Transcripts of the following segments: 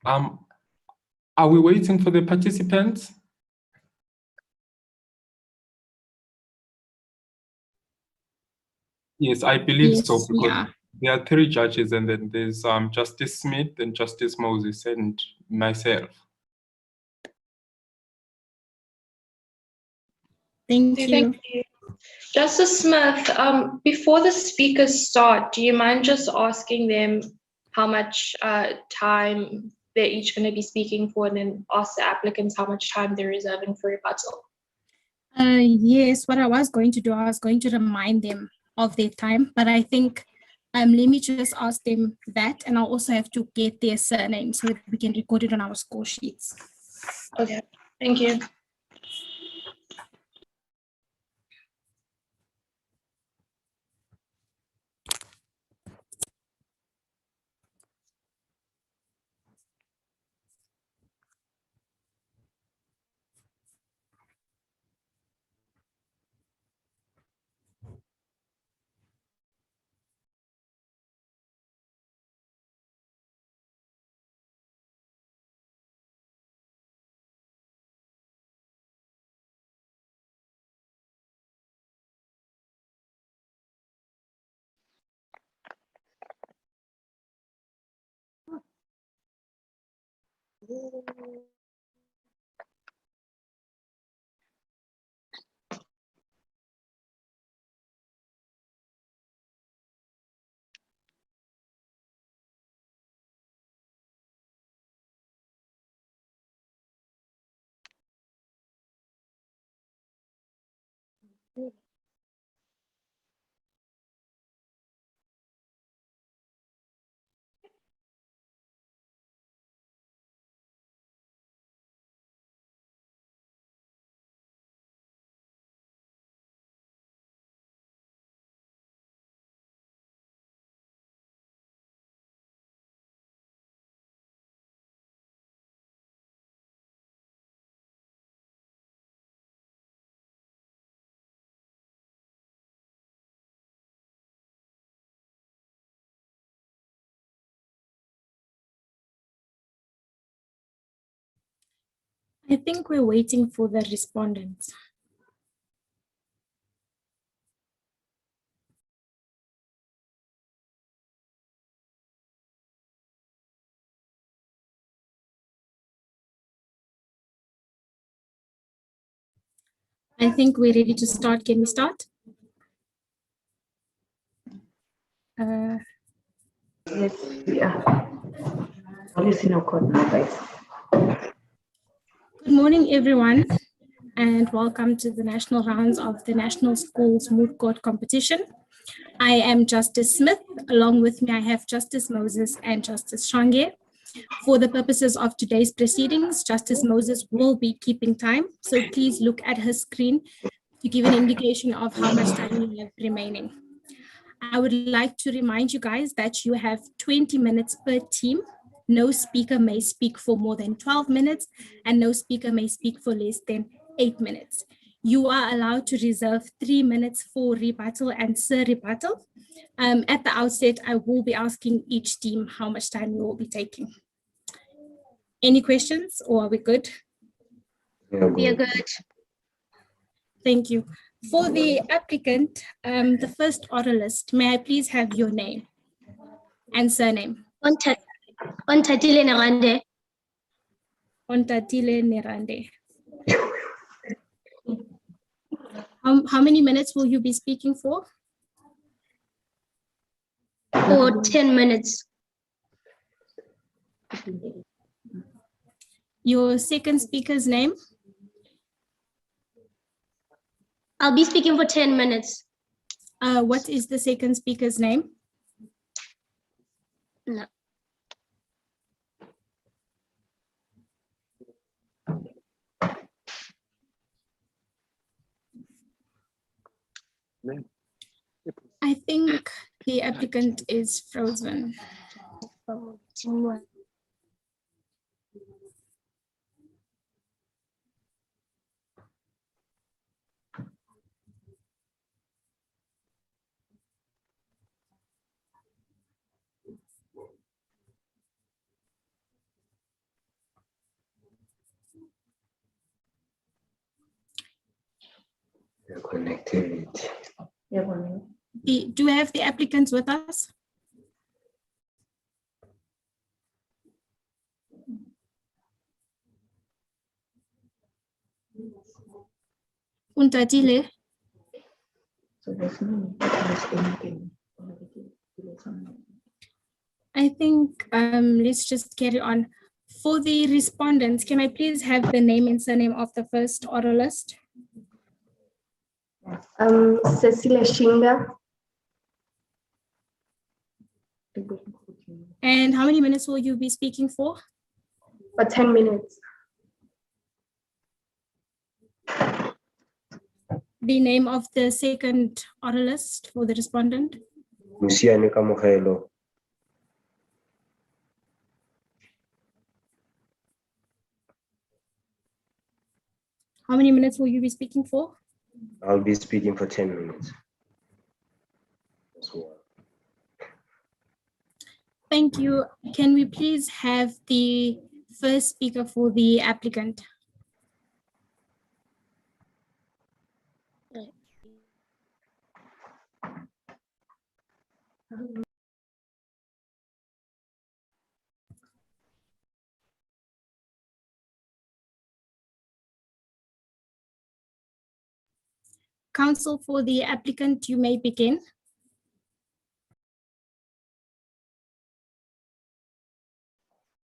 Are we waiting for the participants? Yes, I believe so, because there are 3 judges, and then there's Justice Smith and Justice Moses and myself. Thank you. Thank you. Justice Smith, before the speakers start, do you mind just asking them how much time they're each going to be speaking for, and then ask the applicants how much time they're reserving for rebuttal? Yes, what I was going to do, I was going to remind them of their time, but I think let me just ask them that, and I'll also have to get their surname so that we can record it on our score sheets. Okay, thank you. I think we're waiting for the respondents. I think we're ready to start. Can we start? Yes, yeah. Good morning, everyone, and welcome to the national rounds of the National Schools Moot Court Competition. I am Justice Smith. Along with me, I have Justice Moses and Justice Shange. For the purposes of today's proceedings, Justice Moses will be keeping time, so please look at her screen to give an indication of how much time you have remaining. I would like to remind you guys that you have 20 minutes per team. No speaker may speak for more than 12 minutes, and no speaker may speak for less than 8 minutes. You are allowed to reserve 3 minutes for rebuttal and rebuttal. At the outset, I will be asking each team how much time you will be taking. Any questions, or are we good? We are good. Thank you. For the applicant, the first oralist, may I please have your name and surname? Untitled Nerande. Ontatile Nerande. How many minutes will you be speaking for? For 10 minutes. Your second speaker's name? I'll be speaking for 10 minutes. What is the second speaker's name? No. I think the applicant is frozen. Connectivity. Do we have the applicants with us? Untitled. So there's no anything. I think let's just carry on. For the respondents, can I please have the name and surname of the first oralist? Cecilia Shinga. And how many minutes will you be speaking for? For 10 minutes. The name of the second oralist for the respondent? Luciano Camogelo. How many minutes will you be speaking for? I'll be speaking for 10 minutes. Thank you. Can we please have the first speaker for the applicant? Counsel for the applicant, you may begin.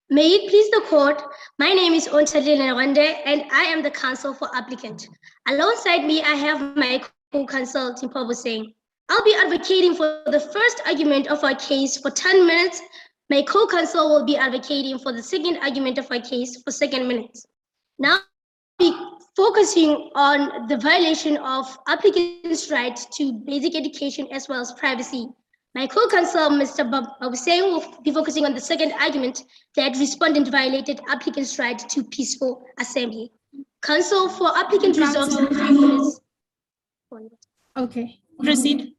May it please the court, my name is Untitled Chapter and I am the counsel for applicant. Alongside me, I have my co-counsel, Timpobo saying, I'll be advocating for the first argument of our case for 10 minutes. My co-counsel will be advocating for the second argument of our case for 7 minutes. Now, we'll be focusing on the violation of applicants' right to basic education as well as privacy. My co-counsel, Mr. Bob Hussein, will be focusing on the second argument that respondent violated applicant's right to peaceful assembly. Counsel for applicant reserves 3 minutes. Okay, proceed.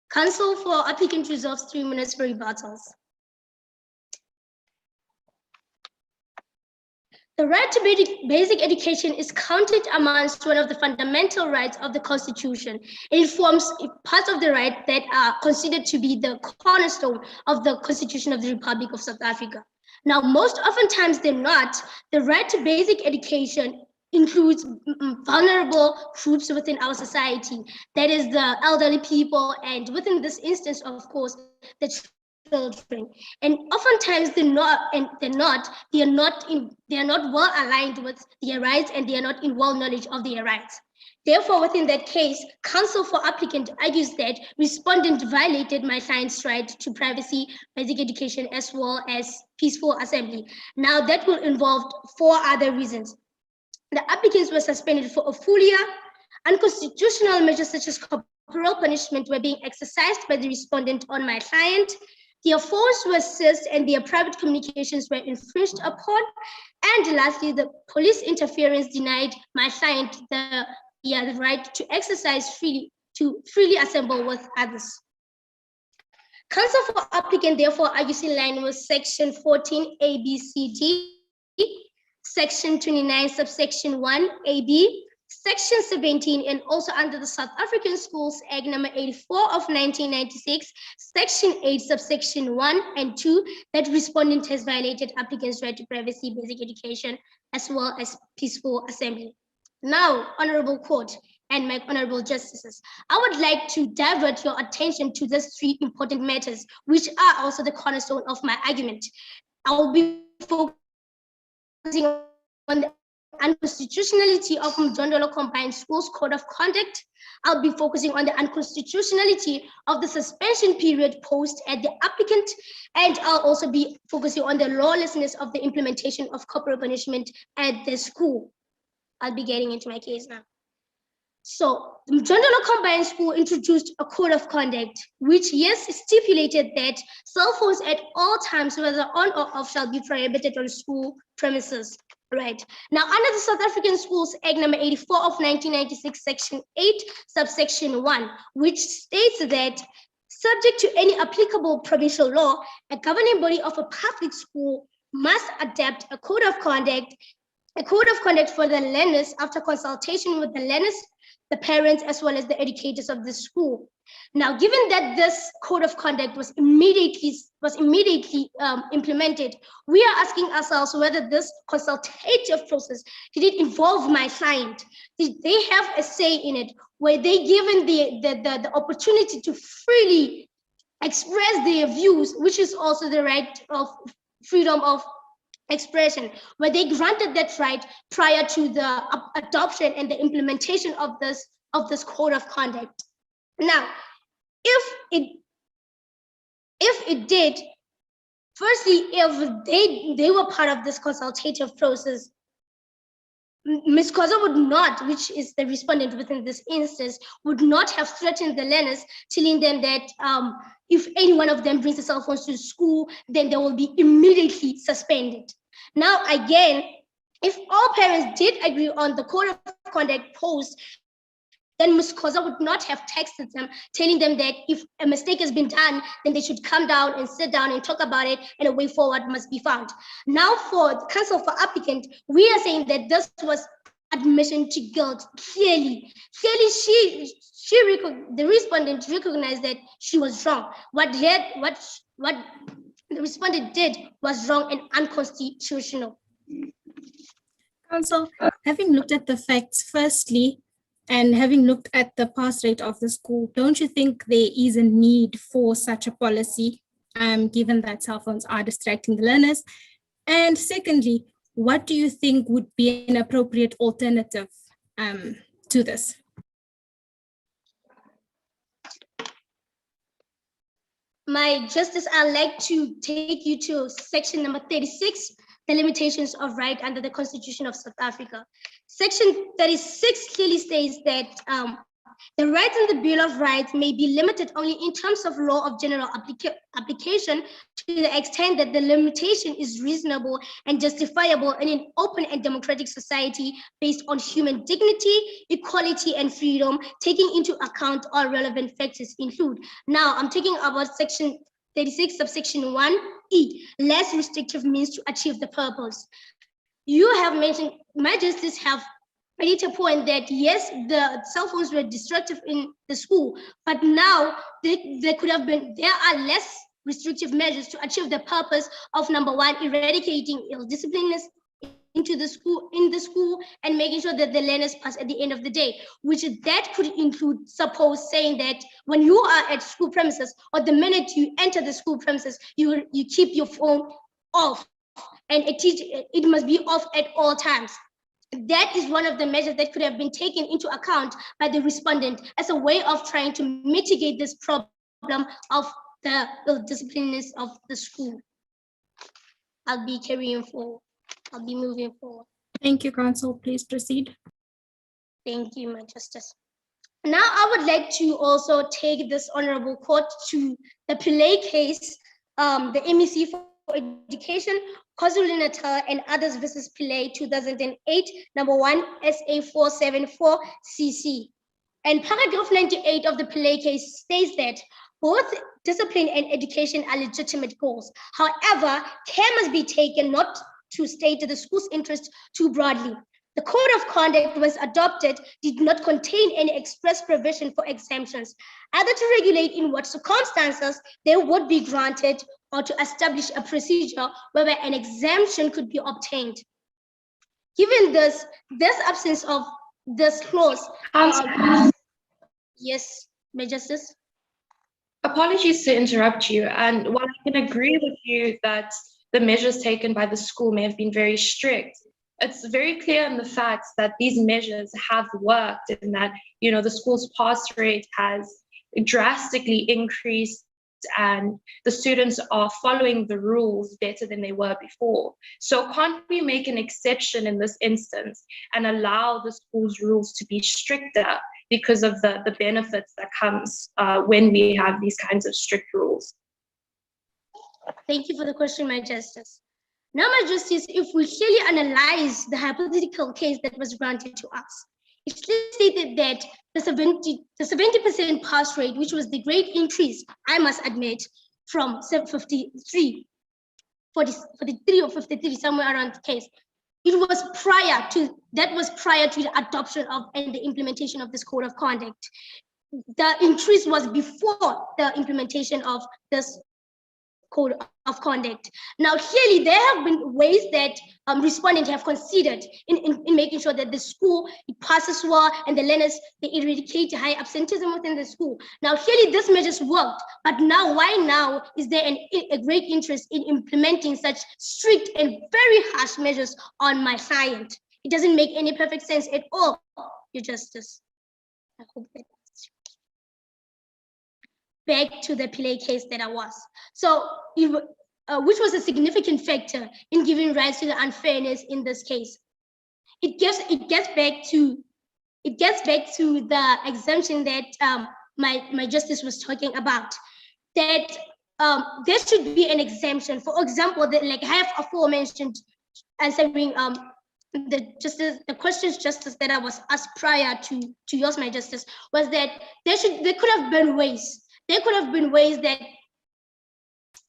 Counsel for applicant reserves 3 minutes for rebuttals. The right to basic education is counted amongst one of the fundamental rights of the Constitution. It forms part of the right that are considered to be the cornerstone of the Constitution of the Republic of South Africa. Now, most oftentimes than not, the right to basic education includes vulnerable groups within our society. That is the elderly people, and within this instance, of course, the children. And oftentimes they are not well aligned with their rights, and they are not in well knowledge of their rights. Therefore, within that case, counsel for applicant argues that respondent violated my client's right to privacy, basic education, as well as peaceful assembly. Now, that will involve 4 other reasons. The applicants were suspended for a full year. Unconstitutional measures such as corporal punishment were being exercised by the respondent on my client. Their phones were seized and their private communications were infringed upon. And lastly, the police interference denied my client the right to exercise freely assemble with others. Counsel for applicant therefore argues in line with section 14 ABCD, section 29 subsection 1 AB, section 17, and also under the South African Schools Act number 84 of 1996, section 8 subsection 1 and 2, that respondent has violated applicant's right to privacy, basic education, as well as peaceful assembly. Now, honorable court and my honorable justices, I would like to divert your attention to these 3 important matters, which are also the cornerstone of my argument. I will be focusing on the unconstitutionality of Mjondolo Combined Schools Code of Conduct. I'll be focusing on the unconstitutionality of the suspension period posed at the applicant, and I'll also be focusing on the lawlessness of the implementation of corporal punishment at the school. I'll be getting into my case now. So, the Mjondolo Combined School introduced a code of conduct, which, yes, stipulated that cell phones at all times, whether on or off, shall be prohibited on school premises. Right. Now, under the South African Schools Act number 84 of 1996, section 8, subsection 1, which states that subject to any applicable provincial law, a governing body of a public school must adopt a code of conduct for the learners after consultation with the learners, the parents as well as the educators of the school. Now, given that this code of conduct was immediately implemented, we are asking ourselves whether this consultative process, did it involve my client? Did they have a say in it? Were they given the opportunity to freely express their views, which is also the right of freedom of expression? Were they granted that right prior to the adoption and the implementation of this code of conduct? Now, if it did, firstly, if they were part of this consultative process, Ms. Koza would not, which is the respondent within this instance, would not have threatened the learners, telling them that if any one of them brings the cell phones to school, then they will be immediately suspended. Now, again, if all parents did agree on the code of conduct post, then Ms. Koza would not have texted them, telling them that if a mistake has been done, then they should come down and sit down and talk about it, and a way forward must be found. Now, for the counsel for applicant, we are saying that this was admission to guilt. Clearly, the respondent recognized that she was wrong. What the respondent did was wrong and unconstitutional. Counsel, having looked at the facts, firstly, and having looked at the pass rate of the school, don't you think there is a need for such a policy, given that cell phones are distracting the learners? And secondly, what do you think would be an appropriate alternative to this? My Justice, I'd like to take you to section number 36, the limitations of right under the Constitution of South Africa. Section 36 clearly states that the rights in the Bill of Rights may be limited only in terms of law of general application to the extent that the limitation is reasonable and justifiable in an open and democratic society based on human dignity, equality, and freedom, taking into account all relevant factors include. Now, I'm talking about section 36, subsection 1E, less restrictive means to achieve the purpose. You have mentioned, my Justice have made a point that yes, the cell phones were destructive in the school, but now there are less restrictive measures to achieve the purpose of, number one, eradicating ill disciplineness in the school and making sure that the learners pass at the end of the day, which that could include, suppose, saying that when you are at school premises or the minute you enter the school premises, you keep your phone off, and it must be off at all times. That is one of the measures that could have been taken into account by the respondent as a way of trying to mitigate this problem of the disciplineness of the school. I'll be carrying forward. I'll be moving forward. Thank you, Counsel. Please proceed. Thank you, my Justice. Now, I would like to also take this honorable court to the Pillay case, the MEC for Education, KwaZulu-Natal and others versus Pillay 2008, number 1 SA 474 CC. And paragraph 98 of the Pillay case states that both discipline and education are legitimate goals. However, care must be taken not to state the school's interest too broadly. The code of conduct, once adopted, did not contain any express provision for exemptions, either to regulate in what circumstances they would be granted or to establish a procedure whereby an exemption could be obtained. Given this absence of this clause, yes, my Justice. Apologies to interrupt you. And while I can agree with you that the measures taken by the school may have been very strict, it's very clear in the facts that these measures have worked and that, you know, the school's pass rate has drastically increased and the students are following the rules better than they were before. So can't we make an exception in this instance and allow the school's rules to be stricter because of the benefits that comes when we have these kinds of strict rules? Thank you for the question, my Justice. Now, my Justice, if we clearly analyze the hypothetical case that was granted to us, it stated that the 70% pass rate, which was the great increase, I must admit, from 43 or 53, somewhere around the case, was prior to the adoption of and the implementation of this code of conduct. The increase was before the implementation of this code of conduct. Now, clearly, there have been ways that respondents have considered in making sure that the school passes well and the learners, they eradicate high absenteeism within the school. Now, clearly, this measures worked, but now, why now is there a great interest in implementing such strict and very harsh measures on my client? It doesn't make any perfect sense at all, Your Justice. I hope that. Back to the Pillay case that I was. So, which was a significant factor in giving rise to the unfairness in this case. It gets back to the exemption that my justice was talking about. That there should be an exemption. For example, that like I have aforementioned answering the questions justice that I was asked prior to yours, my justice, was that there could have been ways. There could have been ways that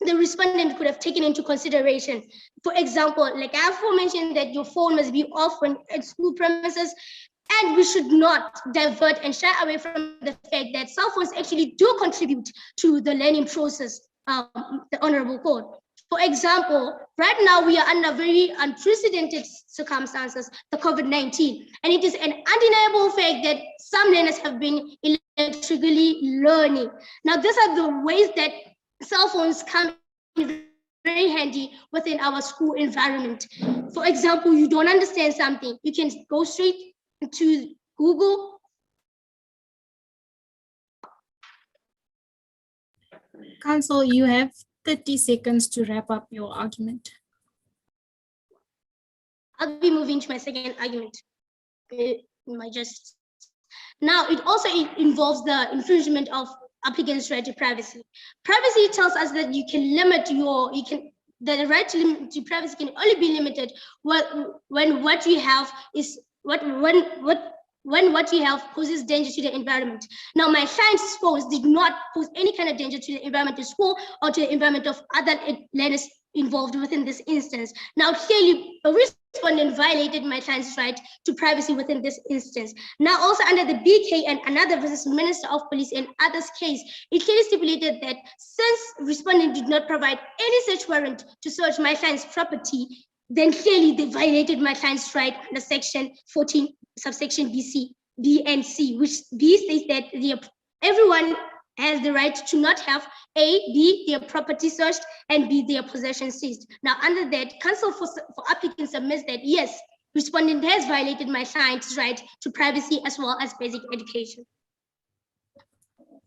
the respondent could have taken into consideration. For example, like I aforementioned that your phone must be off when at school premises, and we should not divert and shy away from the fact that cell phones actually do contribute to the learning process, the Honorable Court. For example, right now we are under very unprecedented circumstances, the COVID-19, and it is an undeniable fact that some learners have been electrically learning. Now, these are the ways that cell phones come in very handy within our school environment. For example, you don't understand something, you can go straight to Google. Counsel, you have 30 seconds to wrap up your argument. I'll be moving to my second argument. Now, it also involves the infringement of applicants' right to privacy. Privacy tells us that you can limit the right to privacy can only be limited when what you have is when what you have poses danger to the environment. Now, my client's phones did not pose any kind of danger to the environment of school or to the environment of other learners involved within this instance. Now, clearly, a respondent violated my client's right to privacy within this instance. Now, also under the BK and another versus Minister of Police and others case, it clearly stipulated that since respondent did not provide any such warrant to search my client's property, then clearly they violated my client's right under section 14, subsection B and C, which B states that everyone has the right to not have B, their property searched, and B, their possession seized. Now, under that, counsel for applicants submits that yes, respondent has violated my client's right to privacy as well as basic education.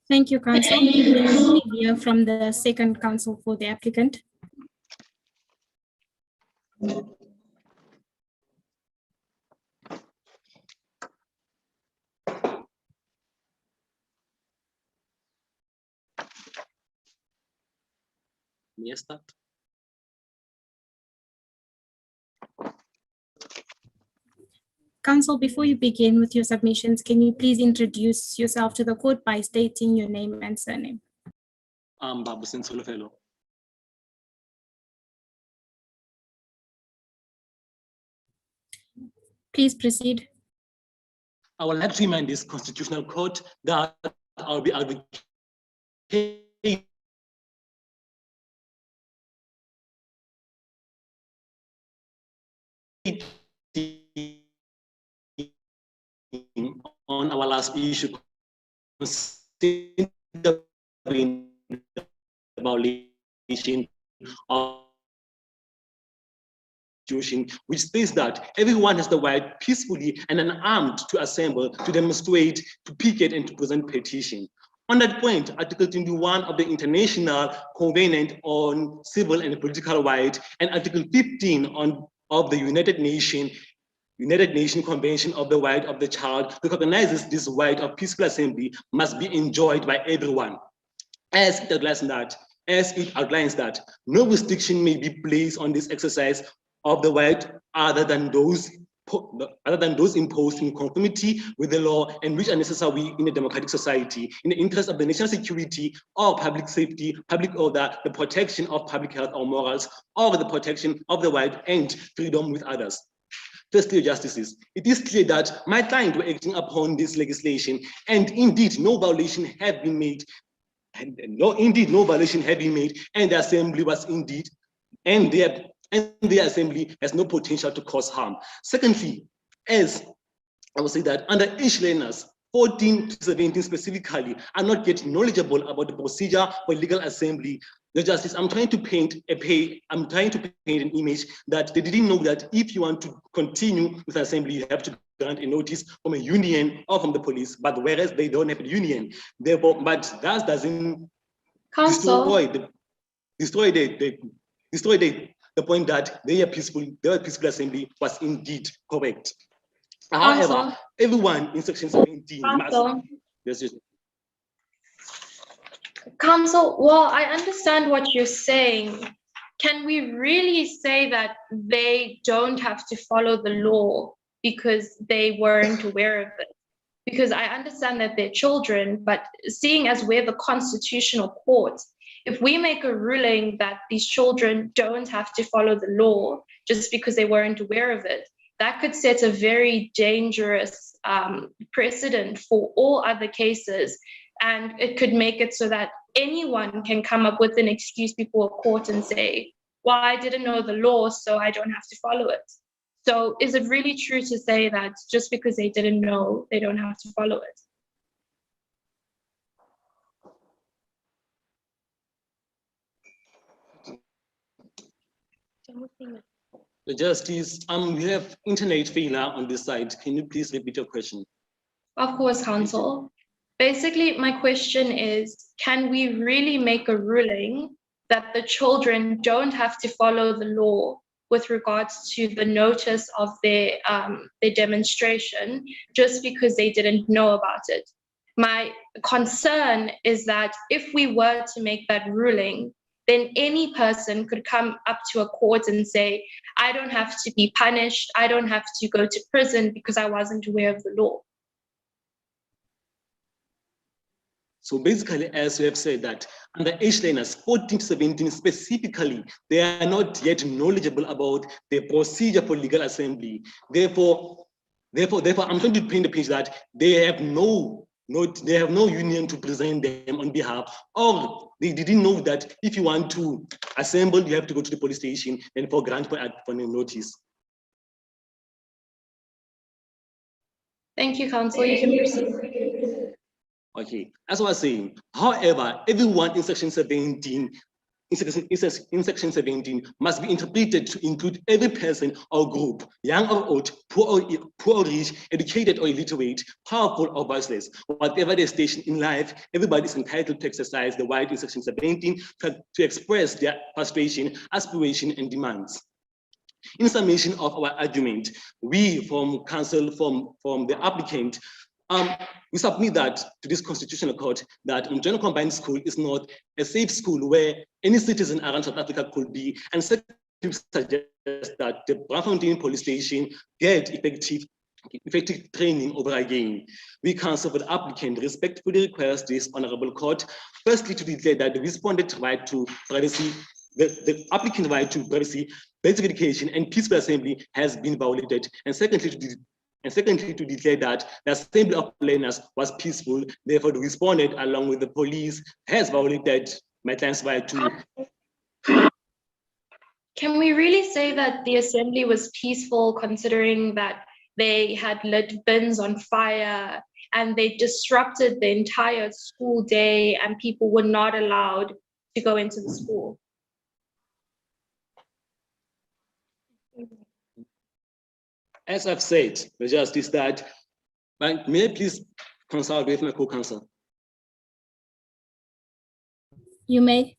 Thank you, counsel. We hear from the second counsel for the applicant. May I start? Counsel, before you begin with your submissions, can you please introduce yourself to the court by stating your name and surname? I'm Babu Sensolofelo. Please proceed. I would like to remind this constitutional court that I'll be advocating on our last issue concerning the violation of which states that everyone has the right peacefully and unarmed to assemble, to demonstrate, to picket, and to present petition. On that point, Article 21 of the International Covenant on Civil and Political Rights and Article 15 of the United Nations Convention of the Right of the Child recognizes this right of peaceful assembly must be enjoyed by everyone. As it outlines that no restriction may be placed on this exercise of the right other than those imposed in conformity with the law and which are necessary in a democratic society in the interest of the national security or public safety, public order, the protection of public health or morals, or the protection of the right and freedom with others. Firstly, justices, it is clear that my client were acting upon this legislation, and indeed no violation have been made, and no violation have been made, and the assembly was indeed, and the assembly has no potential to cause harm. Secondly, as I would say that underage learners 14 to 17 specifically are not yet knowledgeable about the procedure for legal assembly. The justice, I'm trying to paint an image that they didn't know that if you want to continue with assembly, you have to grant a notice from a union or from the police, but whereas they don't have a union, therefore, but that doesn't destroy the point that their peaceful assembly was indeed correct. However, everyone in section 17 must. Counsel, well, I understand what you're saying. Can we really say that they don't have to follow the law because they weren't aware of it? Because I understand that they're children, but seeing as we're the constitutional court, if we make a ruling that these children don't have to follow the law just because they weren't aware of it, that could set a very dangerous precedent for all other cases. And it could make it so that anyone can come up with an excuse before a court and say, well, I didn't know the law, so I don't have to follow it. So is it really true to say that just because they didn't know, they don't have to follow it? The justice, we have internet failure on this side. Can you please repeat your question? Of course, counsel. Basically, my question is, can we really make a ruling that the children don't have to follow the law with regards to the notice of their demonstration just because they didn't know about it? My concern is that if we were to make that ruling, then any person could come up to a court and say, I don't have to be punished, I don't have to go to prison because I wasn't aware of the law. So basically, as we have said that underage learners 14 to 17 specifically, they are not yet knowledgeable about the procedure for legal assembly. Therefore, I'm trying to paint the picture that they have no union to present them on behalf, or they didn't know that if you want to assemble, you have to go to the police station and for grant for a notice. Thank you, counsel. You can proceed. Okay, as I was saying, however, everyone in section 17 must be interpreted to include every person or group, young or old, poor or rich, educated or illiterate, powerful or voiceless. Whatever their station in life, everybody is entitled to exercise the right in section 17 to express their frustration, aspiration, and demands. In summation of our argument, we from counsel, from the applicant, we submit that to this constitutional court that General Combined School is not a safe school where any citizen around South Africa could be, and second, suggest that the Braamfontein police station get effective training over again. We counsel for the applicant respectfully request this honorable court, firstly to declare that the respondent right to privacy, the applicant right to privacy, basic education, and peaceful assembly has been violated, and secondly to declare that the assembly of learners was peaceful, therefore the respondent along with the police has violated my client's right to. Can we really say that the assembly was peaceful considering that they had lit bins on fire and they disrupted the entire school day and people were not allowed to go into the school? As I've said, the justice that, may I please consult with my co-counsel? You may.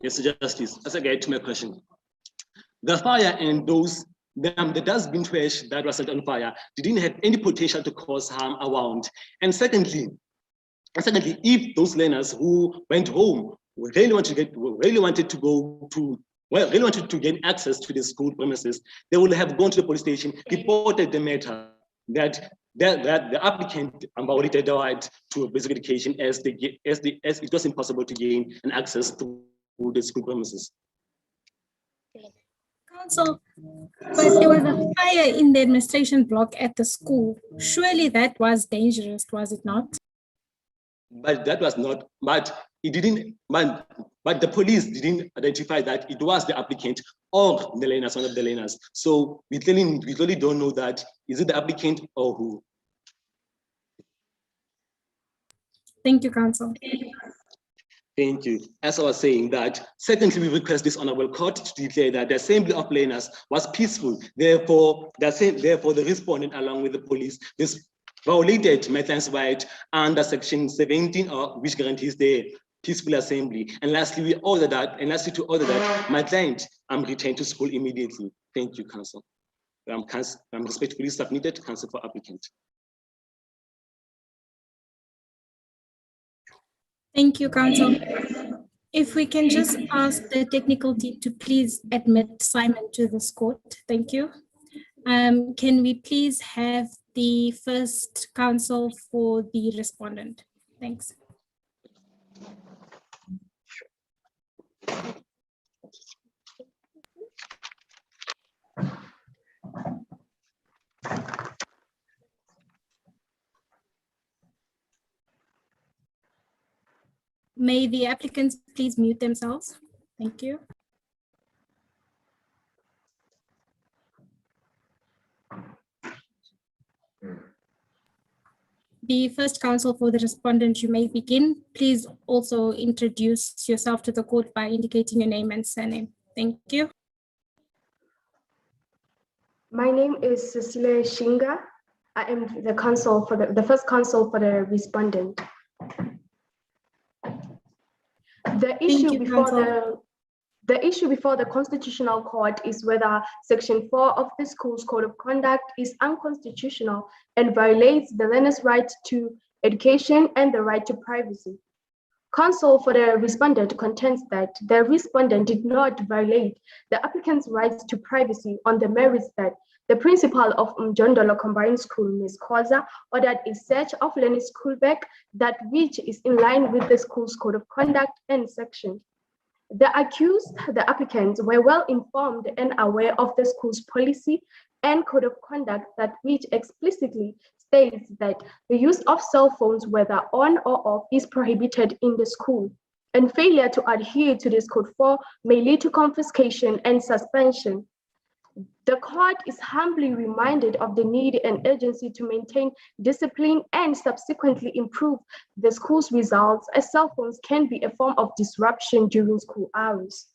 Yes, Justice, as I get to my question. The fire and the dustbin trash that was set on fire didn't have any potential to cause harm around. And secondly, if those learners who went home really wanted to gain access to the school premises, they would have gone to the police station, reported the matter that that the applicant violated the right to basic education as it was impossible to gain an access to the school premises. Council, but there was a fire in the administration block at the school. Surely that was dangerous, was it not? But that was not, but it didn't, but the police didn't identify that it was the applicant or the learners, one of the learners. So we clearly don't know that, is it the applicant or who? Thank you, Council. Thank you. As I was saying that, secondly, we request this honorable court to declare that the assembly of learners was peaceful. Therefore, the respondent along with the police, this violated my client's right under section 17, which guarantees the peaceful assembly. And lastly, to order that my client returned to school immediately. Thank you, Council. I'm respectfully submitted, Council for applicant. Thank you, Council. If we can just ask the technical team to please admit Simon to this court. Thank you. Can we please have the first counsel for the respondent? Thanks. May the applicants please mute themselves. Thank you. The first counsel for the respondent, you may begin. Please also introduce yourself to the court by indicating your name and surname. Thank you. My name is Cecilia Shinga. I am the counsel for the first counsel for the respondent. The issue before the Constitutional Court is whether Section 4 of the School's Code of Conduct is unconstitutional and violates the learner's right to education and the right to privacy. Counsel for the respondent contends that the respondent did not violate the applicant's rights to privacy on the merits that the principal of Mjondolo Combined School, Ms. Khoza, ordered a search of Learner's school bag, that which is in line with the school's code of conduct and section. The accused, the applicants, were well informed and aware of the school's policy and code of conduct, that which explicitly states that the use of cell phones, whether on or off, is prohibited in the school, and failure to adhere to this code 4 may lead to confiscation and suspension. The court is humbly reminded of the need and urgency to maintain discipline and subsequently improve the school's results, as cell phones can be a form of disruption during school hours.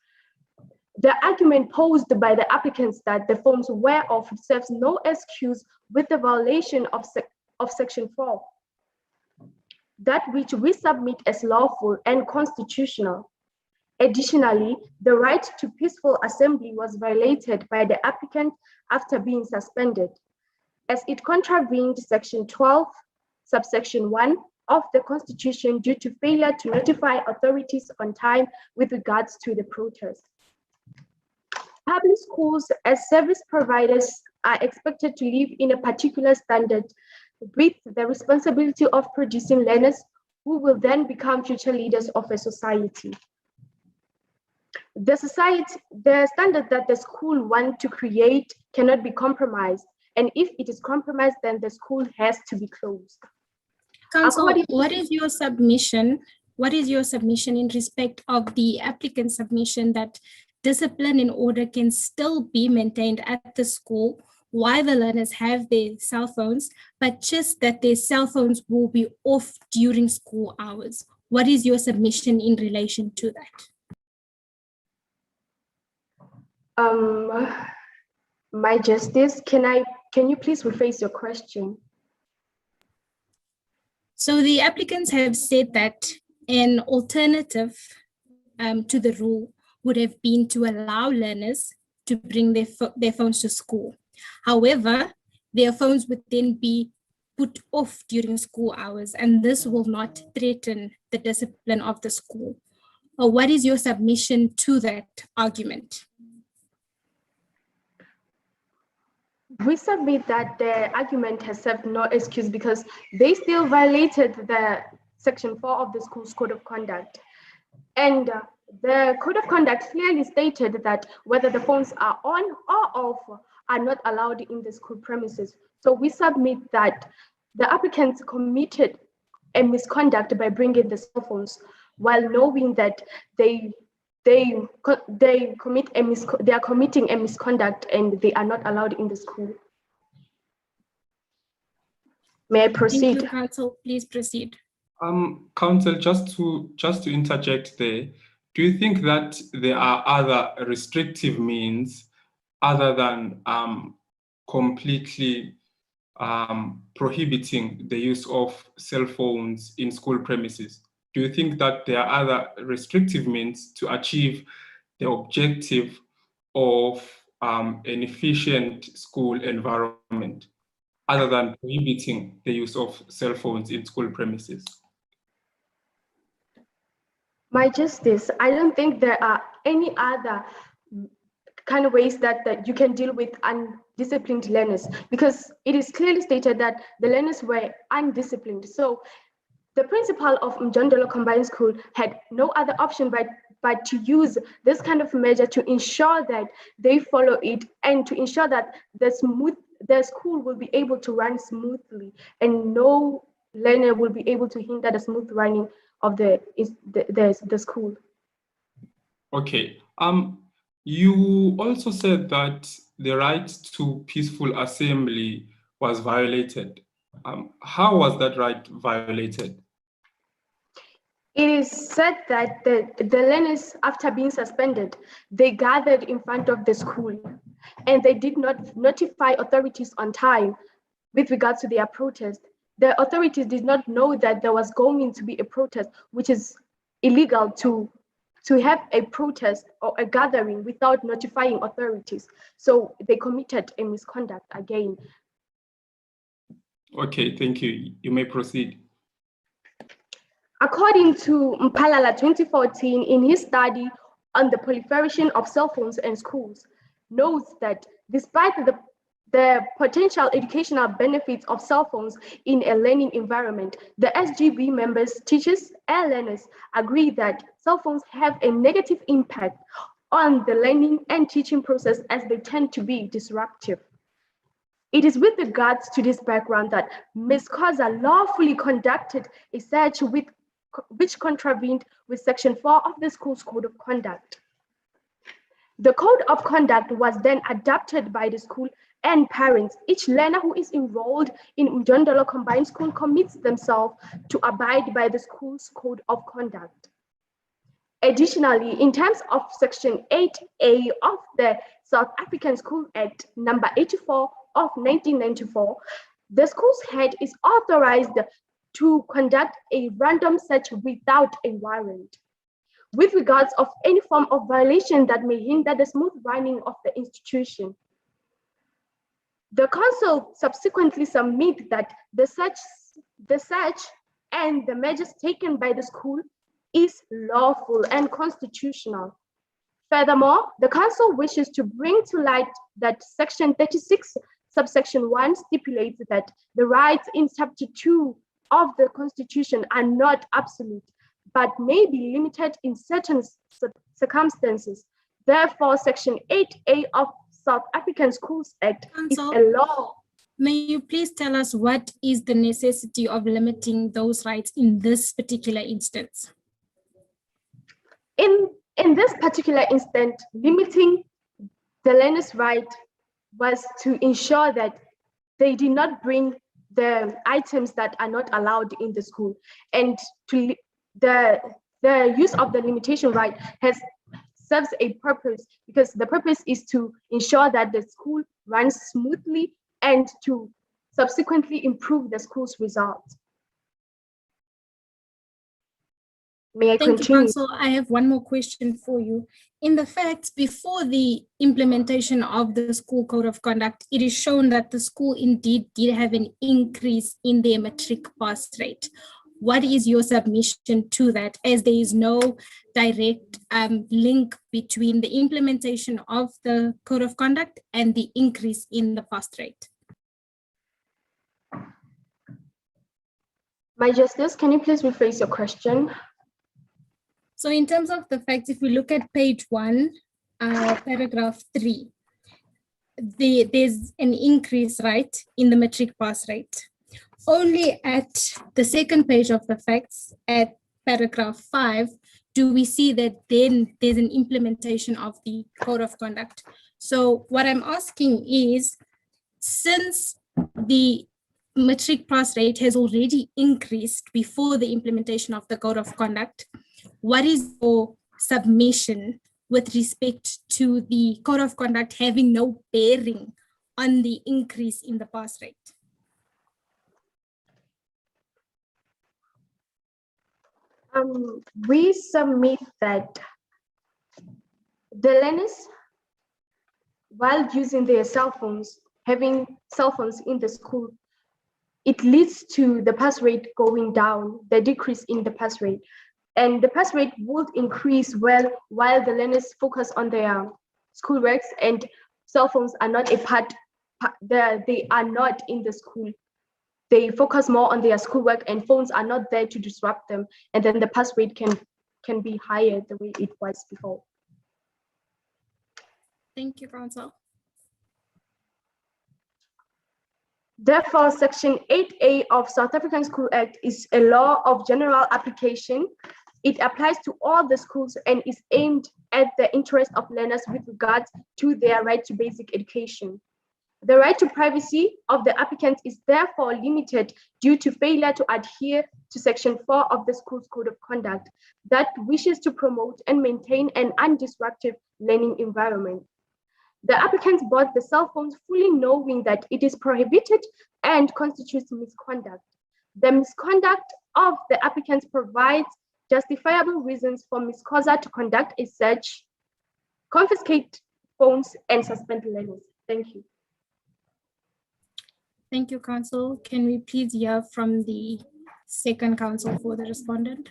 The argument posed by the applicants that the phones were off serves no excuse with the violation of Section 4, that which we submit as lawful and constitutional. Additionally, the right to peaceful assembly was violated by the applicant after being suspended, as it contravened Section 12, subsection 1 of the Constitution due to failure to notify authorities on time with regards to the protest. Public schools as service providers are expected to live in a particular standard with the responsibility of producing learners who will then become future leaders of a society. The standard that the school wants to create cannot be compromised, and if it is compromised, then the school has to be closed. Council, what is your submission? What is your submission in respect of the applicant's submission that discipline and order can still be maintained at the school while the learners have their cell phones, but just that their cell phones will be off during school hours? What is your submission in relation to that? My Justice, can you please rephrase your question? So the applicants have said that an alternative to the rule would have been to allow learners to bring their phones to school. However, their phones would then be put off during school hours, and this will not threaten the discipline of the school. What is your submission to that argument? We submit that the argument has served no excuse because they still violated the Section 4 of the school's Code of Conduct. And the Code of Conduct clearly stated that whether the phones are on or off are not allowed in the school premises. So we submit that the applicants committed a misconduct by bringing the cell phones while knowing that they are committing a misconduct and they are not allowed in the school. May I proceed? Thank you, Counsel. Please proceed. Counsel, just to interject there, do you think that there are other restrictive means other than completely prohibiting the use of cell phones in school premises? Do you think that there are other restrictive means to achieve the objective of an efficient school environment other than prohibiting the use of cell phones in school premises? My Justice, I don't think there are any other kind of ways that you can deal with undisciplined learners, because it is clearly stated that the learners were undisciplined. So the principal of Mjondolo Combined School had no other option but to use this kind of measure to ensure that they follow it and to ensure that the school will be able to run smoothly and no learner will be able to hinder the smooth running of the school. Okay. You also said that the right to peaceful assembly was violated. How was that right violated? It is said that the learners, after being suspended, they gathered in front of the school and they did not notify authorities on time with regards to their protest. The authorities did not know that there was going to be a protest, which is illegal to have a protest or a gathering without notifying authorities. So they committed a misconduct again. Okay, thank you. You may proceed. According to Mpalala 2014, in his study on the proliferation of cell phones in schools, notes that despite the potential educational benefits of cell phones in a learning environment, the SGB members, teachers, and learners agree that cell phones have a negative impact on the learning and teaching process as they tend to be disruptive. It is with regards to this background that Ms. Koza lawfully conducted a search which contravened with Section 4 of the school's Code of Conduct. The Code of Conduct was then adopted by the school and parents. Each learner who is enrolled in Mjondolo Combined School commits themselves to abide by the school's Code of Conduct. Additionally, in terms of Section 8A of the South African School Act number 84 of 1994, the school's head is authorized to conduct a random search without a warrant with regards of any form of violation that may hinder the smooth running of the institution. The council subsequently submit that the search and the measures taken by the school is lawful and constitutional. Furthermore, the council wishes to bring to light that Section 36, subsection 1 stipulates that the rights in Chapter 2 of the Constitution are not absolute, but may be limited in certain circumstances. Therefore, Section 8A of South African Schools Act Counsel, is a law. May you please tell us what is the necessity of limiting those rights in this particular instance? In this particular instance, limiting the learner's right was to ensure that they did not bring the items that are not allowed in the school, and to the use of the limitation right serves a purpose, because the purpose is to ensure that the school runs smoothly and to subsequently improve the school's results. May I continue? Thank you, Counsel. I have one more question for you. In the facts, before the implementation of the school code of conduct, it is shown that the school indeed did have an increase in their matric pass rate. what is your submission to that, as there is no direct link between the implementation of the code of conduct and the increase in the pass rate? My Justice, can you please rephrase your question? So in terms of the facts, if we look at page 1, paragraph 3, there's an increase, right, in the matric pass rate. Only at the second page of the facts, at paragraph 5, do we see that then there's an implementation of the code of conduct. So what I'm asking is, since the matric pass rate has already increased before the implementation of the code of conduct, what is your submission with respect to the code of conduct having no bearing on the increase in the pass rate? We submit that the learners, while using their cell phones, having cell phones in the school, it leads to the pass rate going down, the decrease in the pass rate. And the pass rate would increase while the learners focus on their schoolworks, and cell phones are not a part, they are not in the school. They focus more on their schoolwork, and phones are not there to disrupt them. And then the pass rate can be higher the way it was before. Thank you, Council. Therefore, Section 8A of South African School Act is a law of general application. It applies to all the schools and is aimed at the interest of learners with regards to their right to basic education. The right to privacy of the applicant is therefore limited due to failure to adhere to Section 4 of the School's Code of Conduct that wishes to promote and maintain an undisruptive learning environment. The applicants bought the cell phones fully knowing that it is prohibited and constitutes misconduct. The misconduct of the applicants provides justifiable reasons for Ms. Khoza to conduct a search, confiscate phones, and suspend learners. Thank you. Thank you, Council. Can we please hear from the second counsel for the respondent?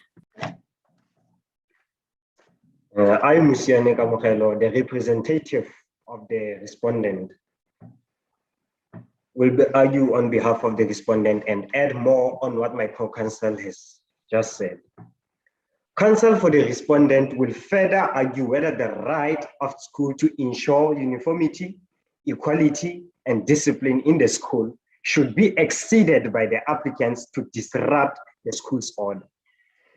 I, Musiane Kamogelo, the representative of the respondent, will argue on behalf of the respondent and add more on what my co-counsel has just said. Counsel for the respondent will further argue whether the right of school to ensure uniformity, equality, and discipline in the school should be exceeded by the applicants to disrupt the school's order.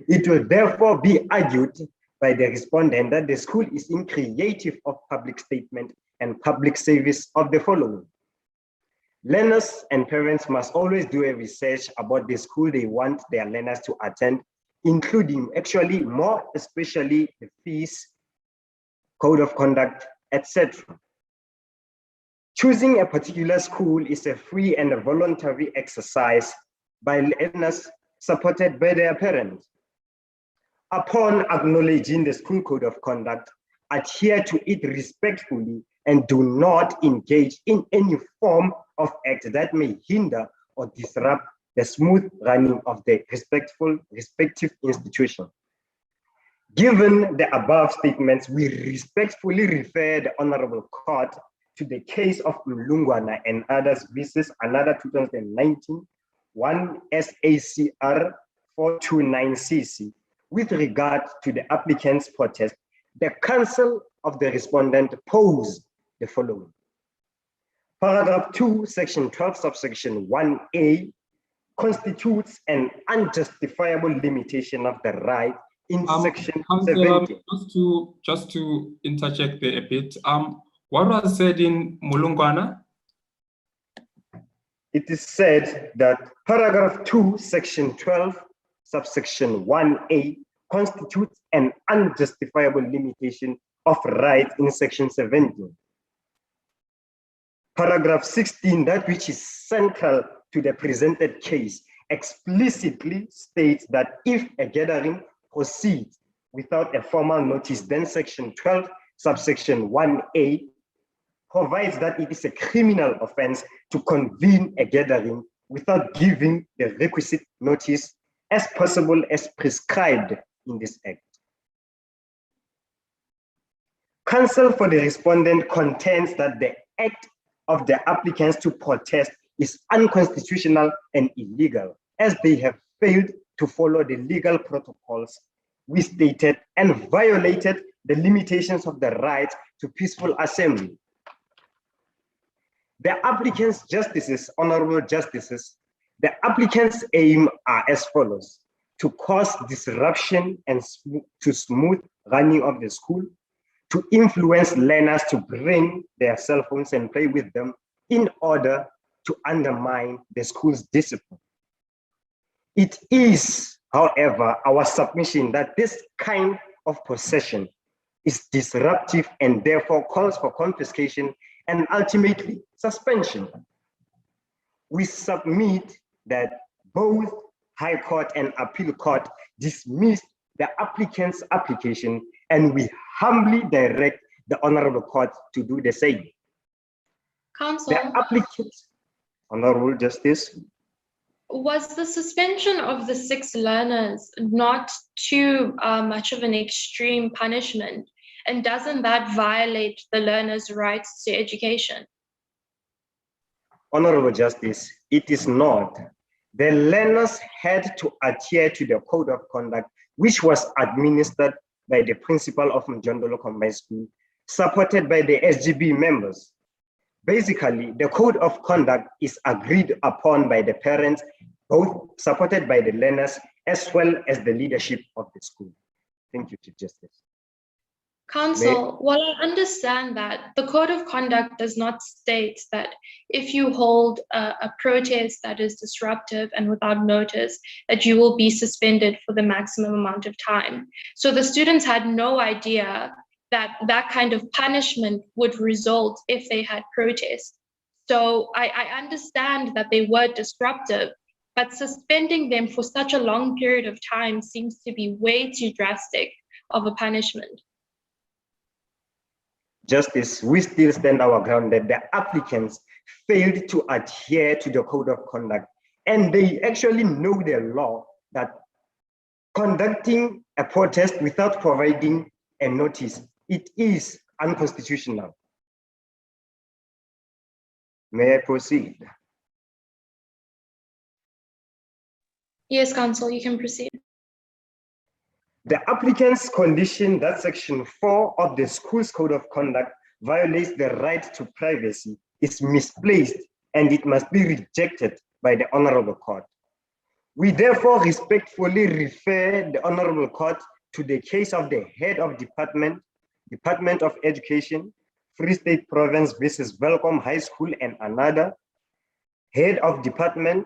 It will therefore be argued by the respondent that the school is in creative of public statement and public service of the following. Learners and parents must always do a research about the school they want their learners to attend, including actually more especially the fees, code of conduct, etc. Choosing a particular school is a free and a voluntary exercise by learners supported by their parents. Upon acknowledging the school code of conduct, adhere to it respectfully and do not engage in any form of act that may hinder or disrupt the smooth running of the respective institution. Given the above statements, we respectfully refer the Honorable Court to the case of Mlungwana and others versus another 2019 1 SACR 429CC. With regard to the applicant's protest, the counsel of the respondent posed the following. Paragraph 2, section 12, subsection 1A constitutes an unjustifiable limitation of the right in section 17. Just to interject there a bit, what was said in Mulungwana? It is said that paragraph 2, section 12, subsection 1A constitutes an unjustifiable limitation of rights in section 17. Paragraph 16, that which is central to the presented case, explicitly states that if a gathering proceeds without a formal notice, then section 12, subsection 1A provides that it is a criminal offense to convene a gathering without giving the requisite notice as possible as prescribed in this Act. Counsel for the respondent contends that the act of the applicants to protest is unconstitutional and illegal, as they have failed to follow the legal protocols we stated and violated the limitations of the right to peaceful assembly. The applicants' justices, honorable justices, the applicants' aim are as follows: to cause disruption and to smooth running of the school, to influence learners to bring their cell phones and play with them in order to undermine the school's discipline. It is, however, our submission that this kind of possession is disruptive and therefore calls for confiscation and ultimately suspension. We submit that both High Court and Appeal Court dismissed the applicant's application, and we humbly direct the Honorable Court to do the same. Counsel, The applicant, Honorable Justice. was the suspension of the 6 learners not too much of an extreme punishment? And doesn't that violate the learners' rights to education? Honorable Justice, it is not. The learners had to adhere to the Code of Conduct, which was administered by the principal of Mjondolo Combined School, supported by the SGB members. Basically, the Code of Conduct is agreed upon by the parents, both supported by the learners, as well as the leadership of the school. Thank you, Chief Justice. Counsel, while I understand that, the Code of Conduct does not state that if you hold a protest that is disruptive and without notice, that you will be suspended for the maximum amount of time. So the students had no idea that that kind of punishment would result if they had protests. So I understand that they were disruptive, but suspending them for such a long period of time seems to be way too drastic of a punishment. Justice, we still stand our ground that the applicants failed to adhere to the Code of Conduct, and they actually know the law that conducting a protest without providing a notice, it is unconstitutional. May I proceed? Yes, Counsel, you can proceed. The applicant's condition that Section 4 of the School's Code of Conduct violates the right to privacy is misplaced, and it must be rejected by the Honorable Court. We therefore respectfully refer the Honorable Court to the case of the head of Department of Education, Free State Province versus Welcome High School, and another head of Department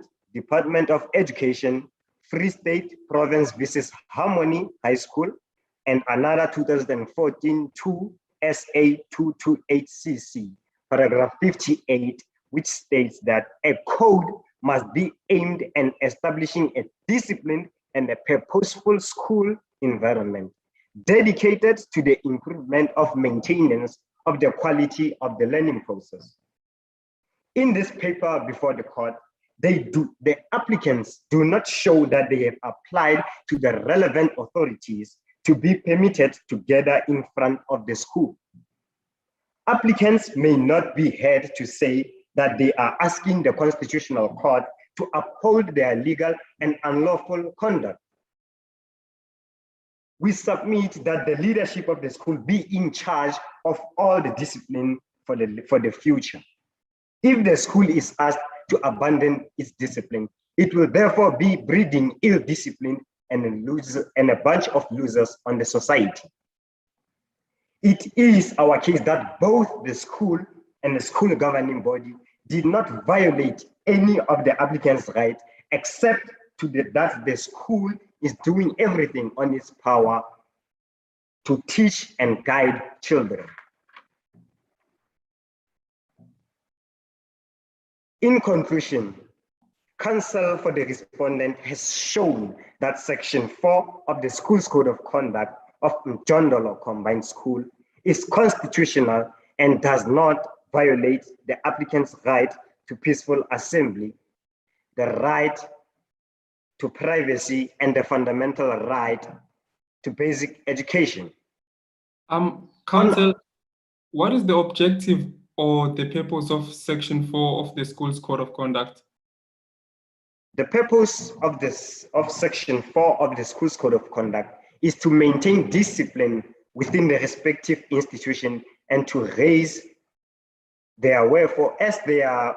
of Education, Free State Province versus Harmony High School, and another 2014 2 SA 228CC, paragraph 58, which states that a code must be aimed at establishing a disciplined and a purposeful school environment dedicated to the improvement of maintenance of the quality of the learning process. In this paper before the court, the applicants do not show that they have applied to the relevant authorities to be permitted to gather in front of the school. Applicants may not be heard to say that they are asking the Constitutional Court to uphold their legal and unlawful conduct. We submit that the leadership of the school be in charge of all the discipline for the future. If the school is asked to abandon its discipline, it will therefore be breeding ill discipline and a bunch of losers on the society. It is our case that both the school and the school governing body did not violate any of the applicant's rights, except that the school is doing everything on its power to teach and guide children. In conclusion, counsel for the respondent has shown that Section 4 of the School's Code of Conduct of Mjondolo Combined School is constitutional and does not violate the applicant's right to peaceful assembly, the right to privacy and the fundamental right to basic education. Counsel, what is the objective or the purpose of Section 4 of the School's Code of Conduct? The purpose of Section 4 of the School's Code of Conduct is to maintain discipline within the respective institution and to raise their wherefore, as their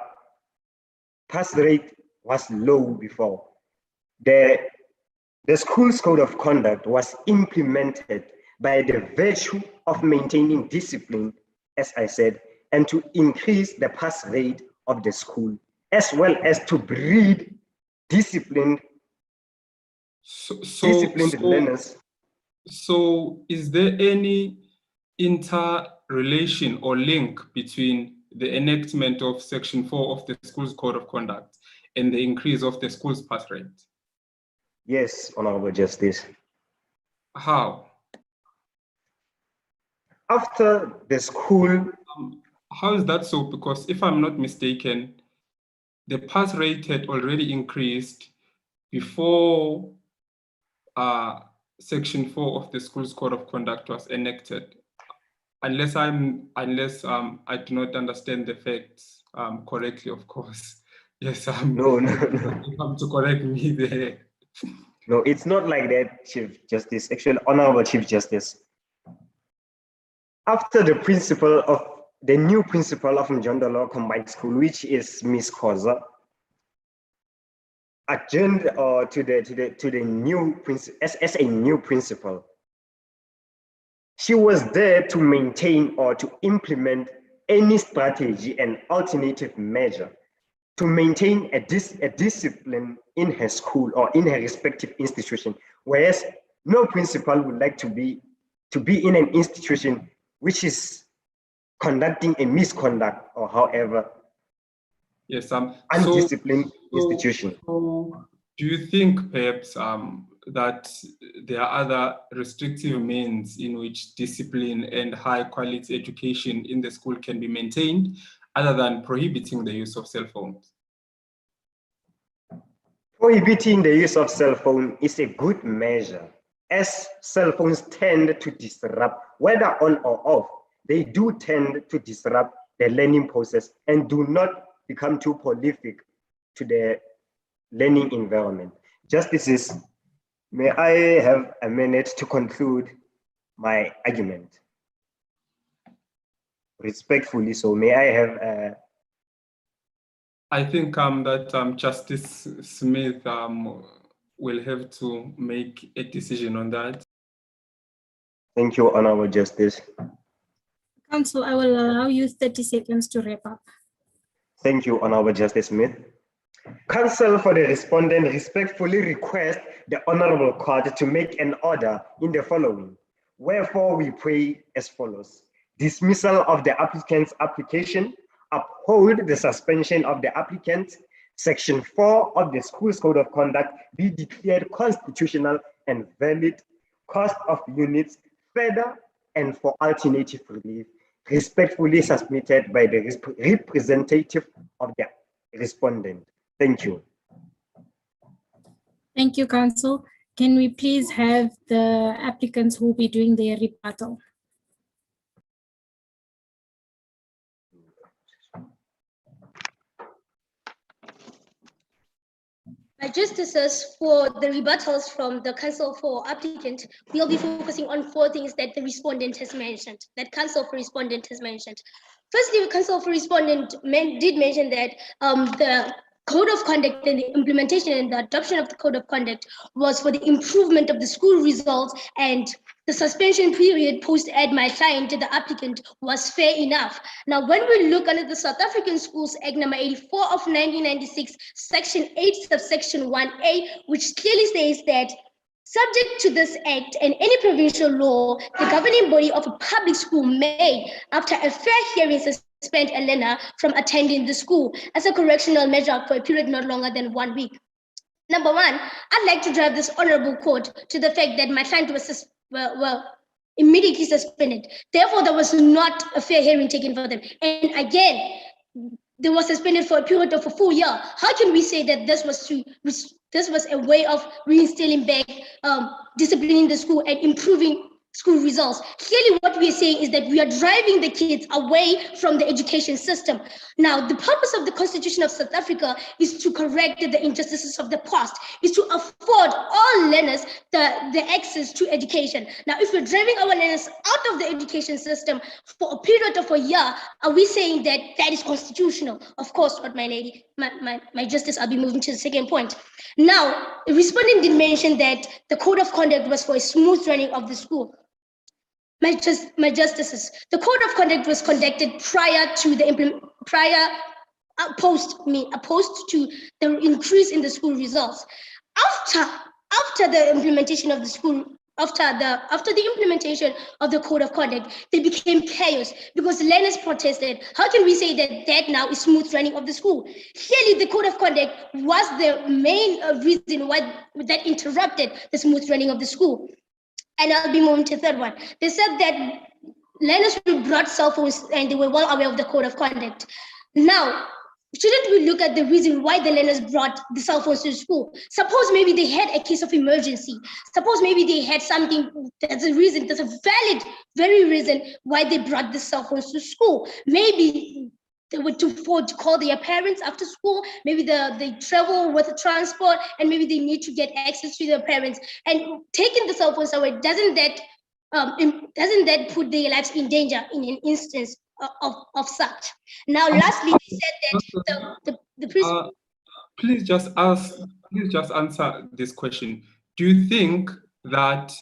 pass rate was low before. The School's Code of Conduct was implemented by the virtue of maintaining discipline, as I said, and to increase the pass rate of the school, as well as to breed disciplined learners. So is there any interrelation or link between the enactment of Section 4 of the School's Code of Conduct and the increase of the school's pass rate? Yes, Honorable Justice. How? After the school... how is that so? Because if I'm not mistaken, the pass rate had already increased before Section 4 of the School's Code of Conduct was enacted. Unless I do not understand the facts correctly, of course. Yes, no. You have to correct me there. No, it's not like that, Chief Justice. Actually, Honorable Chief Justice. After the new principal of Mjondo Law Combined School, which is Ms. Khoza, adjourned to the new principal as a new principal. She was there to maintain or to implement any strategy and alternative measure to maintain a discipline in her school or in her respective institution, whereas no principal would like to be in an institution which is conducting a misconduct or however. Yes, undisciplined institution. So do you think perhaps that there are other restrictive means in which discipline and high quality education in the school can be maintained other than prohibiting the use of cell phones? Prohibiting the use of cell phone is a good measure, as cell phones tend to disrupt, whether on or off, they do tend to disrupt the learning process and do not become too prolific to the learning environment. Justices, may I have a minute to conclude my argument? Respectfully, so may I have I think that Justice Smith will have to make a decision on that. Thank you, Honorable Justice. Counsel, I will allow you 30 seconds to wrap up. Thank you, Honorable Justice Smith. Counsel for the respondent respectfully request the Honorable Court to make an order in the following. Wherefore, we pray as follows. Dismissal of the applicant's application, uphold the suspension of the applicant, Section 4 of the School's Code of Conduct be declared constitutional and valid, cost of units, further and for alternative relief, respectfully submitted by the representative of the respondent. Thank you. Thank you, Counsel. Can we please have the applicants who will be doing their rebuttal? Justices, for the rebuttals from the counsel for applicant, we'll be focusing on 4 things that the respondent has mentioned, that counsel for respondent has mentioned. Firstly, the counsel for respondent did mention that the Code of Conduct and the implementation and the adoption of the Code of Conduct was for the improvement of the school results, and the suspension period posed at my client, the applicant, was fair enough. Now, when we look under the South African Schools Act number 84 of 1996, Section 8, subsection 1A, which clearly says that subject to this act and any provincial law, the governing body of a public school may, after a fair hearing, suspend a learner from attending the school as a correctional measure for a period not longer than 1 week. Number 1, I'd like to drive this honorable court to the fact that my client was immediately suspended. Therefore, there was not a fair hearing taken for them. And again, they were suspended for a period of a full year. How can we say that this was this was a way of reinstilling back disciplining the school and improving school results. Clearly, what we are saying is that we are driving the kids away from the education system. Now, the purpose of the Constitution of South Africa is to correct the injustices of the past, is to afford all learners the access to education. Now, if we're driving our learners out of the education system for a period of a year, are we saying that that is constitutional? Of course not, my lady, my justice. I'll be moving to the second point. Now, the respondent did mention that the code of conduct was for a smooth running of the school. My justices, the code of conduct was conducted prior to the opposed to the increase in the school results. After the implementation of the school, after the implementation of the code of conduct, they became chaos because learners protested. How can we say that that now is smooth running of the school? Clearly, the code of conduct was the main reason why that interrupted the smooth running of the school. And I'll be moving to the third one. They said that learners were brought cell phones and they were well aware of the code of conduct. Now, shouldn't we look at the reason why the learners brought the cell phones to school? Suppose maybe they had a case of emergency. Suppose maybe they had something, that's a valid, very reason why they brought the cell phones to school. Maybe they were too afford to call their parents after school. Maybe they travel with transport, and maybe they need to get access to their parents. And taking the cell phones away, doesn't that put their lives in danger in an instance of such? Now, lastly, they said that the prison. Please just answer this question. Do you think that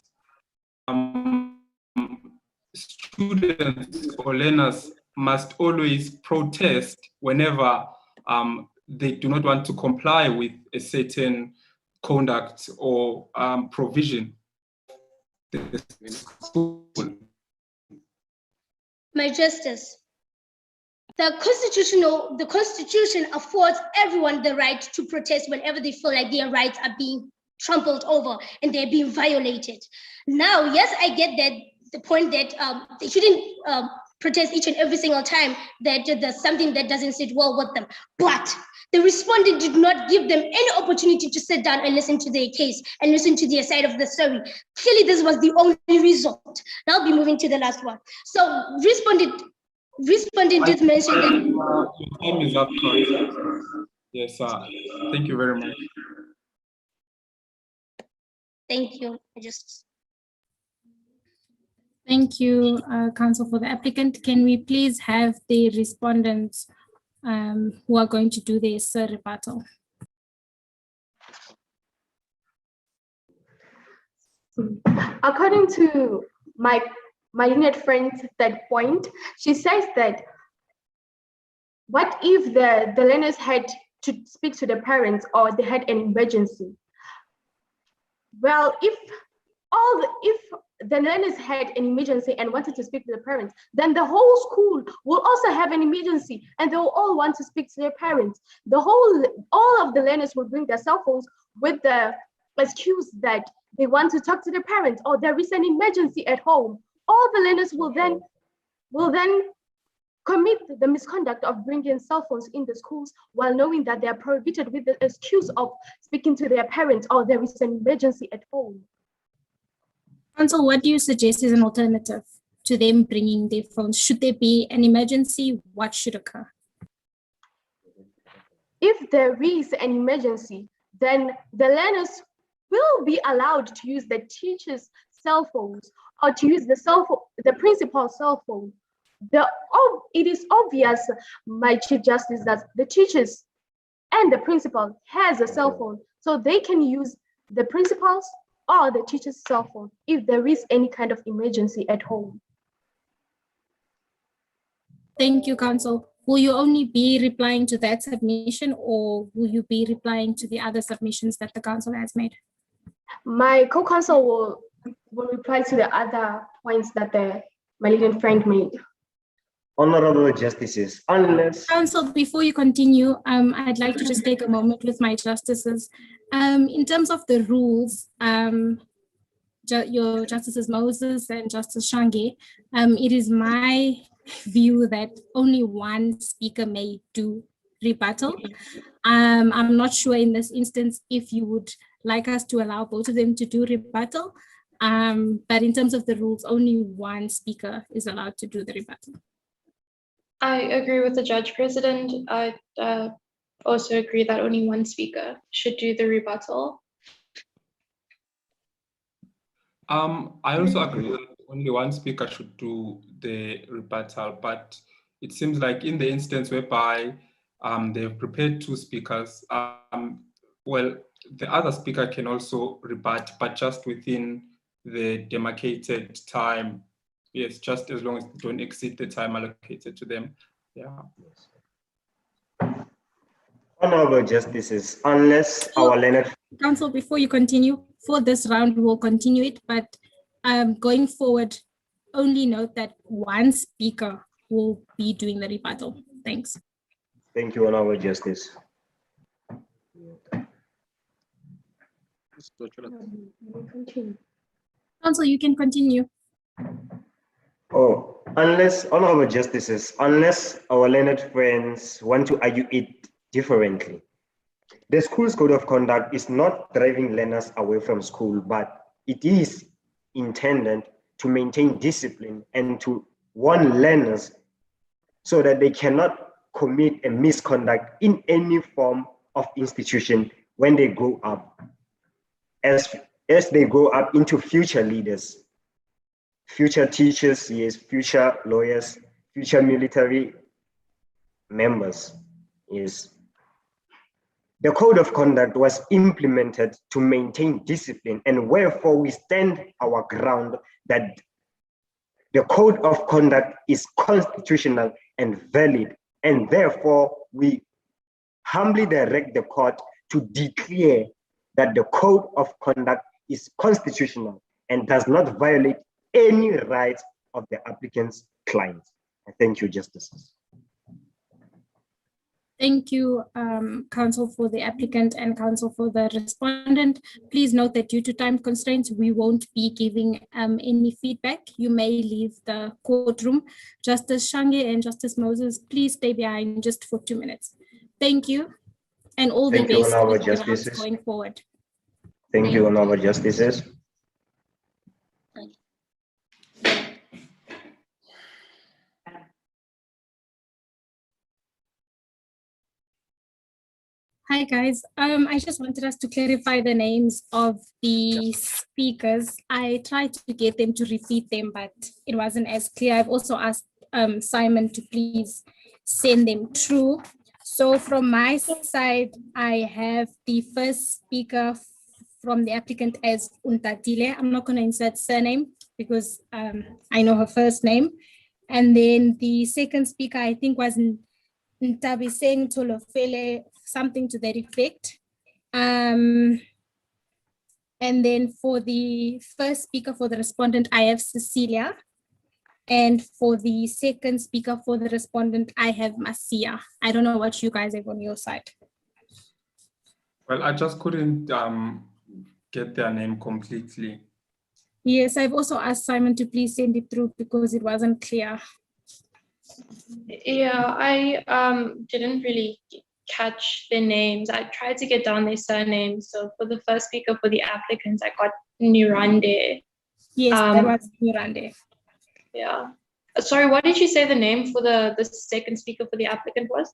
students or learners must always protest whenever they do not want to comply with a certain conduct or provision? My justice, the Constitution affords everyone the right to protest whenever they feel like their rights are being trampled over and they're being violated. Now, yes, I get that the point that they shouldn't protest each and every single time that there's something that doesn't sit well with them. But the respondent did not give them any opportunity to sit down and listen to their case and listen to their side of the story. Clearly, this was the only result. Now I'll be moving to the last one. So respondent did mention that. Your time is up. Yes, thank you very much. Thank you, Justice. Thank you, Counsel, for the applicant. Can we please have the respondents who are going to do their rebuttal? According to my learned friend's third point, she says that what if the learners had to speak to the parents or they had an emergency? Well, if the learners had an emergency and wanted to speak to the parents, then the whole school will also have an emergency and they will all want to speak to their parents. All of the learners will bring their cell phones with the excuse that they want to talk to their parents or there is an emergency at home. All the learners will then commit the misconduct of bringing cell phones in the schools while knowing that they are prohibited with the excuse of speaking to their parents or there is an emergency at home. Counsel, what do you suggest is an alternative to them bringing their phones? Should there be an emergency? What should occur? If there is an emergency, then the learners will be allowed to use the teacher's cell phones or to use the principal's cell phone. It is obvious, my Chief Justice, that the teachers and the principal has a cell phone, so they can use the principal's or the teacher's cell phone if there is any kind of emergency at home. Thank you, Counsel. Will you only be replying to that submission or will you be replying to the other submissions that the Council has made? My co-counsel will reply to the other points that my leading friend made. Honorable Justices, unless... Counsel, before you continue, I'd like to just take a moment with my justices. In terms of the rules, your Justices Moses and Justice Shange, it is my view that only one speaker may do rebuttal. I'm not sure in this instance if you would like us to allow both of them to do rebuttal, but in terms of the rules, only one speaker is allowed to do the rebuttal. I agree with the judge, President. I also agree that only one speaker should do the rebuttal. I also agree that only one speaker should do the rebuttal, but it seems like in the instance whereby they've prepared two speakers, well, the other speaker can also rebut, but just within the demarcated time. Yes, just as long as they don't exceed the time allocated to them. Yeah. Honorable Justices, unless our learned Counsel, before you continue, for this round, we will continue it, but going forward, only note that one speaker will be doing the rebuttal. Thanks. Thank you, Honorable Justice. Counsel, you can continue. Oh, unless, Honorable Justices, unless our learned friends want to argue it differently, the school's code of conduct is not driving learners away from school, but it is intended to maintain discipline and to warn learners so that they cannot commit a misconduct in any form of institution when they grow up, as they grow up into future leaders, future teachers, yes, future lawyers, future military members, yes. The code of conduct was implemented to maintain discipline, and wherefore we stand our ground that the code of conduct is constitutional and valid, and therefore we humbly direct the court to declare that the code of conduct is constitutional and does not violate any rights of the applicant's client. Thank you, Justices. Thank you, counsel for the applicant and counsel for the respondent. Please note that due to time constraints, we won't be giving any feedback. You may leave the courtroom. Justice Shange and Justice Moses, please stay behind just for 2 minutes. Thank you, and all the best with the rounds going forward. Thank you, Honorable Justices. Hi guys, I just wanted us to clarify the names of the speakers. I tried to get them to repeat them, but it wasn't as clear. I've also asked Simon to please send them through. So from my side, I have the first speaker from the applicant as Untitled. I'm not going to insert surname because I know her first name. And then the second speaker, I think, was Ntabiseng Tolofele, something to that effect. And then for the first speaker for the respondent, I have Cecilia. And for the second speaker for the respondent, I have Masia. I don't know what you guys have on your side. Well, I just couldn't get their name completely. Yes, I've also asked Simon to please send it through because it wasn't clear. Yeah, I didn't really catch their names. I tried to get down their surnames. So for the first speaker for the applicants, I got Nirande. Yes, that was Nirande. Yeah. Sorry, what did you say the name for the second speaker for the applicant was?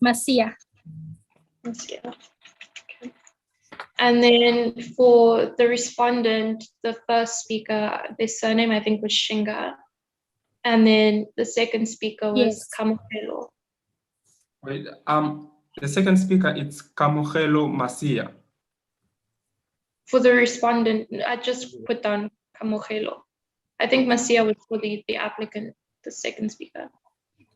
Masia. Masia. Okay. And then for the respondent, the first speaker, their surname I think was Shinga. And then the second speaker was Kamukelo. Wait, the second speaker, it's Kamukelo Masia. For the respondent, I just put down Kamukelo. I think Masia was for the applicant, the second speaker.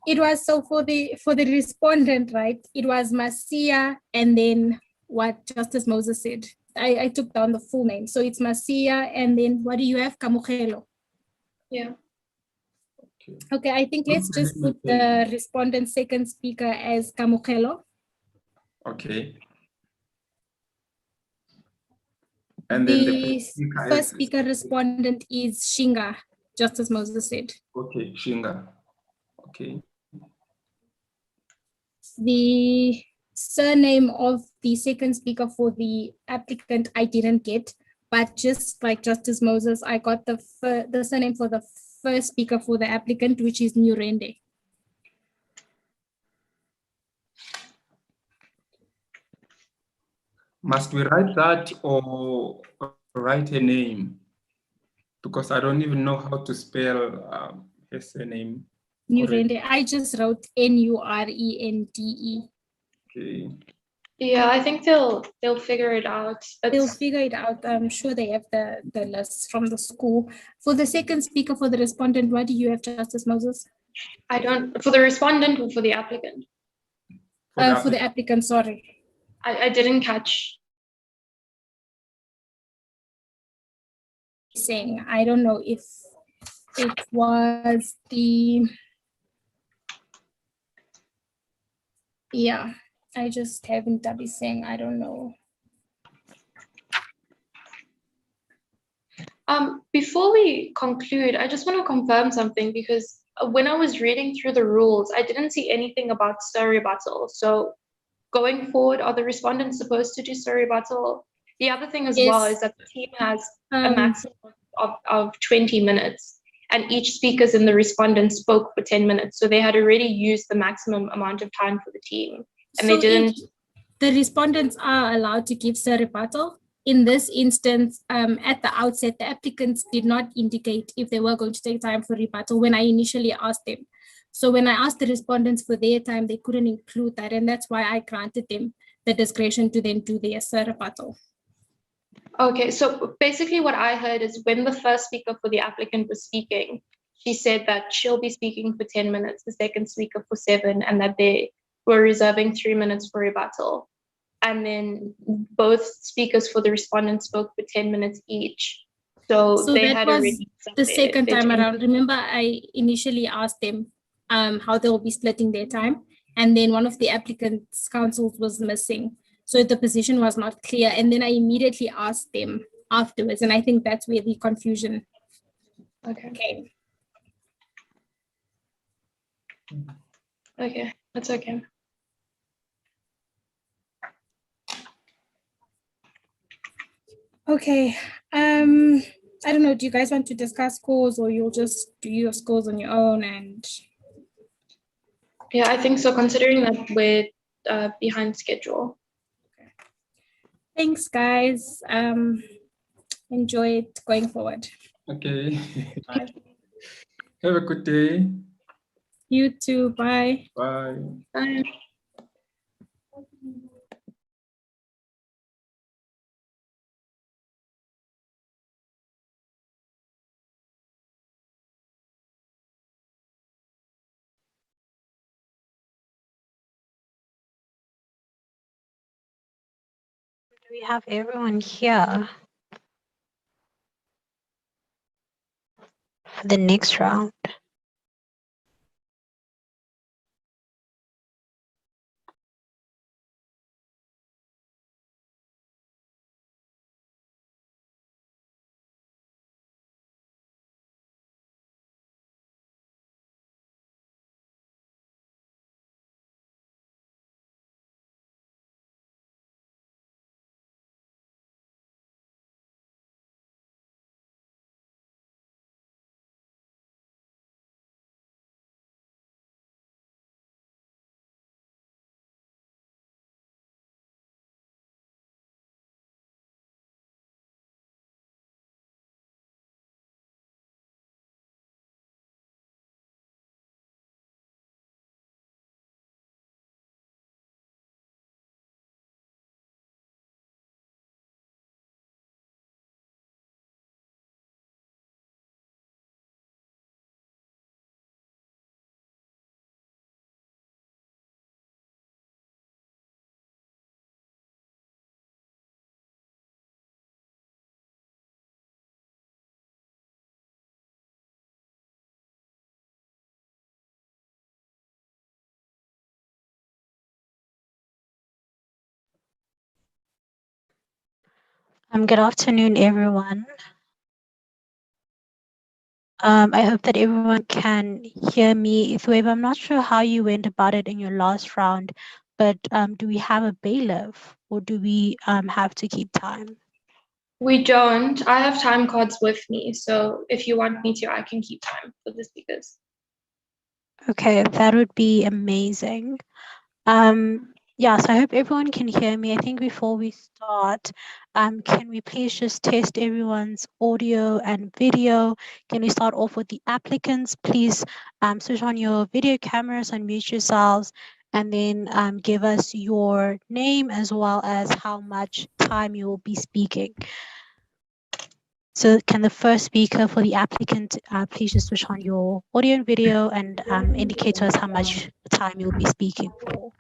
It was so for the respondent, right? It was Masia and then what Justice Moses said. I took down the full name. So it's Masia and then what do you have? Kamukelo. Yeah. Okay, I think let's just put the respondent second speaker as Kamukelo. Okay. And then the first speaker respondent is Shinga, Justice Moses said. Okay, Shinga. Okay. The surname of the second speaker for the applicant I didn't get, but just like Justice Moses, I got the surname for the first speaker for the applicant, which is Nurende. Must we write that or write a name? Because I don't even know how to spell her surname. Nurende. I just wrote Nurende. Okay. Yeah, I think they'll figure it out. They'll figure it out. I'm sure they have the lists from the school. For the second speaker for the respondent, what do you have, Justice Moses? I don't, for the respondent or for the applicant? For the applicant, sorry. I didn't catch. Saying, I don't know if it was the, yeah, I just haven't Dabi saying, I don't know. Before we conclude, I just want to confirm something, because when I was reading through the rules, I didn't see anything about sir rebuttal. So going forward, are the respondents supposed to do sir rebuttal? The other thing as well is that the team has a maximum of 20 minutes, and each speakers and the respondent spoke for 10 minutes. So they had already used the maximum amount of time for the team, and so they didn't. The respondents are allowed to give sir rebuttal. In this instance, at the outset, the applicants did not indicate if they were going to take time for rebuttal when I initially asked them. So when I asked the respondents for their time, they couldn't include that. And that's why I granted them the discretion to then do their sir rebuttal. Okay, so basically what I heard is when the first speaker for the applicant was speaking, she said that she'll be speaking for 10 minutes, the second speaker for 7, and that they were reserving 3 minutes for rebuttal. And then both speakers for the respondent spoke for 10 minutes each. So they that had was already the second time around. Remember, I initially asked them how they'll be splitting their time. And then one of the applicant's counsels was missing. So the position was not clear. And then I immediately asked them afterwards. And I think that's where the confusion came. Okay, that's okay. Okay. I don't know. Do you guys want to discuss scores, or you'll just do your scores on your own? And yeah, I think so, considering that we're behind schedule. Okay. Thanks, guys. Enjoy it going forward. Okay. Have a good day. You too. Bye. Bye. Bye. We have everyone here for the next round. Good afternoon, everyone. I hope that everyone can hear me. Thueba, I'm not sure how you went about it in your last round, but do we have a bailiff or do we have to keep time? We don't. I have time cards with me, so if you want me to, I can keep time for the speakers. Okay, that would be amazing. Yeah, so I hope everyone can hear me. I think before we start, can we please just test everyone's audio and video? Can we start off with the applicants? Please switch on your video cameras, unmute yourselves, and then give us your name as well as how much time you will be speaking. So can the first speaker for the applicant please just switch on your audio and video and indicate to us how much time you'll be speaking for.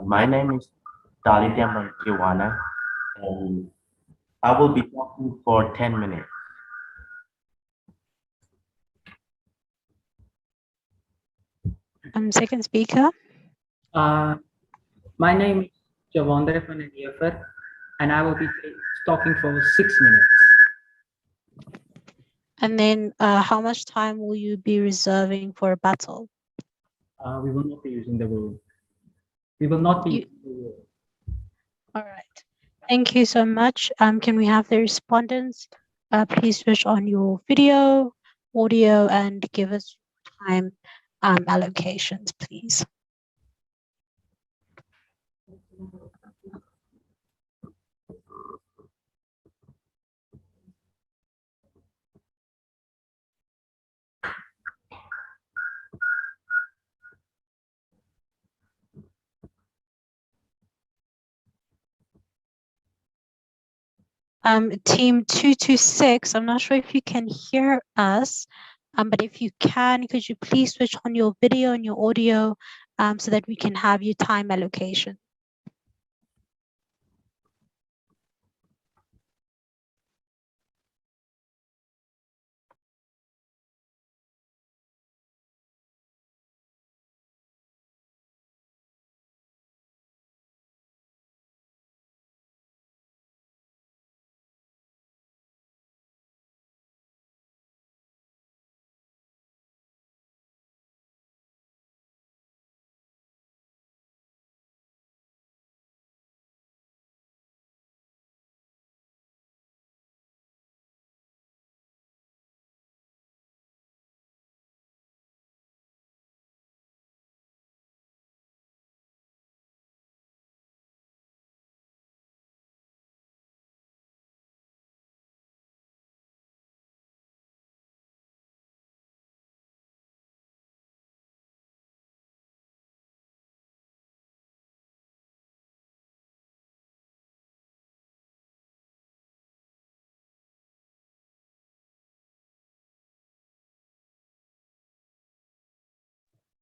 My name is Dalitya Mankiwana, and I will be talking for 10 minutes. Second speaker. My name is Javondre Fanadiafer, and I will be talking for 6 minutes. And then how much time will you be reserving for a battle? We will not be using the word. We will not be using the word. All right. Thank you so much. Can we have the respondents? Please switch on your video, audio, and give us time allocations, please. Team 226, I'm not sure if you can hear us, but if you can, could you please switch on your video and your audio so that we can have your time allocation?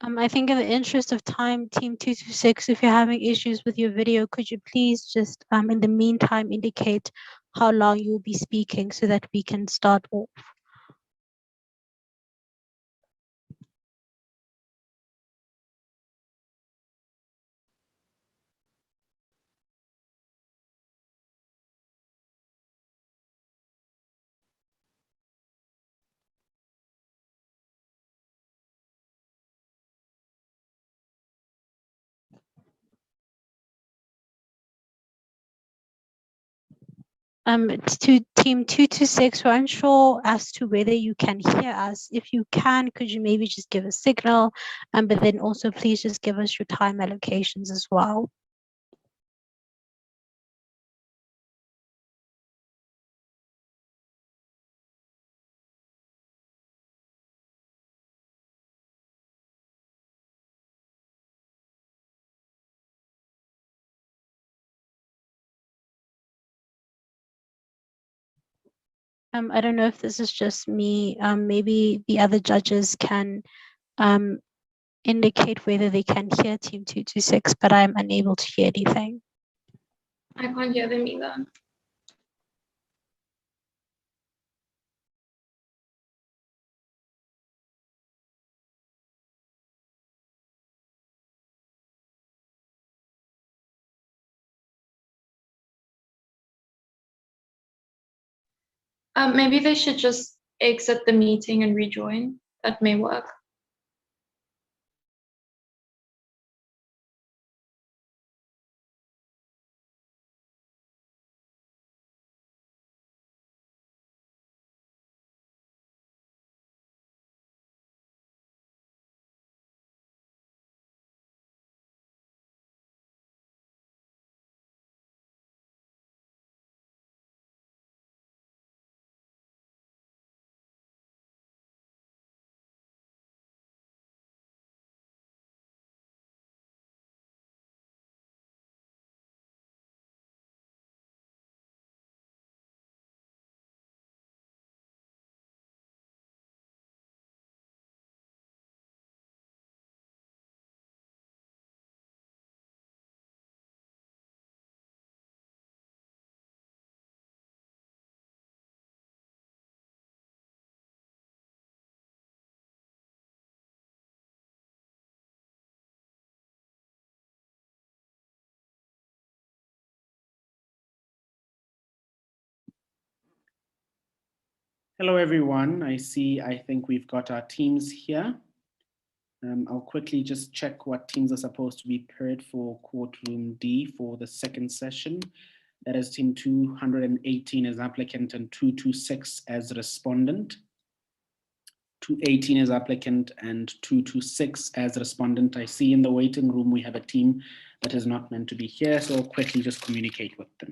I think in the interest of time, Team 226, if you're having issues with your video, could you please just, in the meantime, indicate how long you'll be speaking so that we can start off? To Team 226, we're unsure as to whether you can hear us. If you can, could you maybe just give a signal? But then also please just give us your time allocations as well. I don't know if this is just me. Maybe the other judges can indicate whether they can hear Team 226, but I'm unable to hear anything. I can't hear them either. Maybe they should just exit the meeting and rejoin. That may work. Hello, everyone. I think we've got our teams here. I'll quickly just check what teams are supposed to be paired for Courtroom D for the second session. That is team 218 as applicant and 226 as respondent. 218 as applicant and 226 as respondent. I see in the waiting room we have a team that is not meant to be here, so I'll quickly just communicate with them.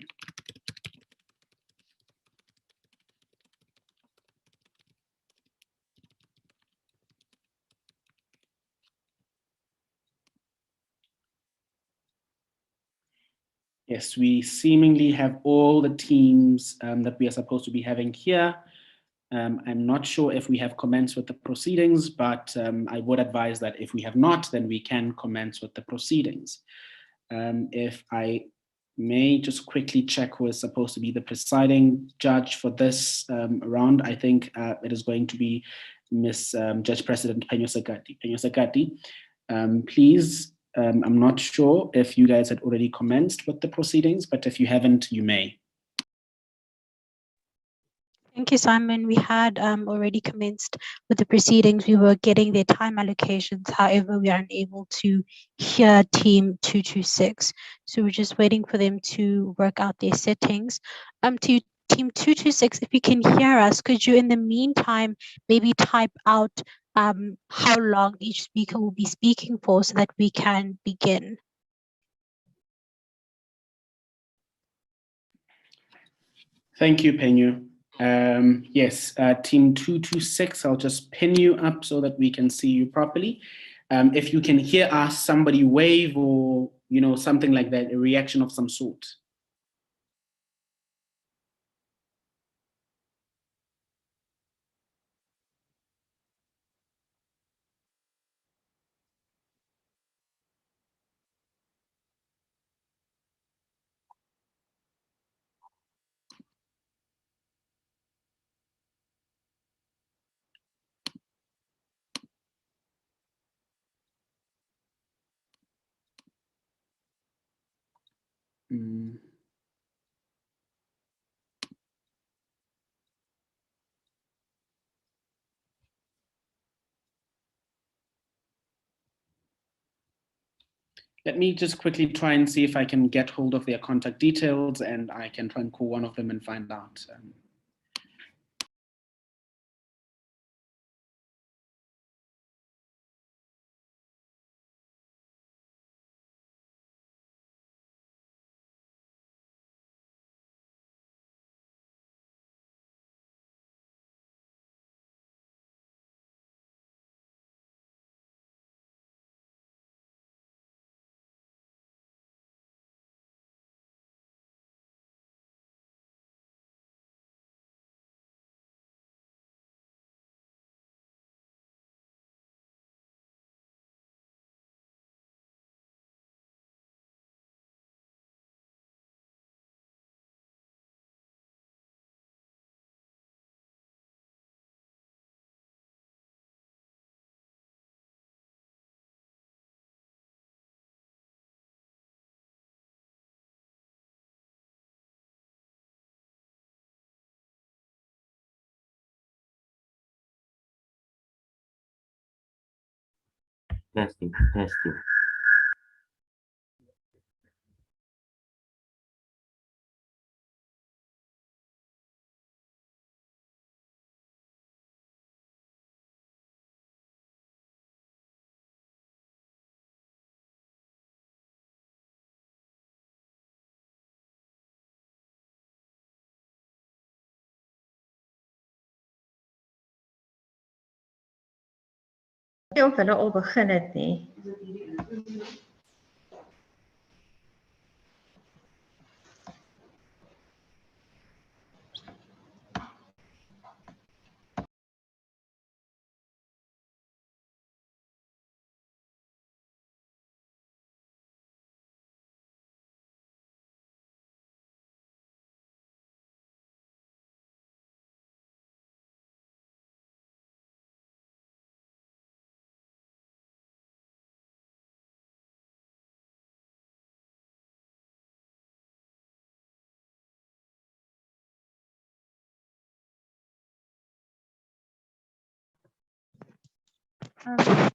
Yes, we seemingly have all the teams that we are supposed to be having here. I'm not sure if we have commenced with the proceedings, but I would advise that if we have not, then we can commence with the proceedings. If I may just quickly check who is supposed to be the presiding judge for this round, I think it is going to be Miss Judge President Nsmcc. Please, I'm not sure if you guys had already commenced with the proceedings, but if you haven't, you may. Thank you, Simon. We had already commenced with the proceedings. We were getting their time allocations. However, we are unable to hear team 226. So we're just waiting for them to work out their settings. To team 226, if you can hear us, could you in the meantime maybe type out how long each speaker will be speaking for so that we can begin? Thank you, Penyu. Yes, team 226, I'll just pin you up so that we can see you properly. If you can hear us, somebody wave or, something like that, a reaction of some sort. Let me just quickly try and see if I can get hold of their contact details, and I can try and call one of them and find out. Testing, testing. Of hulle al begin het nie.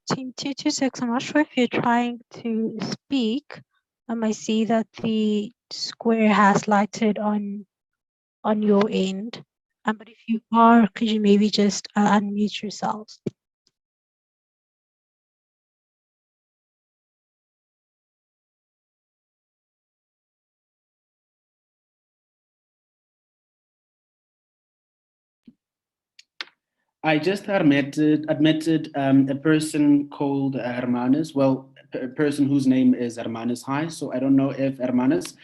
Team 226, I'm not sure if you're trying to speak. I see that the square has lighted on your end. But if you are, could you maybe just unmute yourselves? I just admitted a person called Hermanus. Well, a person whose name is Hermanus High. So I don't know if Hermanus,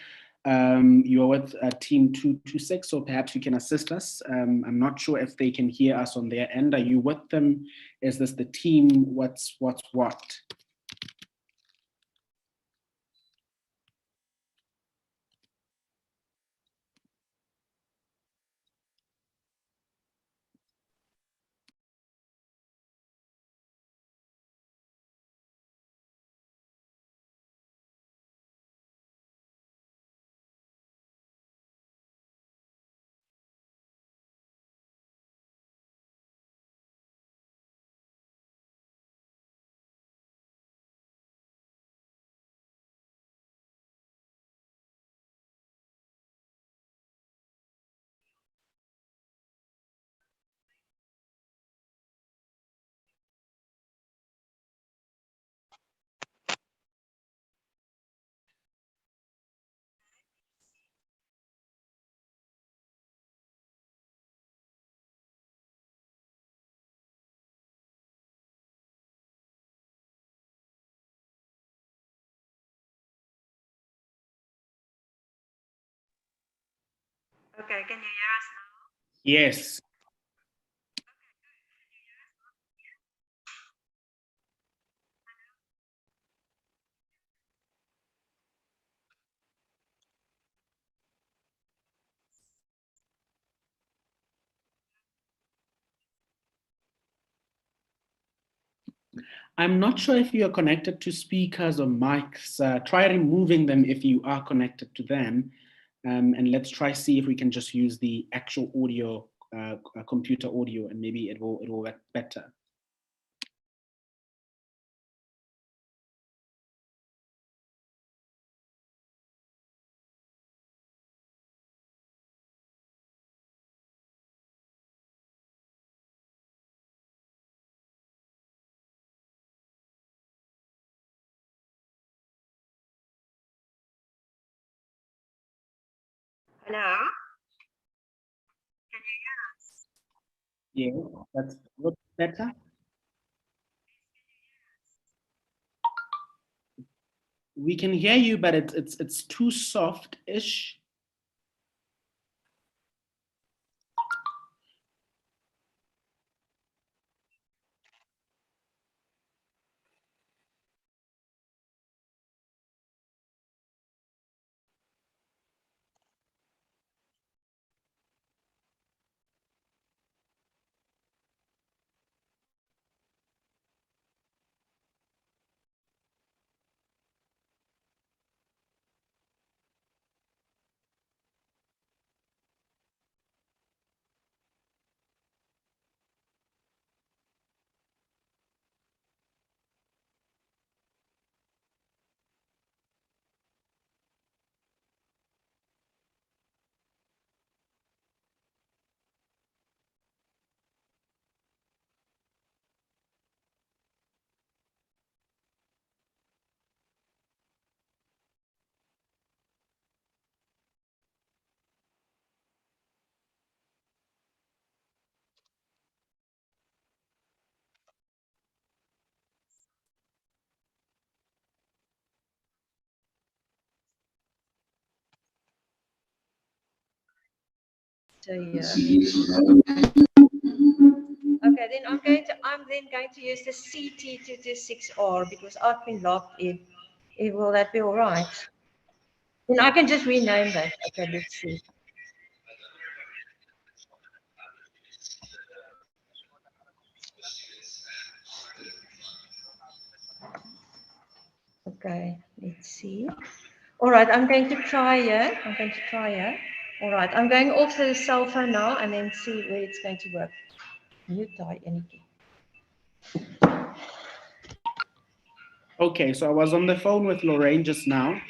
you're with team 226, so perhaps you can assist us. I'm not sure if they can hear us on their end. Are you with them? Is this the team? What's what? Okay, can you hear us now? Yes. I'm not sure if you are connected to speakers or mics. Try removing them if you are connected to them. And let's try see if we can just use the actual audio, computer audio, and maybe it will work better. Hello? Can you hear us? Yeah, that's a little better. We can hear you, but it's too soft-ish. So yeah. Okay, then I'm then going to use the CT226R because I've been logged in. Will that be all right? Then I can just rename that. Okay, let's see. Okay, let's see. All right, I'm going to try here. All right, I'm going off the cell phone now and then see where it's going to work. Mute anything. Okay, so I was on the phone with Lorraine just now,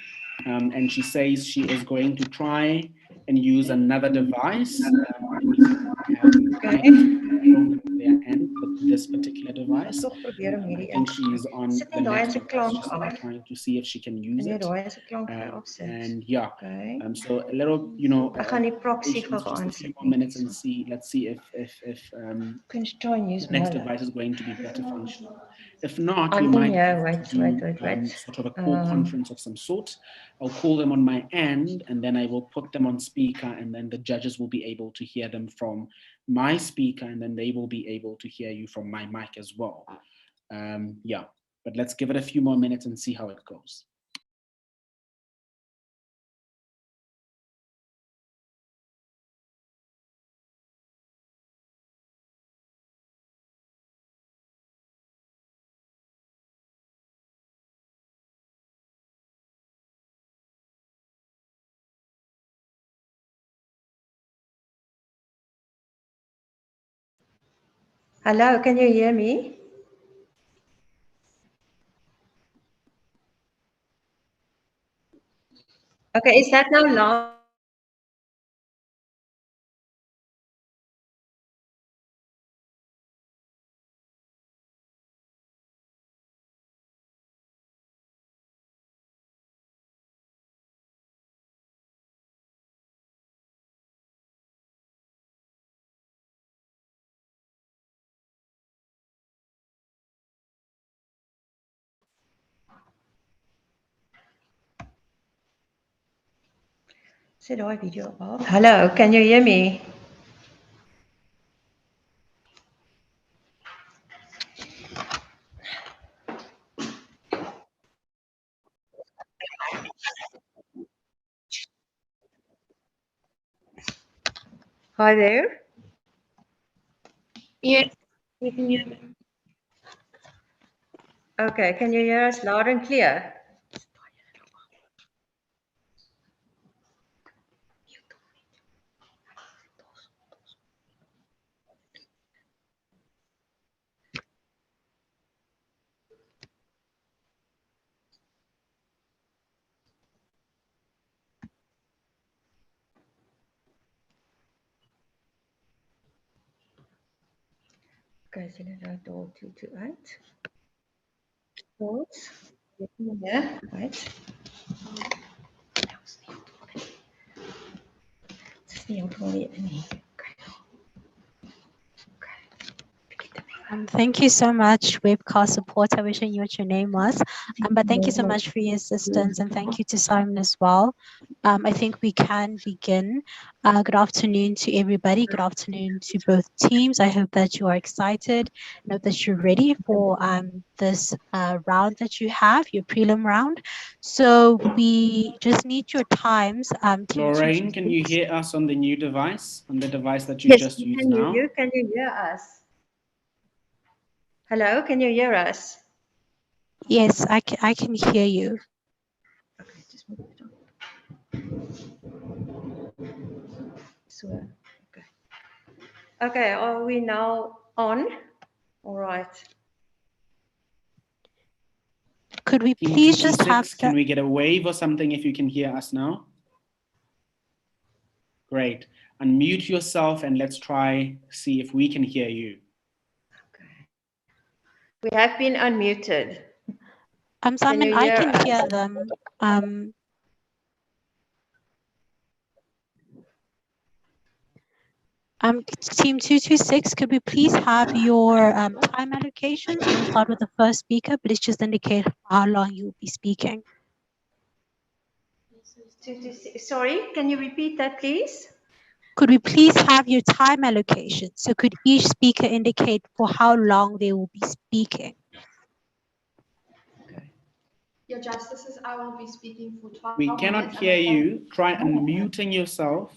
and she says she is going to try and use another device. Their end with this particular device. I think she's on the next device, just trying to see if she can use it. And yeah, so a little, patience, just a few more minutes and see. Let's see if the next device is going to be better functional. If not, we might do sort of a call conference of some sort. I'll call them on my end, and then I will put them on speaker, and then the judges will be able to hear them from my speaker, and then they will be able to hear you from my mic as well. Yeah, but let's give it a few more minutes and see how it goes. Hello, can you hear me? Okay, is that now loud? Video off. Hello, can you hear me? Hi there. Yes, we can hear them. Okay, can you hear us loud and clear? Okay, so let's go to 28. Pause. Yeah, right. Thank you so much, webcast support. I wish I knew what your name was. But thank you so much for your assistance, and thank you to Simon as well. I think we can begin. Good afternoon to everybody. Good afternoon to both teams. I hope that you are excited. I hope that you're ready for this round that you have, your prelim round. So we just need your times. Lorraine, can you hear us on the new device, on the device that you Yes, just used can now? you? Can you hear us? Hello, can you hear us? Yes, I can hear you. Okay, just move it on. So, okay. Okay, are we now on? All right. Could we please just have Can we get a wave or something if you can hear us now? Great. Unmute yourself and let's try see if we can hear you. Okay. We have been unmuted. Simon, I can hear them. Team 226, could we please have your time allocations? We'll start with the first speaker, but it's just indicate how long you'll be speaking. Sorry, can you repeat that, please? Could we please have your time allocation? So could each speaker indicate for how long they will be speaking? Your Justices, I will be speaking for 12 We minutes. cannot hear you. Try unmuting yourself.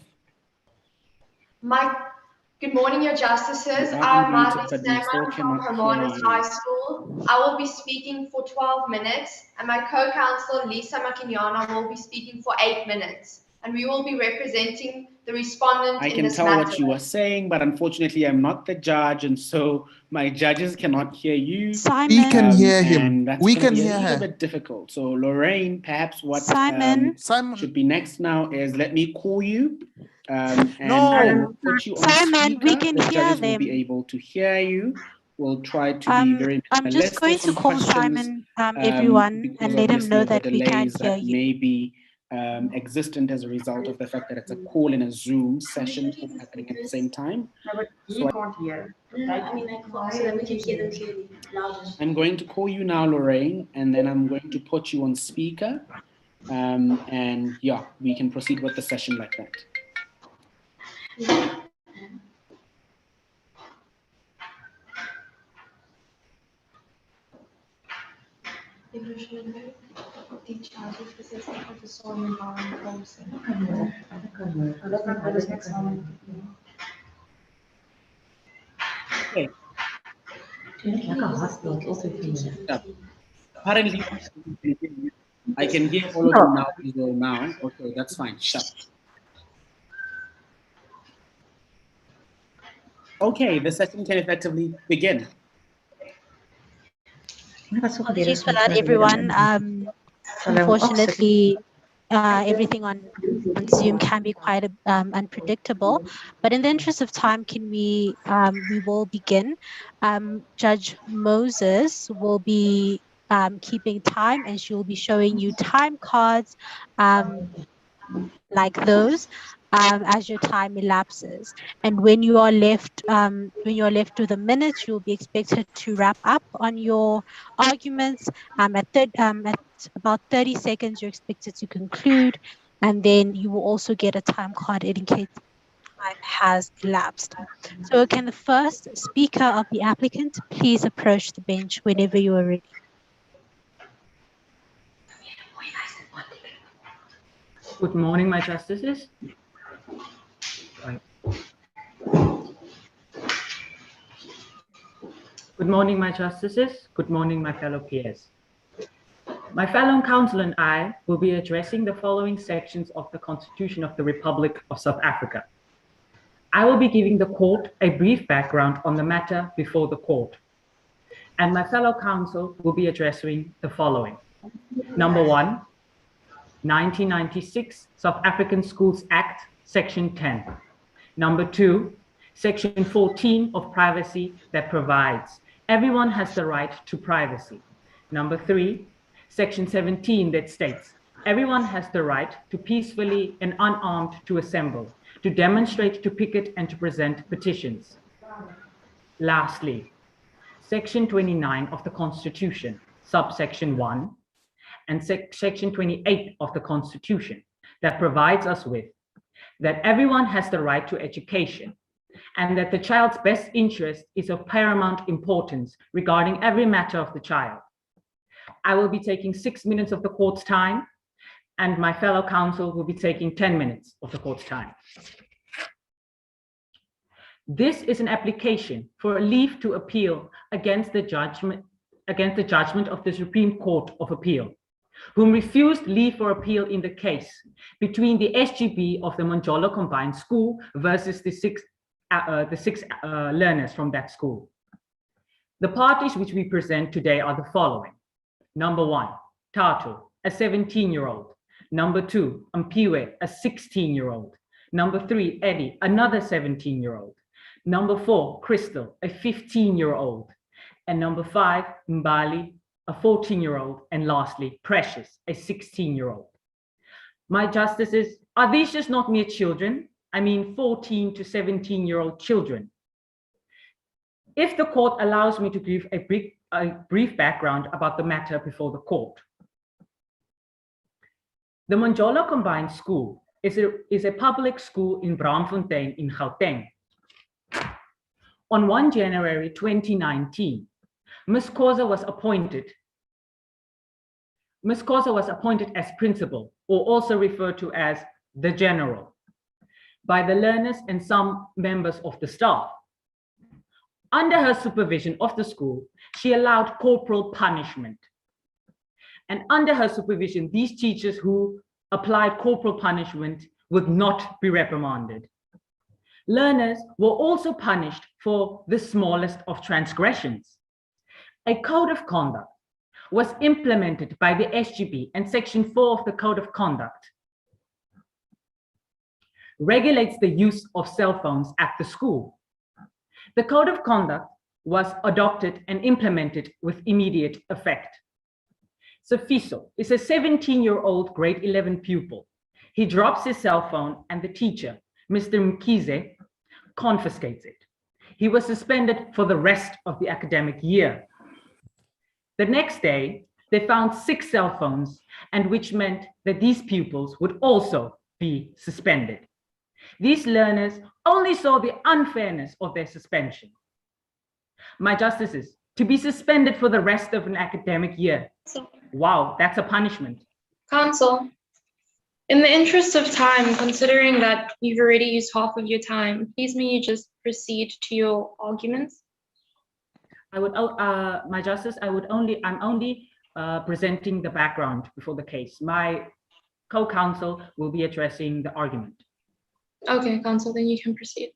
Good morning, Your Justices. You are I'm unmuted, but we Nsmcc still from cannot hear Hermanus you. High School. I will be speaking for 12 minutes, and my co-counsel, Lisa Makinyana, will be speaking for 8 minutes. And we will be representing the respondent I in can this tell matter. what you are saying, but unfortunately, I'm not the judge, and so my judges cannot hear you. Simon. We can hear him. And that's We gonna can be hear a little her. bit difficult. So Lorraine, perhaps what Simon. should be next now is let me call you. And No. I will put you on Simon, speaker. we can The hear judges will them. be able to hear you. We'll try to be very I'm just going to minimalistic call questions, Simon, everyone, because and let him obviously know of the that we can't delays hear that you. may be existent as a result of the fact that it's a call in a Zoom session happening at the same time. No, but he can't hear. I can't, so that we can hear them clearly. I'm going to call you now, Lorraine, and then I'm going to put you on speaker. And yeah, we can proceed with the session like that. Okay. Yeah. Apparently, I can hear all of you now as well now. Okay, that's fine. Shut. Okay, the session can effectively begin. Apologies for that, everyone. Unfortunately, everything on Zoom can be quite unpredictable. But in the interest of time, we will begin. Judge Moses will be keeping time, and she will be showing you time cards like those as your time elapses. And when you are left with a minute, you'll be expected to wrap up on your arguments. At about 30 seconds, you're expected to conclude, and then you will also get a time card indicating time has elapsed. So can the first speaker of the applicant please approach the bench whenever you are ready? Good morning, my justices. Good morning, my justices. Good morning, my fellow peers. My fellow counsel and I will be addressing the following sections of the Constitution of the Republic of South Africa. I will be giving the court a brief background on the matter before the court. And my fellow counsel will be addressing the following. Number 1, 1996 South African Schools Act, Section 10. Number 2, Section 14 of privacy that provides everyone has the right to privacy. Number 3, Section 17 that states everyone has the right to peacefully and unarmed to assemble, to demonstrate, to picket, and to present petitions. Lastly, Section 29 of the Constitution, subsection 1, and Section 28 of the Constitution that provides us with that everyone has the right to education and that the child's best interest is of paramount importance regarding every matter of the child. I will be taking 6 minutes of the court's time, and my fellow counsel will be taking 10 minutes of the court's time. This is an application for a leave to appeal against the judgment of the Supreme Court of Appeal, whom refused leave for appeal in the case between the SGB of the Monjolo Combined School versus the six learners from that school. The parties which we present today are the following. Number 1, Tatu, a 17-year-old. Number 2, Mpiwe, a 16-year-old. Number 3, Eddie, another 17-year-old. Number 4, Crystal, a 15-year-old. And number 5, Mbali, a 14-year-old. And lastly, Precious, a 16-year-old. My justices, are these just not mere children? I mean 14 to 17-year-old children. If the court allows me to give a brief background about the matter before the court. The Monjolo Combined School is a public school in Braamfontein in Gauteng. On 1 January 2019, Ms. Khoza was appointed as principal, or also referred to as the general, by the learners and some members of the staff. Under her supervision of the school, she allowed corporal punishment. And under her supervision, these teachers who applied corporal punishment would not be reprimanded. Learners were also punished for the smallest of transgressions. A code of conduct was implemented by the SGB, and Section 4 of the Code of Conduct regulates the use of cell phones at the school. The Code of Conduct was adopted and implemented with immediate effect. Sifiso is a 17-year-old grade 11 pupil. He drops his cell phone and the teacher, Mr. Mkize, confiscates it. He was suspended for the rest of the academic year. The next day, they found 6 cell phones, and which meant that these pupils would also be suspended. These learners only saw the unfairness of their suspension. My justices, to be suspended for the rest of an academic year. Wow, that's a punishment. Counsel, in the interest of time, considering that you've already used half of your time, please may you just proceed to your arguments? I would, my justice, I'm only presenting the background before the case. My co-counsel will be addressing the argument. Okay, counsel, then you can proceed.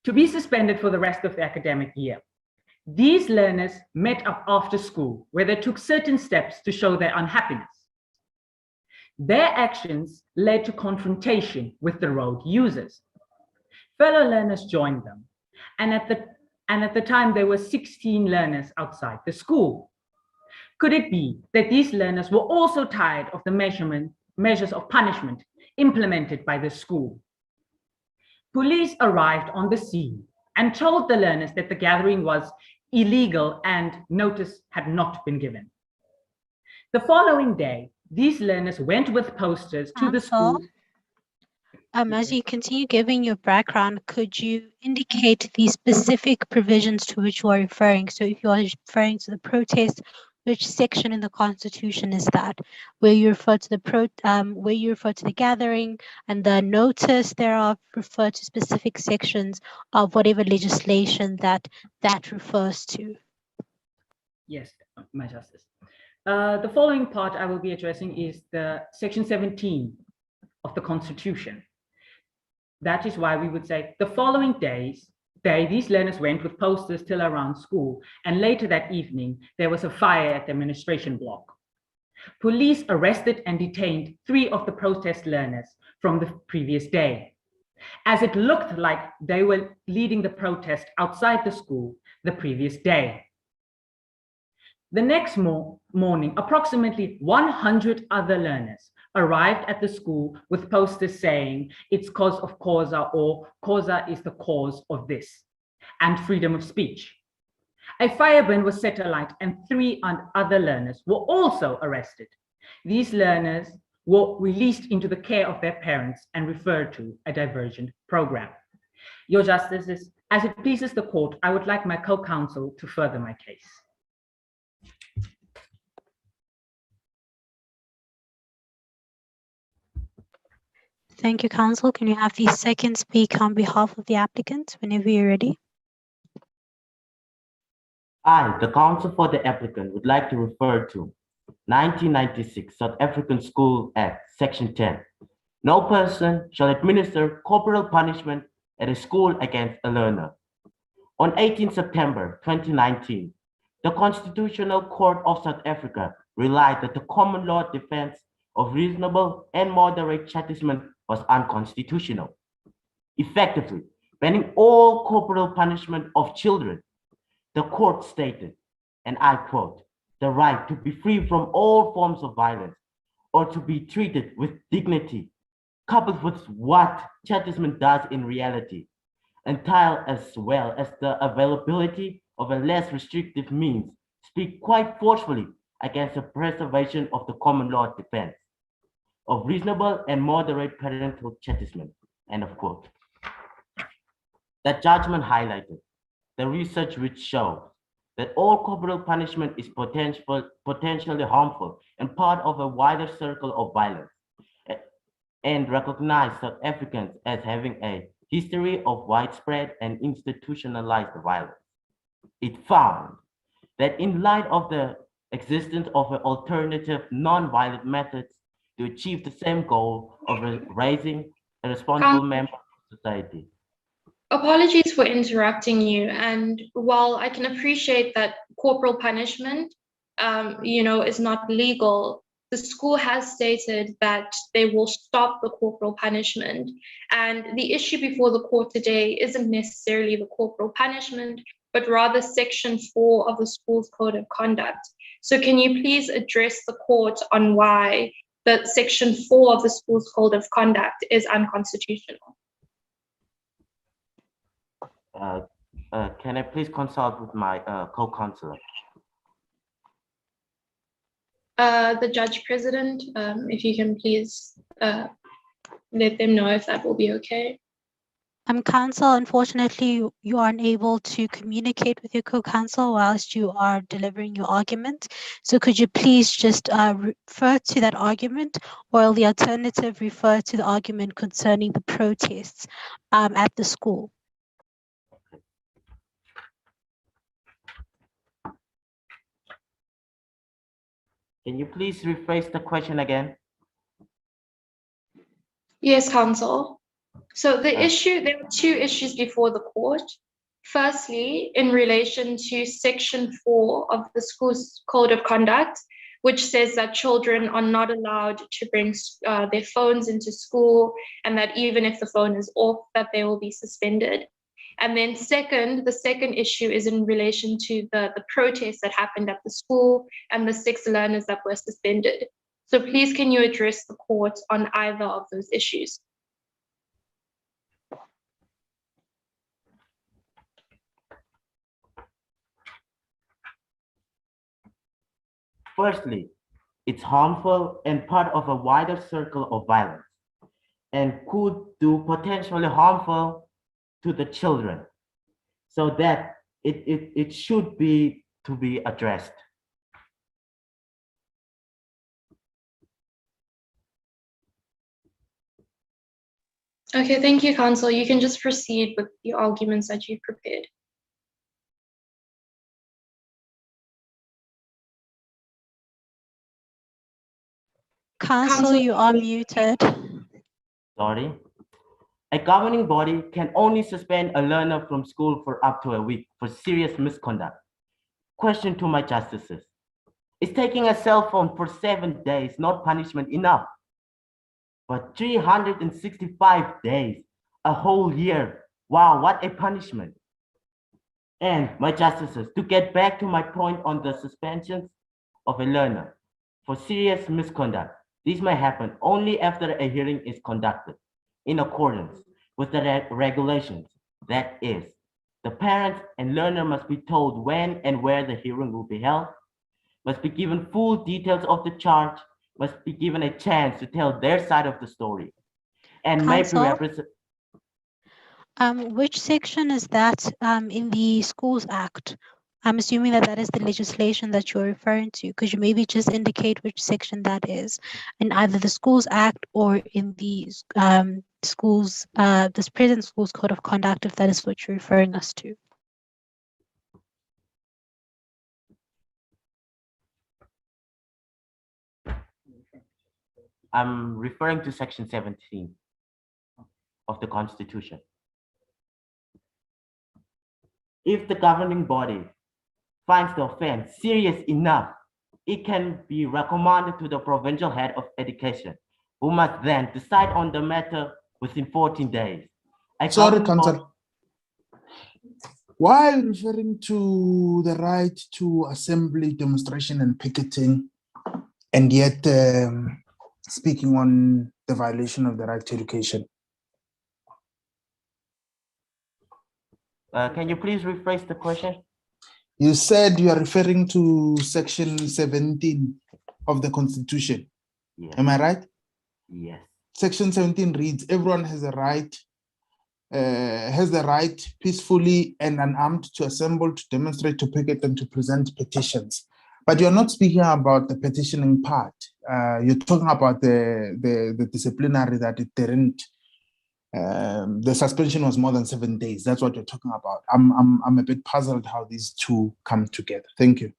To be suspended for the rest of the academic year. These learners met up after school, where they took certain steps to show their unhappiness. Their actions led to confrontation with the road users. Fellow learners joined them, and at the time there were 16 learners outside the school. Could it be that these learners were also tired of the measures of punishment implemented by the school? Police arrived on the scene and told the learners that the gathering was illegal and notice had not been given. The following day, these learners went with posters to the school. As you continue giving your background, could you indicate the specific provisions to which you are referring? So if you are referring to the protest, which section in the Constitution is that? Where you refer to the gathering, and the notice thereof refer to specific sections of whatever legislation that refers to. Yes, my justice. The following part I will be addressing is the Section 17 of the Constitution. That is why we would say the following day, these learners went with posters till around school, and later that evening, there was a fire at the administration block. Police arrested and detained 3 of the protest learners from the previous day, as it looked like they were leading the protest outside the school the previous day. The next morning, approximately 100 other learners arrived at the school with posters saying it's cause of Khoza, or Khoza is the cause of this, and freedom of speech. A fire burn was set alight, and 3 other learners were also arrested. These learners were released into the care of their parents and referred to a diversion program. Your Justices, as it pleases the court, I would like my co-counsel to further my case. Thank you, counsel. Can you have the second speaker on behalf of the applicant whenever you're ready? I, the counsel for the applicant, would like to refer to 1996 South African School Act, Section 10. No person shall administer corporal punishment at a school against a learner. On 18 September 2019, the Constitutional Court of South Africa relied that the common law defense of reasonable and moderate chastisement was unconstitutional, effectively banning all corporal punishment of children. The court stated, and I quote, "The right to be free from all forms of violence or to be treated with dignity, coupled with what chastisement does in reality, entail as well as the availability of a less restrictive means, speak quite forcefully against the preservation of the common law defense. of reasonable and moderate parental chastisement, end of quote. That judgment highlighted the research which shows that all corporal punishment is potentially harmful and part of a wider circle of violence, and recognized South Africans as having a history of widespread and institutionalized violence. It found that in light of the existence of alternative non-violent methods to achieve the same goal of raising a responsible member of society. Apologies for interrupting you. And while I can appreciate that corporal punishment, is not legal, the school has stated that they will stop the corporal punishment. And the issue before the court today isn't necessarily the corporal punishment, but rather Section 4 of the school's code of conduct. So can you please address the court on why the Section 4 of the school's code of conduct is unconstitutional? Can I please consult with my co-counselor? The judge president, if you can please let them know if that will be okay. Counsel, unfortunately, you are unable to communicate with your co-counsel whilst you are delivering your argument. So could you please just refer to that argument, or the alternative, refer to the argument concerning the protests at the school? Can you please rephrase the question again? Yes, counsel. So there are two issues before the court. Firstly, in relation to Section 4 of the school's code of conduct, which says that children are not allowed to bring their phones into school, and that even if the phone is off, that they will be suspended. And then the second issue is in relation to the protests that happened at the school and the 6 learners that were suspended. So please, can you address the court on either of those issues? Firstly, it's harmful and part of a wider circle of violence and could do potentially harmful to the children, so that it should be to be addressed. Okay, thank you, counsel. You can just proceed with the arguments that you've prepared. Counsel, you are muted. Sorry. A governing body can only suspend a learner from school for up to a week for serious misconduct. Question to my justices. Is taking a cell phone for 7 days not punishment enough? But 365 days, a whole year. Wow, what a punishment. And my justices, to get back to my point on the suspensions of a learner for serious misconduct, this may happen only after a hearing is conducted in accordance with the regulations. That is, the parents and learner must be told when and where the hearing will be held, must be given full details of the charge, must be given a chance to tell their side of the story, and may be represented. Which section is that in the Schools Act? I'm assuming that is the legislation that you're referring to. Could you maybe just indicate which section that is in either the Schools Act or in the this present Schools Code of Conduct, if that is what you're referring us to? I'm referring to Section 17 of the Constitution. If the governing body finds the offense serious enough, it can be recommended to the provincial head of education, who must then decide on the matter within 14 days. Sorry, counsel. While referring to the right to assembly, demonstration, and picketing, and yet speaking on the violation of the right to education. Can you please rephrase the question? You said you are referring to Section 17 of the Constitution. Yeah. Am I right? Yes. Section 17 reads, everyone has the right peacefully and unarmed to assemble, to demonstrate, to picket, and to present petitions. But you're not speaking about the petitioning part. You're talking about the disciplinary that it didn't. The suspension was more than 7 days. That's what you're talking about. I'm a bit puzzled how these two come together. Thank you.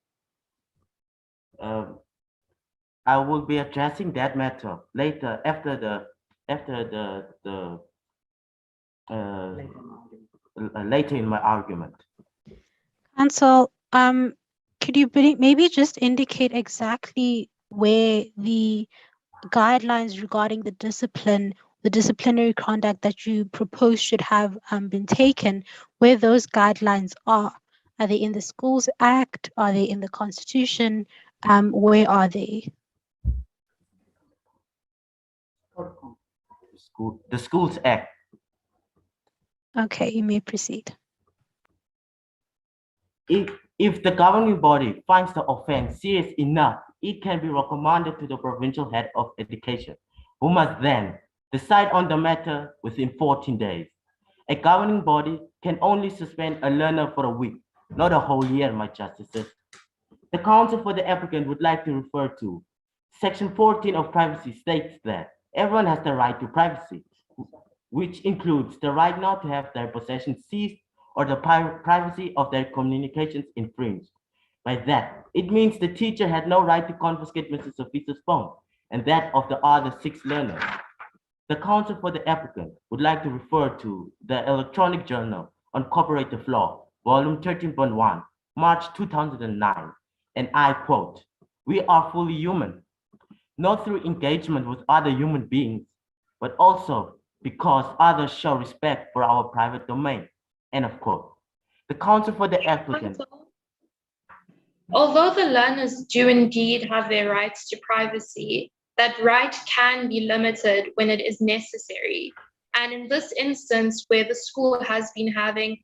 I will be addressing that matter later later in my argument. Council, could you maybe just indicate exactly where the guidelines regarding the disciplinary conduct that you propose should have been taken, where those guidelines are? Are they in the Schools Act? Are they in the Constitution? Where are they? The Schools Act. Okay, you may proceed. If the governing body finds the offense serious enough, it can be recommended to the provincial head of education, who must then decide on the matter within 14 days. A governing body can only suspend a learner for a week, not a whole year, my justices. The counsel for the applicant would like to refer to Section 14 of privacy states that everyone has the right to privacy, which includes the right not to have their possessions seized or the privacy of their communications infringed. By that, it means the teacher had no right to confiscate Mr. Sofisa's phone and that of the other 6 learners. The counsel for the applicant would like to refer to the Electronic Journal on Cooperative Law, Volume 13.1, March 2009, and I quote, "We are fully human, not through engagement with other human beings, but also because others show respect for our private domain," end of quote. The counsel for the applicant. Although the learners do indeed have their rights to privacy, that right can be limited when it is necessary. And in this instance, where the school has been having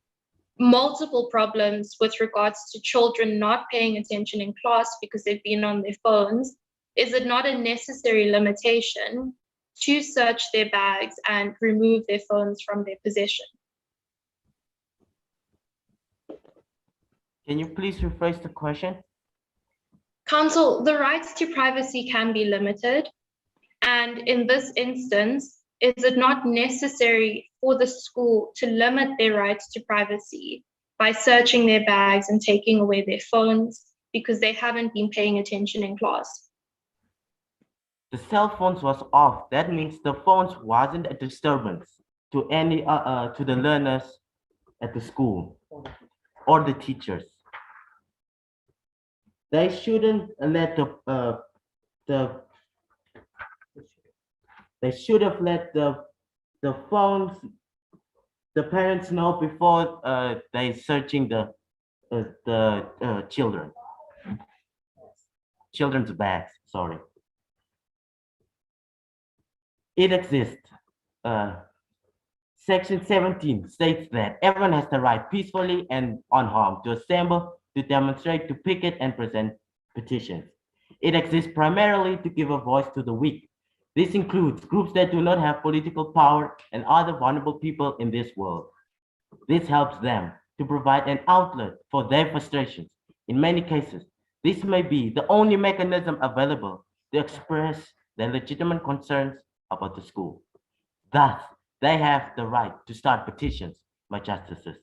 multiple problems with regards to children not paying attention in class because they've been on their phones, is it not a necessary limitation to search their bags and remove their phones from their possession? Can you please rephrase the question? Counsel, the rights to privacy can be limited. And in this instance, is it not necessary for the school to limit their rights to privacy by searching their bags and taking away their phones because they haven't been paying attention in class? The cell phones was off. That means the phones wasn't a disturbance to any to the learners at the school or the teachers. They shouldn't let they should have let the phones, the parents know before they searching the children's bags. Sorry. It exists. Section 17 states that everyone has the right peacefully and unharmed to assemble, to demonstrate, to picket, and present petitions. It exists primarily to give a voice to the weak. This includes groups that do not have political power and other vulnerable people in this world. This helps them to provide an outlet for their frustrations. In many cases, this may be the only mechanism available to express their legitimate concerns about the school. Thus, they have the right to start petitions, my justices.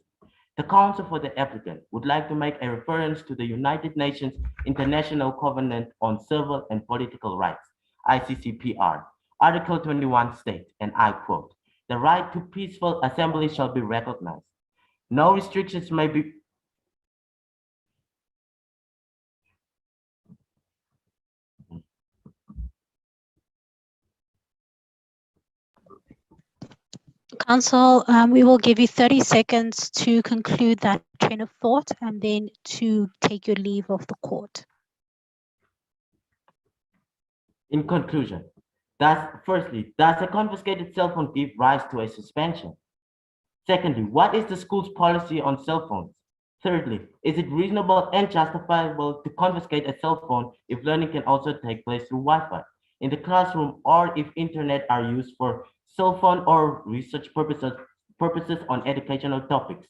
The counsel for the applicant would like to make a reference to the United Nations International Covenant on Civil and Political Rights, ICCPR. Article 21 states, and I quote, "The right to peaceful assembly shall be recognized. No restrictions may be Council, we will give you 30 seconds to conclude that train of thought and then to take your leave of the court. In conclusion, firstly, does a confiscated cell phone give rise to a suspension? Secondly, what is the school's policy on cell phones? Thirdly, is it reasonable and justifiable to confiscate a cell phone if learning can also take place through Wi-Fi? in the classroom or if internet are used for cell phone or research purposes on educational topics.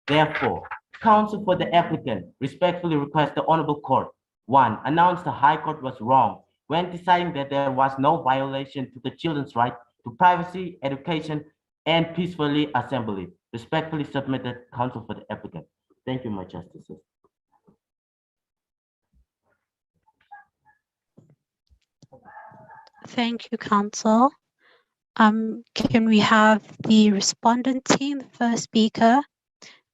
Therefore, counsel for the applicant respectfully requests the Honorable Court, 1, announce the High Court was wrong when deciding that there was no violation to the children's right to privacy, education, and peacefully assembly. Respectfully submitted, counsel for the applicant. Thank you, my justices. Thank you, counsel. Can we have the respondent team, the first speaker?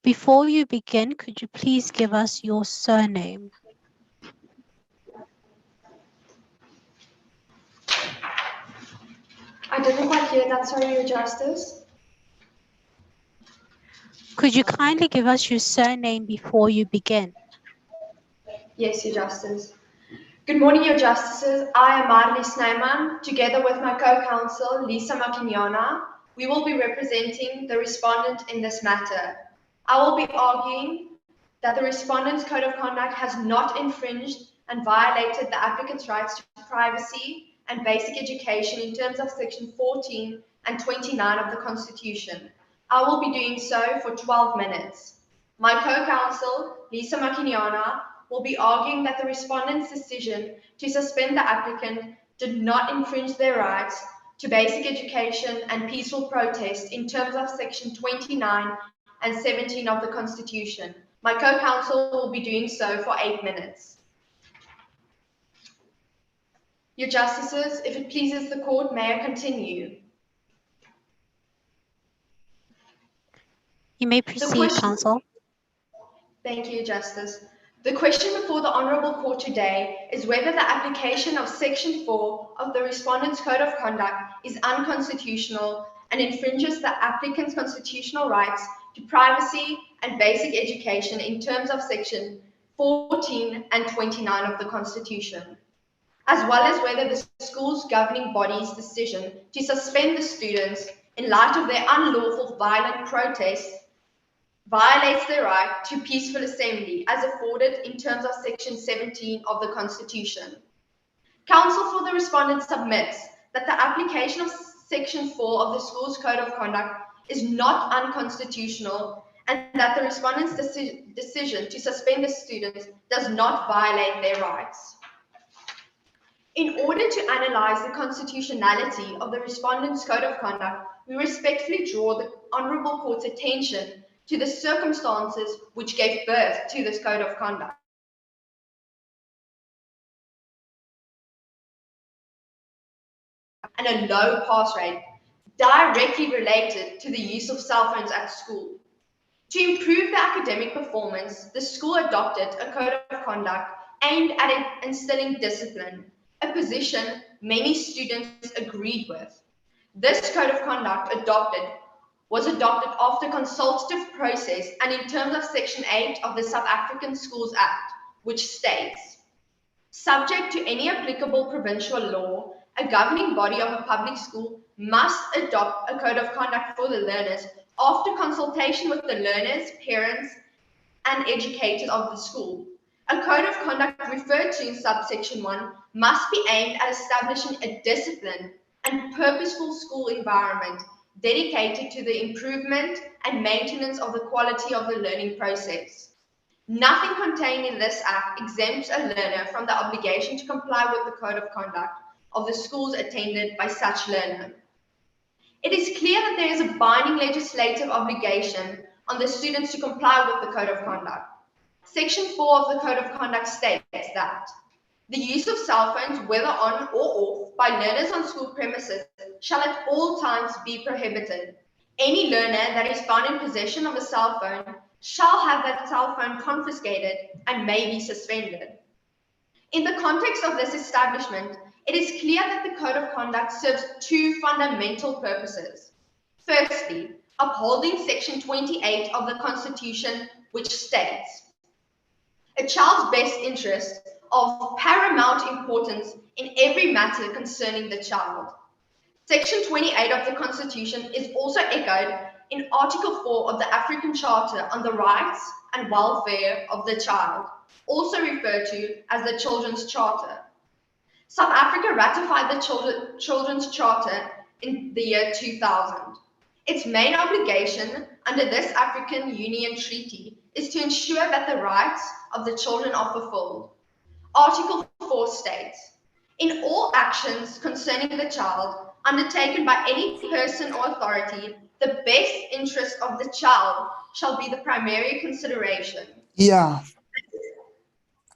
Before you begin, could you please give us your surname? I didn't quite hear that, sorry, Your Justice. Could you kindly give us your surname before you begin? Yes, Your Justice. Good morning, Your Justices. I am Marley Snyman, together with my co-counsel, Lisa Makinyana. We will be representing the respondent in this matter. I will be arguing that the respondent's code of conduct has not infringed and violated the applicant's rights to privacy and basic education in terms of section 14 and 29 of the Constitution. I will be doing so for 12 minutes. My co-counsel, Lisa Makinyana, will be arguing that the respondent's decision to suspend the applicant did not infringe their rights to basic education and peaceful protest in terms of section 29 and 17 of the Constitution. My co-counsel will be doing so for 8 minutes. Your Justices, if it pleases the court, may I continue? You may proceed, counsel. Thank you, Justice. The question before the Honourable Court today is whether the application of Section 4 of the Respondent's Code of Conduct is unconstitutional and infringes the applicant's constitutional rights to privacy and basic education in terms of Section 14 and 29 of the Constitution, as well as whether the school's governing body's decision to suspend the students in light of their unlawful violent protests violates their right to peaceful assembly as afforded in terms of section 17 of the Constitution. Counsel for the respondent submits that the application of section 4 of the school's code of conduct is not unconstitutional and that the respondent's decision to suspend the students does not violate their rights. In order to analyze the constitutionality of the respondent's code of conduct, we respectfully draw the Honourable Court's attention to the circumstances which gave birth to this code of conduct. And a low pass rate directly related to the use of cell phones at school. To improve the academic performance, the school adopted a code of conduct aimed at instilling discipline, a position many students agreed with. This code of conduct was adopted after consultative process and in terms of Section 8 of the South African Schools Act, which states, subject to any applicable provincial law, a governing body of a public school must adopt a code of conduct for the learners after consultation with the learners, parents, and educators of the school. A code of conduct referred to in subsection 1 must be aimed at establishing a disciplined and purposeful school environment dedicated to the improvement and maintenance of the quality of the learning process. Nothing contained in this act exempts a learner from the obligation to comply with the code of conduct of the schools attended by such learner. It is clear that there is a binding legislative obligation on the students to comply with the code of conduct. Section 4 of the code of conduct states that the use of cell phones, whether on or off, by learners on school premises shall at all times be prohibited. Any learner that is found in possession of a cell phone shall have that cell phone confiscated and may be suspended. In the context of this establishment, it is clear that the code of conduct serves two fundamental purposes. Firstly, upholding Section 28 of the Constitution, which states, a child's best interest of paramount importance in every matter concerning the child. Section 28 of the Constitution is also echoed in Article 4 of the African Charter on the rights and welfare of the child, also referred to as the Children's Charter. South Africa ratified the Children's Charter in the year 2000. Its main obligation under this African Union Treaty is to ensure that the rights of the children are fulfilled. Article 4 states, in all actions concerning the child undertaken by any person or authority, the best interest of the child shall be the primary consideration. Yeah.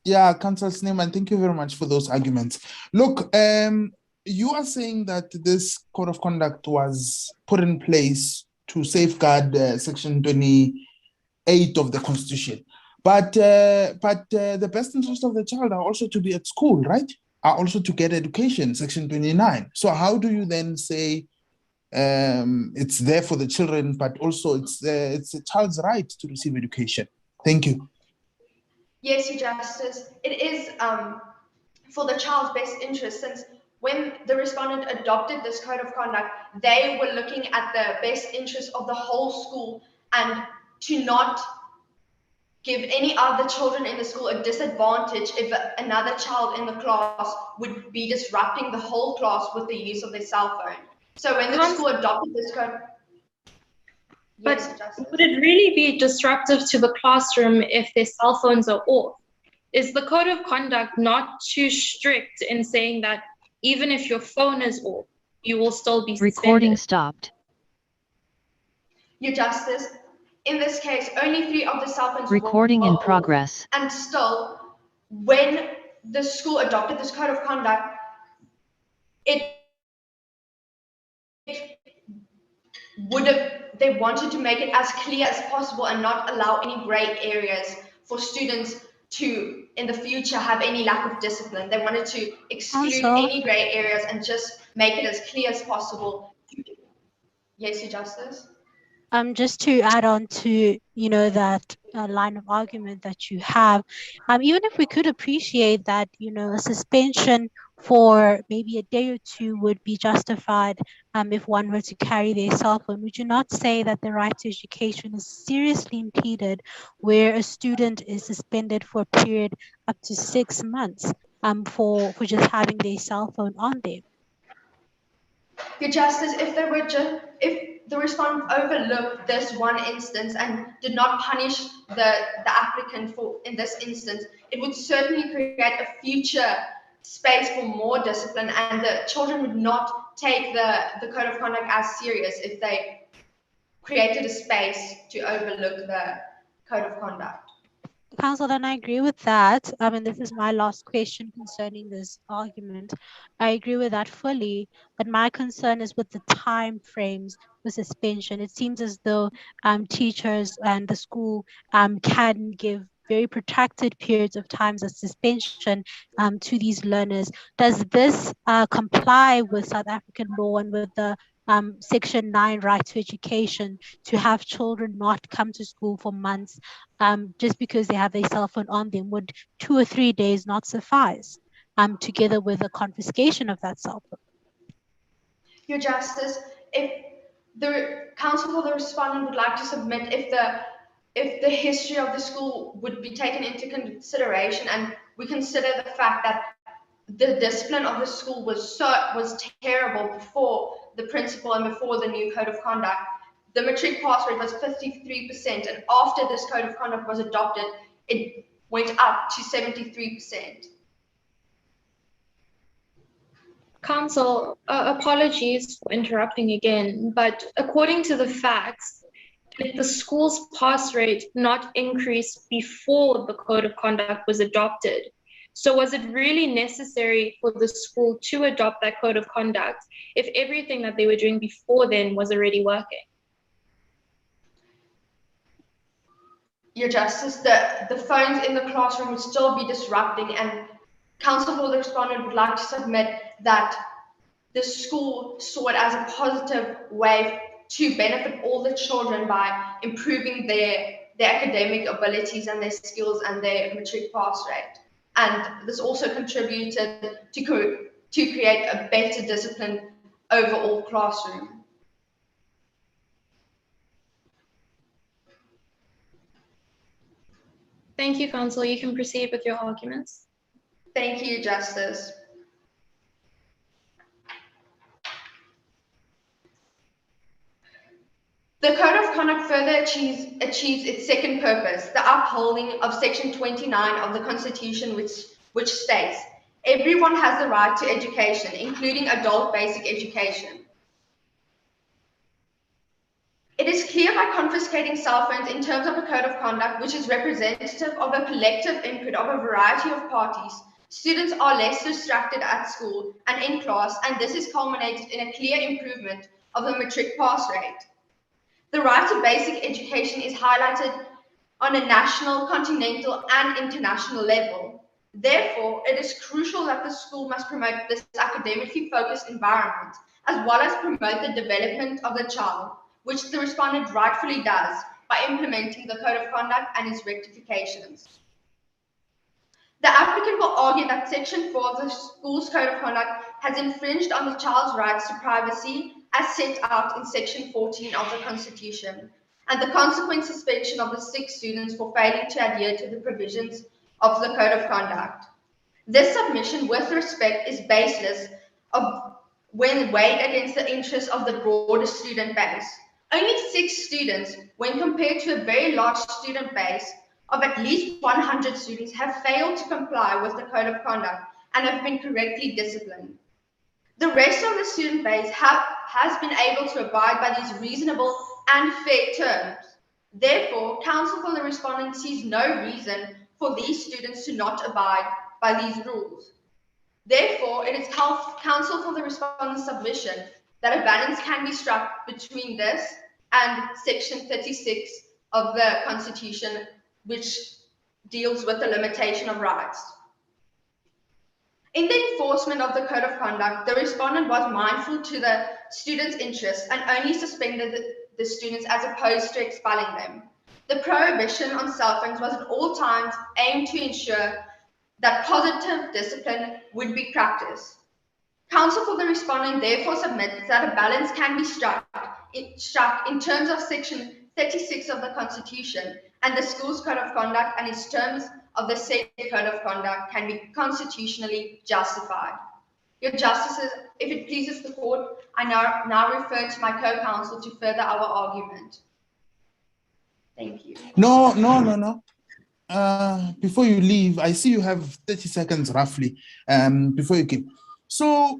Yeah, Councillor Sneeman, thank you very much for those arguments. Look, you are saying that this code of conduct was put in place to safeguard Section 28 of the Constitution. But the best interest of the child are also to be at school, right? Are also to get education, Section 29. So how do you then say it's there for the children, but also it's a child's right to receive education? Thank you. Yes, Your Justice. It is for the child's best interest, since when the respondent adopted this code of conduct, they were looking at the best interest of the whole school and to not give any other children in the school a disadvantage if another child in the class would be disrupting the whole class with the use of their cell phone. So when the school adopted this code, but would it really be disruptive to the classroom if their cell phones are off? Is the code of conduct not too strict in saying that even if your phone is off, you will still be suspended? Recording stopped. Your Justice, in this case, only 3 of the cell phones Recording were in off. progress. And still, when the school adopted this code of conduct, they wanted to make it as clear as possible and not allow any gray areas for students to, in the future, have any lack of discipline. They wanted to exclude any gray areas and just make it as clear as possible. Yes, Your Justice? Just to add on to, that line of argument that you have, even if we could appreciate that, a suspension for maybe a day or two would be justified if one were to carry their cell phone, would you not say that the right to education is seriously impeded where a student is suspended for a period up to 6 months for just having their cell phone on them? Your Justice, if the respondent overlooked this one instance and did not punish the applicant in this instance, it would certainly create a future space for more discipline, and the children would not take the code of conduct as serious if they created a space to overlook the code of conduct. Council, then I agree with that. This is my last question concerning this argument. I agree with that fully, but my concern is with the time frames for suspension. It seems as though teachers and the school can give very protracted periods of times of suspension to these learners. Does this comply with South African law and with the Section 9 right to education to have children not come to school for months just because they have their cell phone on them? Would 2 or 3 days not suffice together with the confiscation of that cell phone? Your Justice, if the counsel for the respondent would like to submit if the history of the school would be taken into consideration and we consider the fact that the discipline of the school was terrible before the principal and before the new code of conduct, the matric pass rate was 53%, and after this code of conduct was adopted, it went up to 73%. Council, apologies for interrupting again, but according to the facts, did the school's pass rate not increase before the code of conduct was adopted? So was it really necessary for the school to adopt that code of conduct if everything that they were doing before then was already working? Your Justice, the phones in the classroom would still be disrupting, and counsel for the respondent would like to submit that the school saw it as a positive way to benefit all the children by improving their academic abilities and their skills and their matric pass rate. And this also contributed to create a better discipline overall classroom. Thank you, Counsel. You can proceed with your arguments. Thank you, Justice. The Code of Conduct further achieves its second purpose, the upholding of Section 29 of the Constitution, which states, everyone has the right to education, including adult basic education. It is clear by confiscating cell phones in terms of a code of conduct, which is representative of a collective input of a variety of parties, students are less distracted at school and in class, and this is culminated in a clear improvement of the matric pass rate. The right to basic education is highlighted on a national, continental, and international level. Therefore, it is crucial that the school must promote this academically focused environment, as well as promote the development of the child, which the respondent rightfully does by implementing the Code of Conduct and its rectifications. The applicant will argue that Section 4 of the School's Code of Conduct has infringed on the child's rights to privacy as set out in Section 14 of the Constitution, and the consequent suspension of the 6 students for failing to adhere to the provisions of the Code of Conduct. This submission, with respect, is baseless when weighed against the interests of the broader student base. Only 6 students, when compared to a very large student base of at least 100 students, have failed to comply with the Code of Conduct and have been correctly disciplined. The rest of the student base has been able to abide by these reasonable and fair terms. Therefore, counsel for the respondent sees no reason for these students to not abide by these rules. Therefore, it is counsel for the respondent's submission that a balance can be struck between this and Section 36 of the Constitution, which deals with the limitation of rights. In the enforcement of the Code of Conduct, the respondent was mindful to the students' interests and only suspended the students as opposed to expelling them. The prohibition on cell phones was at all times aimed to ensure that positive discipline would be practiced. Counsel for the respondent therefore submits that a balance can be struck in terms of Section 36 of the Constitution and the School's Code of Conduct, and its terms of the said Code of Conduct can be constitutionally justified. Your Justices, if it pleases the Court, I now refer to my co-counsel to further our argument. Thank you. No. Before you leave, I see you have 30 seconds roughly before you give. So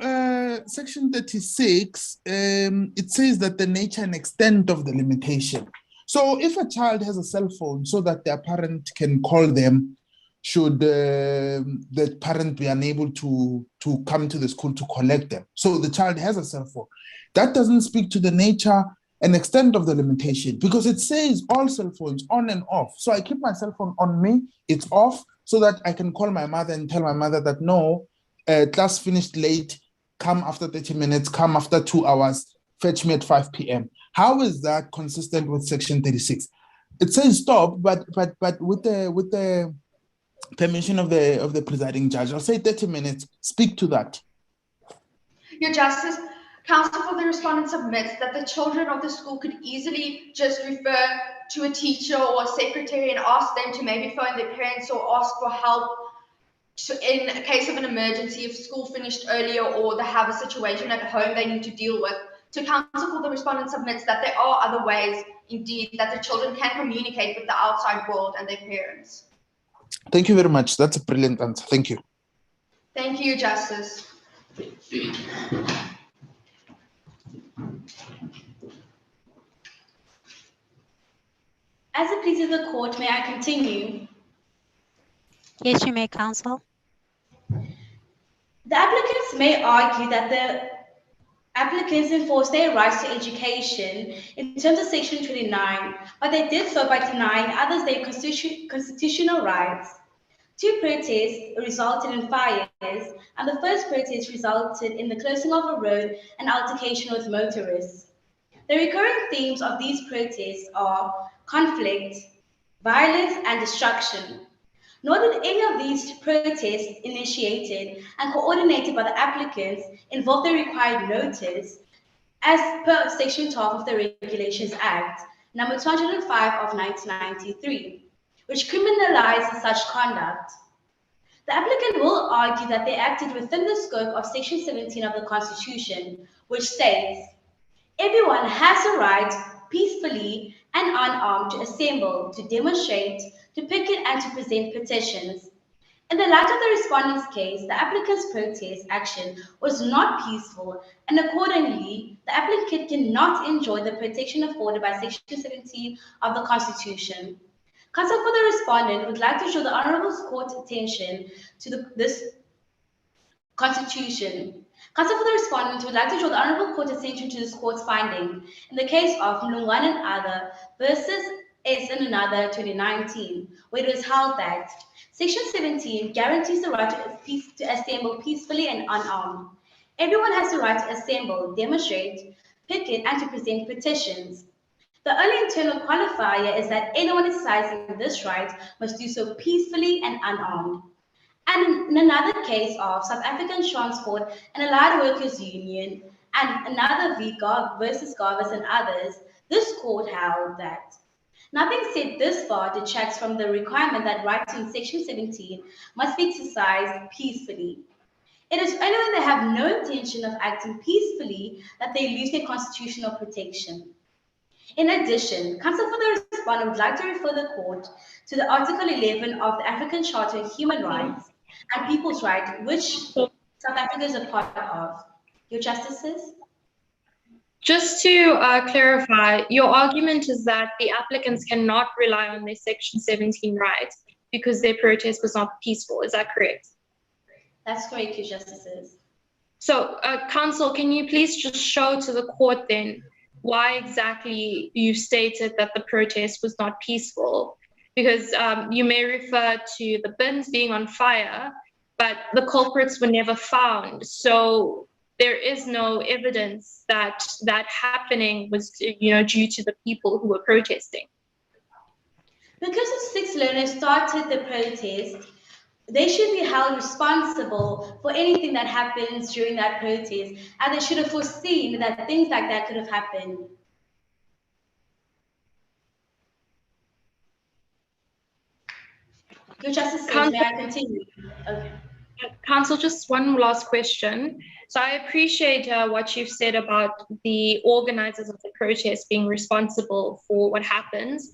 Section 36, it says that the nature and extent of the limitation. So if a child has a cell phone so that their parent can call them, should the parent be unable to come to the school to collect them? So the child has a cell phone. That doesn't speak to the nature and extent of the limitation, because it says all cell phones on and off. So I keep my cell phone on me, it's off, so that I can call my mother and tell my mother that no, class finished late, come after 30 minutes, come after 2 hours, fetch me at 5 p.m. How is that consistent with Section 36? It says stop, but with the permission of the presiding judge, I'll say 30 minutes, speak to that. Your Justice, counsel for the respondent submits that the children of the school could easily just refer to a teacher or a secretary and ask them to maybe phone their parents or ask for help in a case of an emergency, if school finished earlier or they have a situation at home they need to deal with. So counsel for the respondent submits that there are other ways, indeed, that the children can communicate with the outside world and their parents. Thank you very much. That's a brilliant answer. Thank you. Thank you, Justice. As it pleases the Court, may I continue? Yes, you may, counsel. The applicants may argue that the applicants enforce their rights to education in terms of Section 29, but they did so by denying others their constitutional rights. 2 protests resulted in fires, and the first protest resulted in the closing of a road and altercation with motorists. The recurring themes of these protests are conflict, violence, and destruction. Nor did any of these protests initiated and coordinated by the applicants involve the required notice as per Section 12 of the Regulations Act, number 205 of 1993, which criminalizes such conduct. The applicant will argue that they acted within the scope of Section 17 of the Constitution, which states, everyone has a right peacefully and unarmed to assemble, to demonstrate, to picket, and to present petitions. In the light of the respondent's case, the applicant's protest action was not peaceful, and accordingly, the applicant cannot enjoy the protection afforded by Section 17 of the Constitution. Counsel for the respondent would like to draw the Honourable Court's attention to this Constitution. Counsel for the respondent would like to draw the Honourable Court's attention to this Court's finding in the case of Mlungwan and other versus S and another 2019, where it was held that Section 17 guarantees the right to assemble peacefully and unarmed. Everyone has the right to assemble, demonstrate, picket, and to present petitions. The only internal qualifier is that anyone exercising this right must do so peacefully and unarmed. And in another case of South African Transport and Allied Workers Union and another versus Garvers and others, this court held that nothing said this far detracts from the requirement that rights in Section 17 must be exercised peacefully. It is only when they have no intention of acting peacefully that they lose their constitutional protection. In addition, counsel for the respondent would like to refer the court to the Article 11 of the African Charter of Human Rights and People's Rights, which South Africa is a part of. Your Justices? Just to clarify, your argument is that the applicants cannot rely on their Section 17 rights because their protest was not peaceful. Is that correct? That's correct, Your Justices. So, counsel, can you please just show to the court then why exactly you stated that the protest was not peaceful? Because you may refer to the bins being on fire, but the culprits were never found. So there is no evidence that that happening was, due to the people who were protesting. Because the 6 learners started the protest, they should be held responsible for anything that happens during that protest, and they should have foreseen that things like that could have happened. Your Justice, may I continue? Okay. Counsel, just one last question. So I appreciate what you've said about the organizers of the protest being responsible for what happens.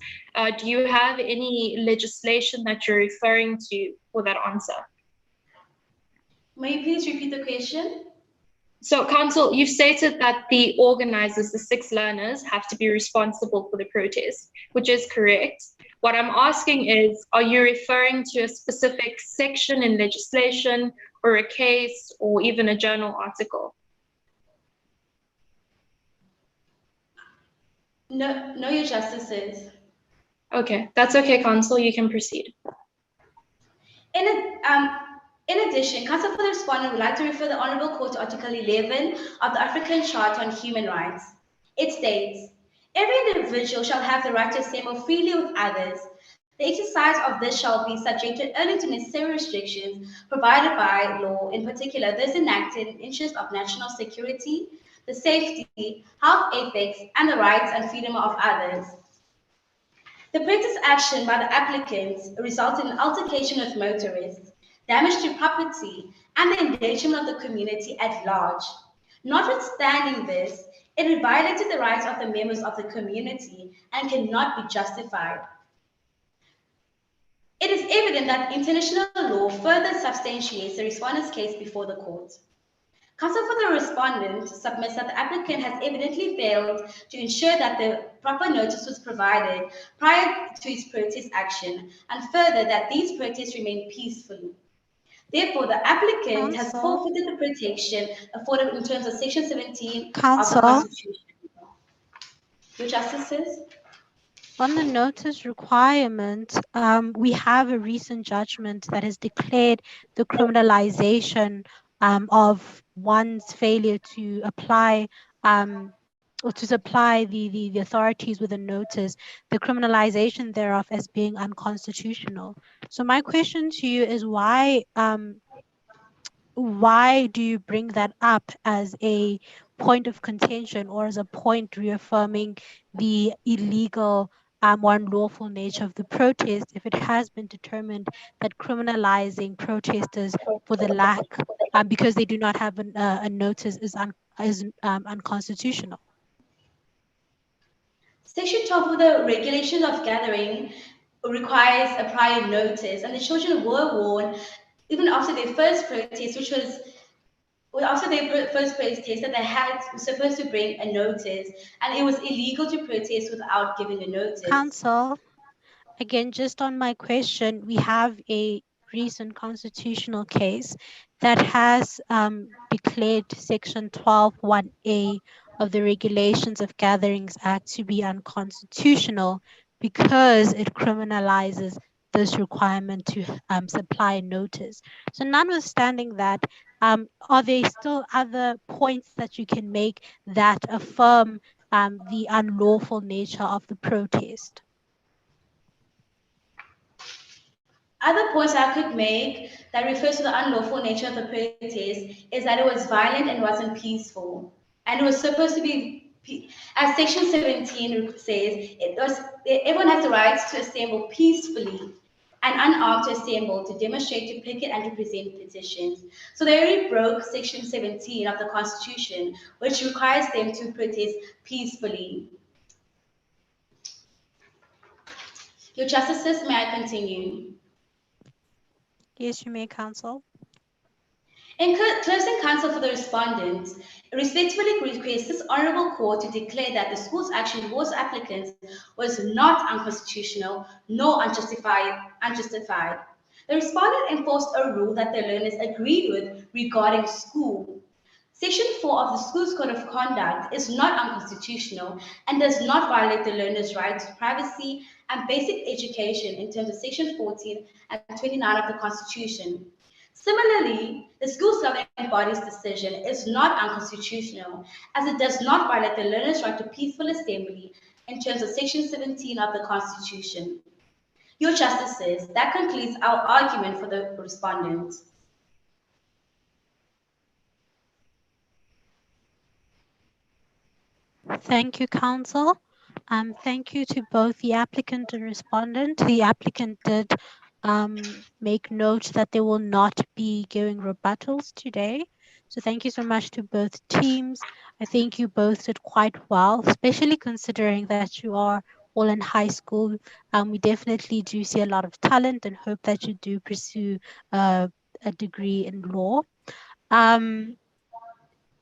Do you have any legislation that you're referring to for that answer? May you please repeat the question? So, counsel, you've stated that the organizers, the 6 learners, have to be responsible for the protest, which is correct. What I'm asking is, are you referring to a specific section in legislation or a case or even a journal article? No, Your Justices. Okay, that's okay, counsel. You can proceed. In addition, counsel for the respondent would like to refer the Honourable Court to Article 11 of the African Charter on Human Rights. It states, every individual shall have the right to assemble freely with others. The exercise of this shall be subjected only to necessary restrictions provided by law, in particular those enacted in the interest of national security, the safety, health, ethics, and the rights and freedom of others. The protest action by the applicants resulted in altercation with motorists, damage to property, and the endangerment of the community at large. Notwithstanding this, it violated the rights of the members of the community and cannot be justified. It is evident that international law further substantiates the respondent's case before the court. Counsel for the respondent submits that the applicant has evidently failed to ensure that the proper notice was provided prior to his protest action, and further that these protests remain peacefully. Therefore, the applicant has forfeited the protection afforded in terms of Section 17 of the Constitution. Your Justices? On the notice requirement, we have a recent judgment that has declared the criminalization of one's failure to apply or to supply the authorities with a notice, the criminalization thereof as being unconstitutional. So my question to you is why do you bring that up as a point of contention or as a point reaffirming the illegal or unlawful nature of the protest if it has been determined that criminalizing protesters for the lack, because they do not have a notice is unconstitutional. Section 12 of the regulations of gathering requires a prior notice, and the children were warned even after their first protest, which was after their first protest, that they were supposed to bring a notice, and it was illegal to protest without giving a notice. Counsel, again, just on my question, we have a recent constitutional case that has declared Section 12(1)(a) of the Regulations of Gatherings Act to be unconstitutional because it criminalizes this requirement to supply notice. So notwithstanding that, are there still other points that you can make that affirm the unlawful nature of the protest? Other points I could make that refers to the unlawful nature of the protest is that it was violent and wasn't peaceful. And it was supposed to be, as Section 17 says, everyone has the right to assemble peacefully and unarmed to assemble, to demonstrate, to picket, and to present petitions. So they already broke Section 17 of the Constitution, which requires them to protest peacefully. Your Justices, may I continue? Yes, you may, counsel. In closing counsel for the respondent, respectfully request this honorable court to declare that the school's action towards applicants was not unconstitutional nor unjustified. The respondent enforced a rule that the learners agreed with regarding school. Section 4 of the School's Code of Conduct is not unconstitutional and does not violate the learner's right to privacy and basic education in terms of Section 14 and 29 of the Constitution. Similarly, the school's governing body's decision is not unconstitutional as it does not violate the learner's right to peaceful assembly in terms of Section 17 of the Constitution. Your Justices, that concludes our argument for the respondent. Thank you, counsel. Thank you to both the applicant and respondent. The applicant did make note that they will not be giving rebuttals today. So thank you so much to both teams. I think you both did quite well, especially considering that you are all in high school. We definitely do see a lot of talent and hope that you do pursue a degree in law.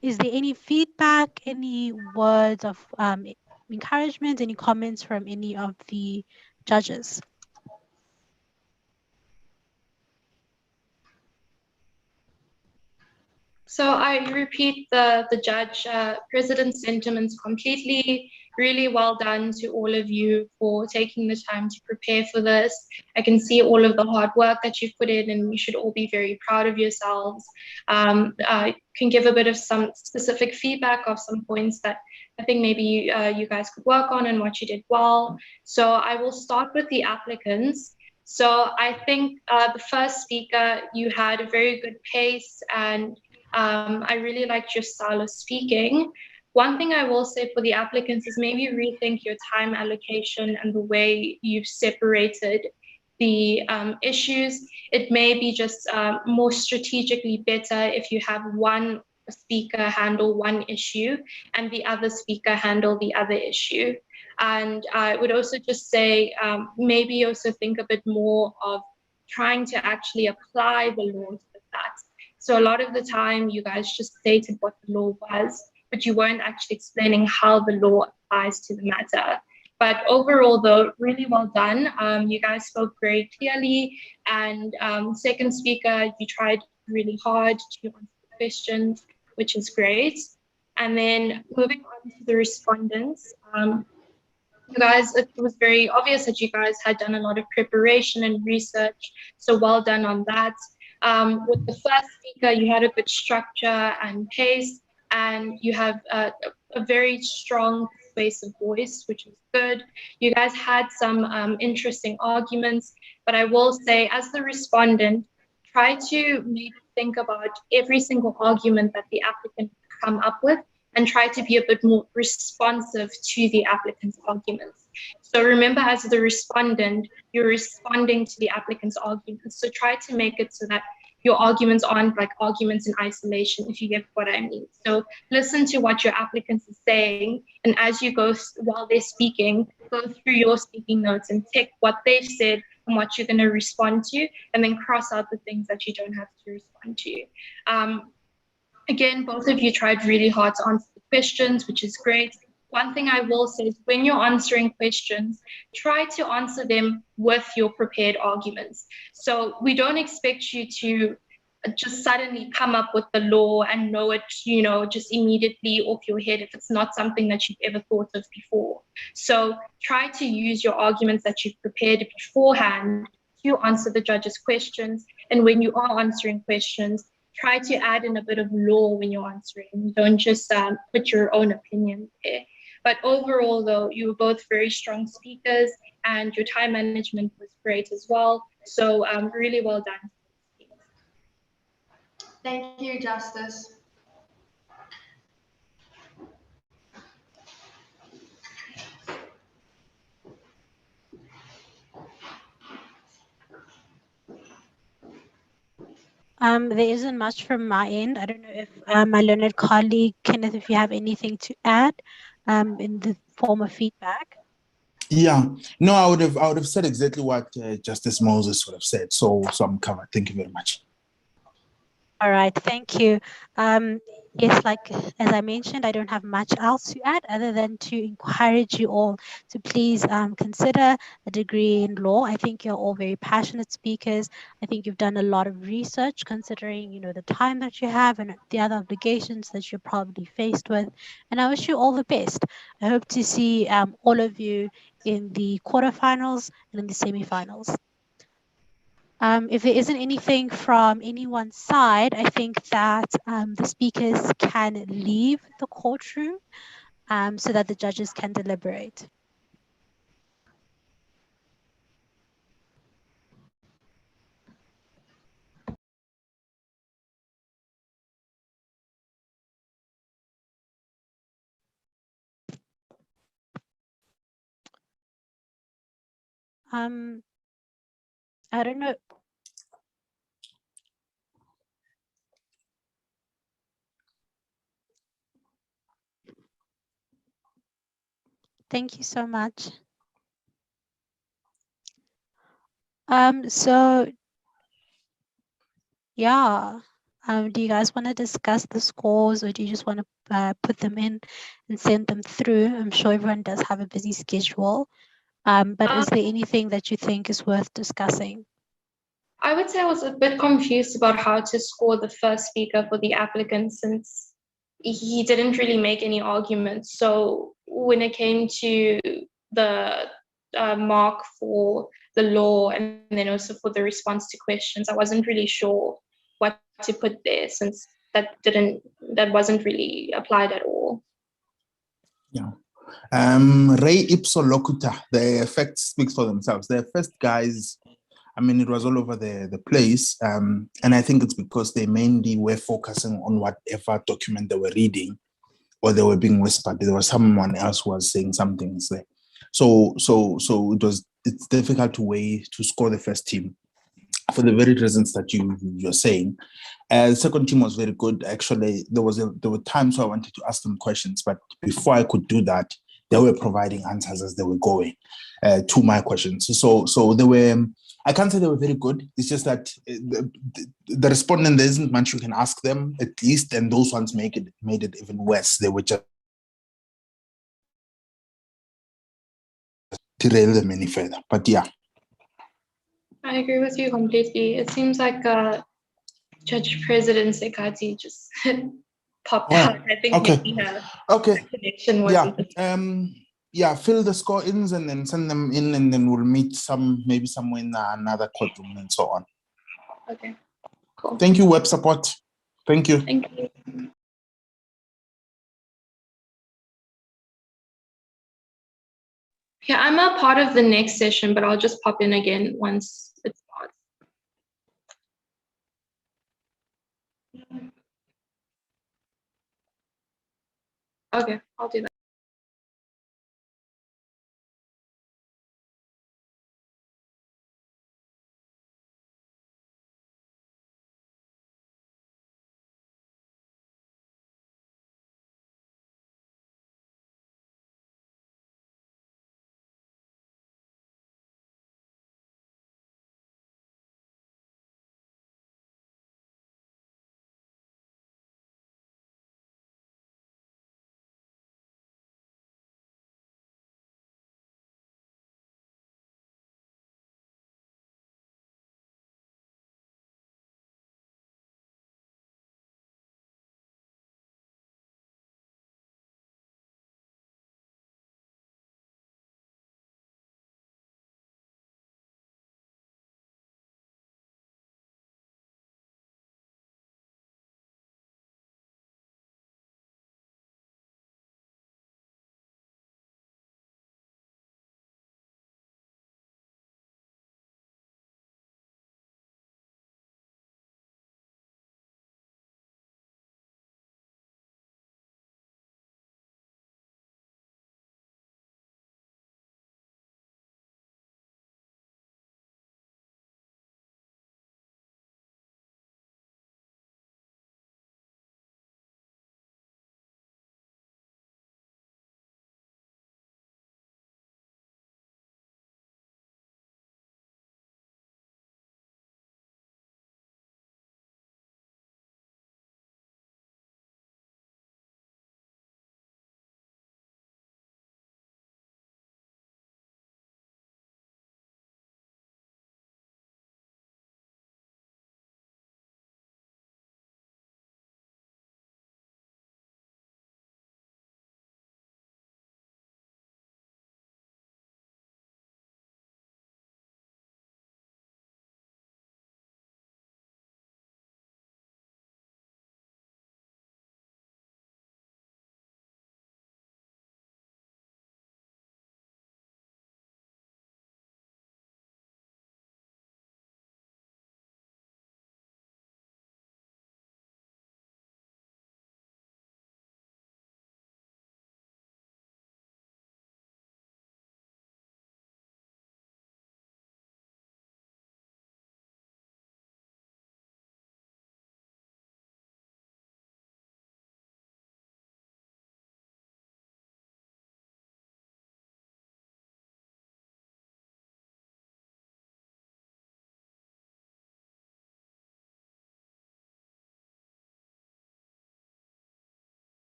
Is there any feedback, any words of encouragement, any comments from any of the judges? So I repeat the judge, President's sentiments completely. Really well done to all of you for taking the time to prepare for this. I can see all of the hard work that you've put in, and you should all be very proud of yourselves. I can give a bit of some specific feedback of some points that I think maybe you guys could work on and what you did well. So I will start with the applicants. So I think the first speaker, you had a very good pace, and I really liked your style of speaking. One thing I will say for the applicants is maybe rethink your time allocation and the way you've separated the issues. It may be just more strategically better if you have one speaker handle one issue and the other speaker handle the other issue. And I would also just say maybe also think a bit more of trying to actually apply the law to that. So a lot of the time you guys just stated what the law was, but you weren't actually explaining how the law applies to the matter. But overall, though, really well done. You guys spoke very clearly. And second speaker, you tried really hard to answer the questions, which is great. And then moving on to the respondents, you guys, it was very obvious that you guys had done a lot of preparation and research. So well done on that. With the first speaker, you had a good structure and pace, and you have a very strong persuasive voice, which is good. You guys had some interesting arguments, but I will say as the respondent, try to maybe think about every single argument that the applicant come up with and try to be a bit more responsive to the applicant's arguments. So remember, as the respondent, you're responding to the applicant's arguments. So try to make it so that your arguments aren't like arguments in isolation, if you get what I mean. So listen to what your applicants are saying, and as you go, while they're speaking, go through your speaking notes and tick what they've said and what you're going to respond to, and then cross out the things that you don't have to respond to. Again, both of you tried really hard to answer the questions, which is great. One thing I will say is when you're answering questions, try to answer them with your prepared arguments. So we don't expect you to just suddenly come up with the law and know it, you know, just immediately off your head if it's not something that you've ever thought of before. So try to use your arguments that you've prepared beforehand to answer the judge's questions. And when you are answering questions, try to add in a bit of law when you're answering. Don't just put your own opinion there. But overall, though, you were both very strong speakers and your time management was great as well. So really well done. Thank you, Justice. There isn't much from my end. I don't know if my learned colleague, Kenneth, if you have anything to add in the form of feedback. Yeah, no, I would have said exactly what Justice Moses would have said. So I'm covered. Thank you very much. All right, thank you. Yes, like as I mentioned, I don't have much else to add other than to encourage you all to please consider a degree in law. I think you're all very passionate speakers. I think you've done a lot of research considering, you know, the time that you have and the other obligations that you're probably faced with. And I wish you all the best. I hope to see all of you in the quarterfinals and in the semifinals. If there isn't anything from anyone's side, I think that the speakers can leave the courtroom so that the judges can deliberate. I don't know. Thank you so much. So yeah, do you guys want to discuss the scores or do you just want to put them in and send them through? I'm sure everyone does have a busy schedule, but is there anything that you think is worth discussing? I would say I was a bit confused about how to score the first speaker for the applicant since he didn't really make any arguments. So when it came to the mark for the law and then also for the response to questions, I wasn't really sure what to put there since that wasn't really applied at all. Yeah. Re ipso locuta, the effects speaks for themselves. The first guys, I mean, it was all over the place. And I think it's because they mainly were focusing on whatever document they were reading or they were being whispered. There was someone else who was saying some things there. So it's difficult to score the first team for the very reasons that you're saying. The second team was very good. Actually, there were times where I wanted to ask them questions, but before I could do that, they were providing answers as they were going to my questions. So they were, I can't say they were very good. It's just that the respondent, there isn't much you can ask them, at least, and those ones made it even worse. They were just derail them any further. But yeah. I agree with you completely. It seems like Judge President Sekati just popped out. I think maybe her connection wasn't. Yeah, fill the score ins and then send them in, and then we'll meet maybe somewhere in another courtroom and so on. Okay, cool. Thank you, web support. Thank you. Thank you. Yeah, I'm a part of the next session, but I'll just pop in again once it starts. Okay, I'll do that.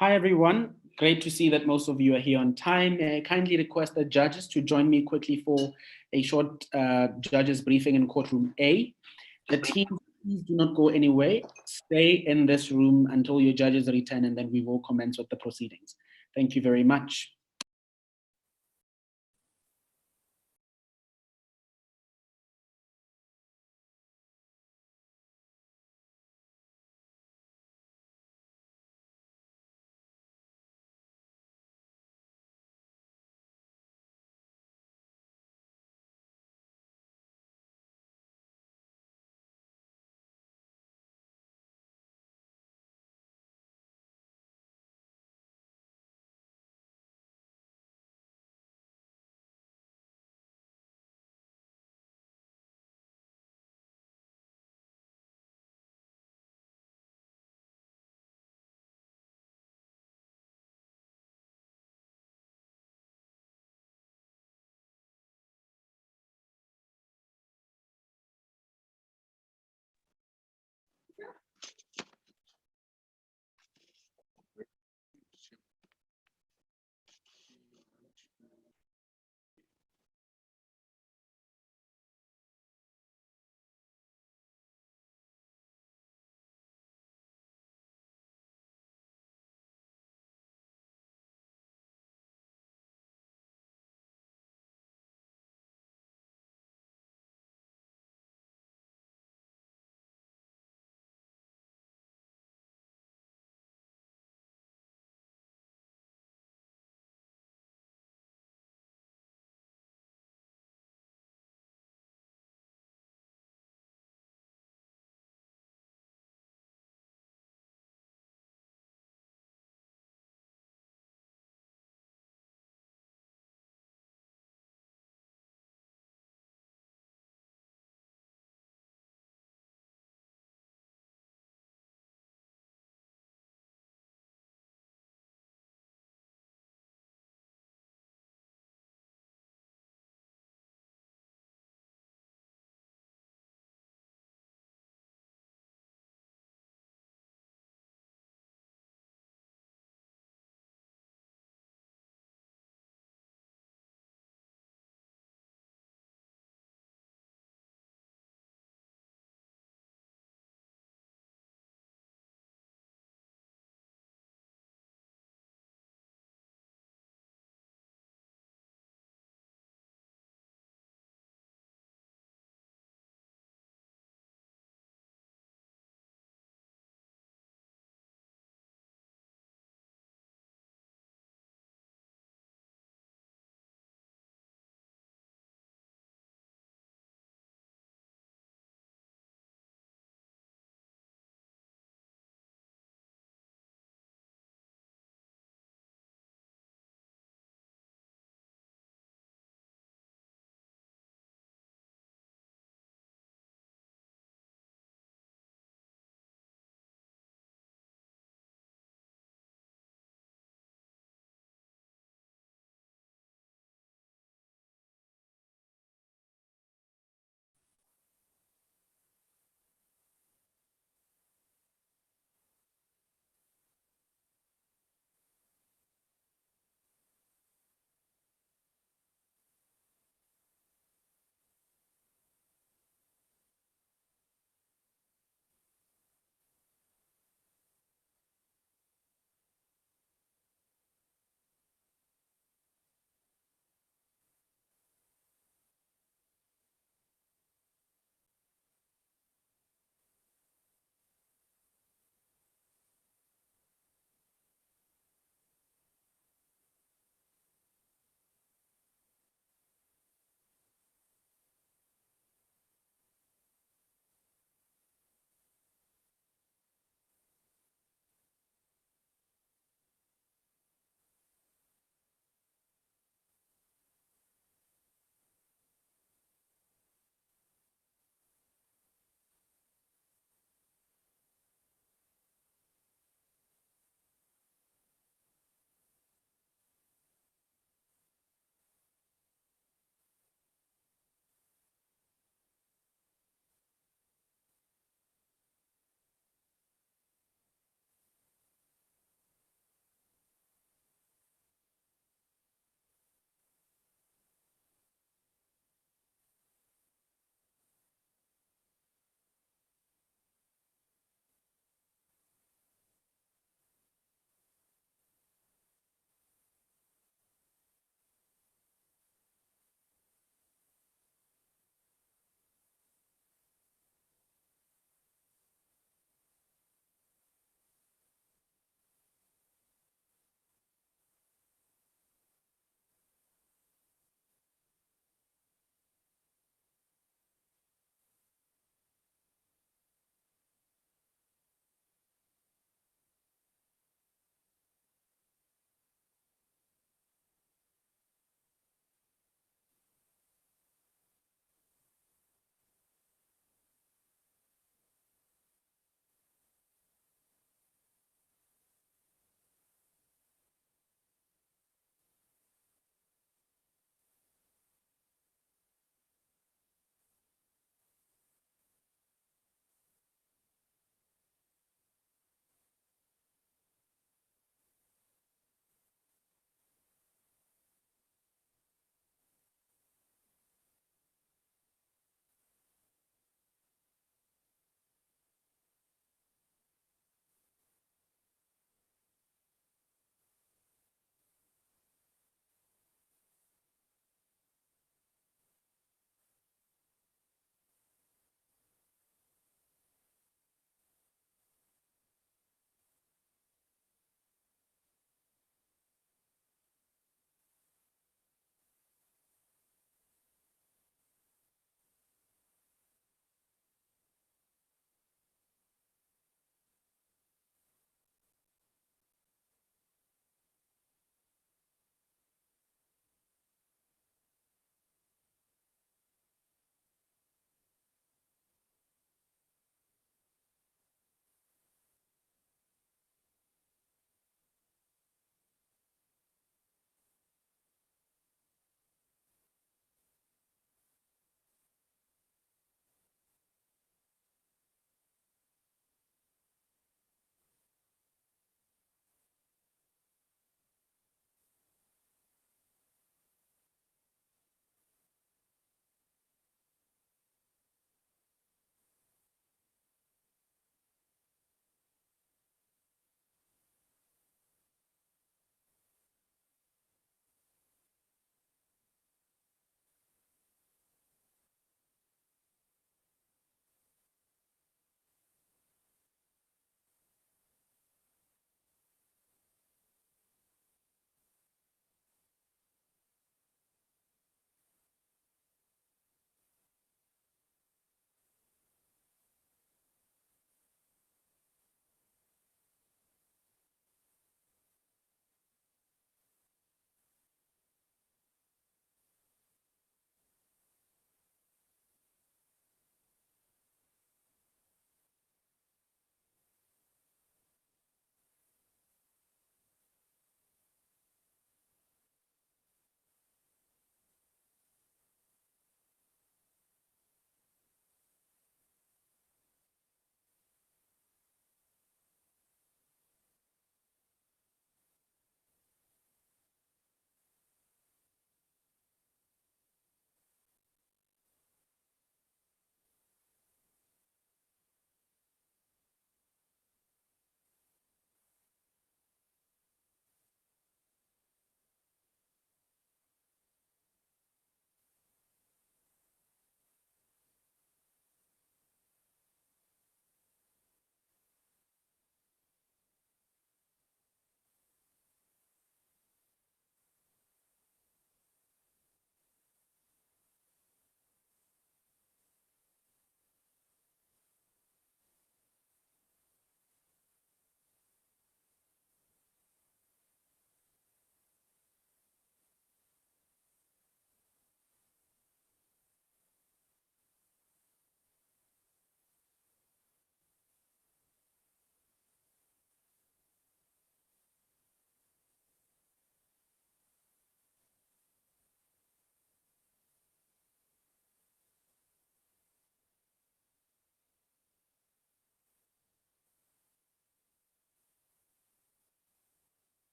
Hi, everyone. Great to see that most of you are here on time. May I kindly request the judges to join me quickly for a short judges briefing in courtroom A. The team, please do not go anywhere. Stay in this room until your judges return, and then we will commence with the proceedings. Thank you very much.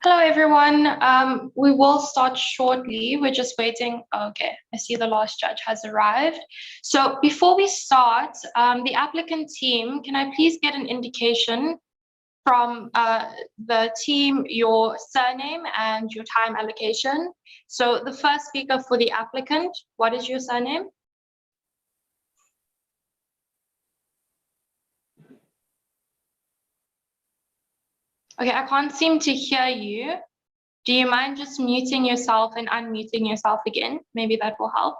Hello, everyone. We will start shortly. We're just waiting. Okay, I see the last judge has arrived. So before we start, the applicant team, can I please get an indication from the team, your surname and your time allocation? So the first speaker for the applicant, what is your surname? Okay, I can't seem to hear you. Do you mind just muting yourself and unmuting yourself again? Maybe that will help.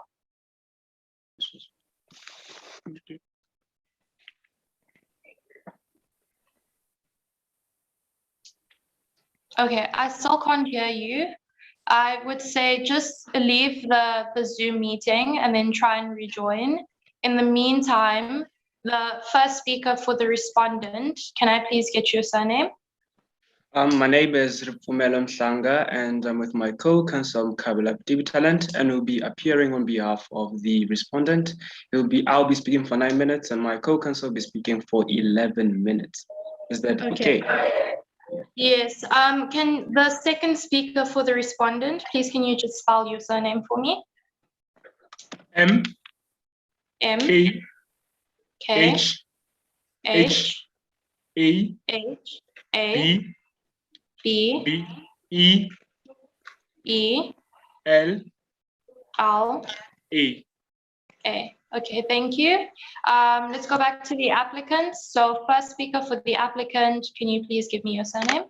Okay, I still can't hear you. I would say just leave the Zoom meeting and then try and rejoin. In the meantime, the first speaker for the respondent, can I please get your surname? My name is Ripumelo Mhlanga, and I'm with my co-counsel Kabila Talent, and will be appearing on behalf of the respondent. I'll be speaking for 9 minutes, and my co-counsel will be speaking for 11 minutes. Is that okay? Yes. Can the second speaker for the respondent, please, can you just spell your surname for me? M. M. K. K. H. H. A. H. A. B. B. B. E. E. L. L. A. A. Okay, thank you. Let's go back to the applicants. So first speaker for the applicant, can you please give me your surname?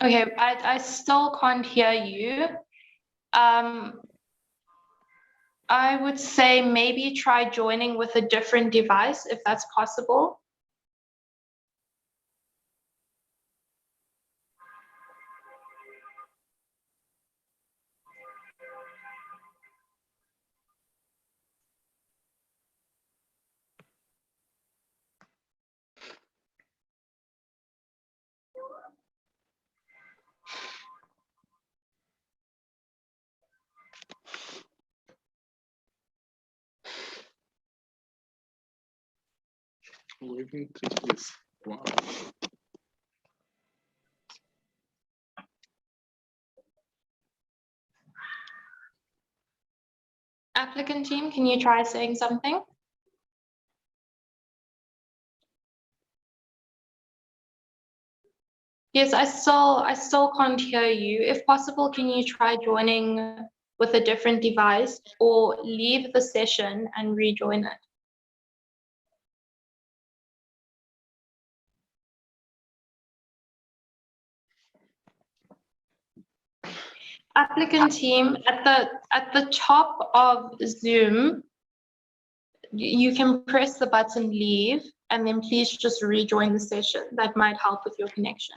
Okay, I still can't hear you. I would say maybe try joining with a different device if that's possible. Wow. Applicant team, can you try saying something? Yes, I still can't hear you. If possible, can you try joining with a different device or leave the session and rejoin it? Applicant team, at the top of Zoom, you can press the button leave and then please just rejoin the session. That might help with your connection.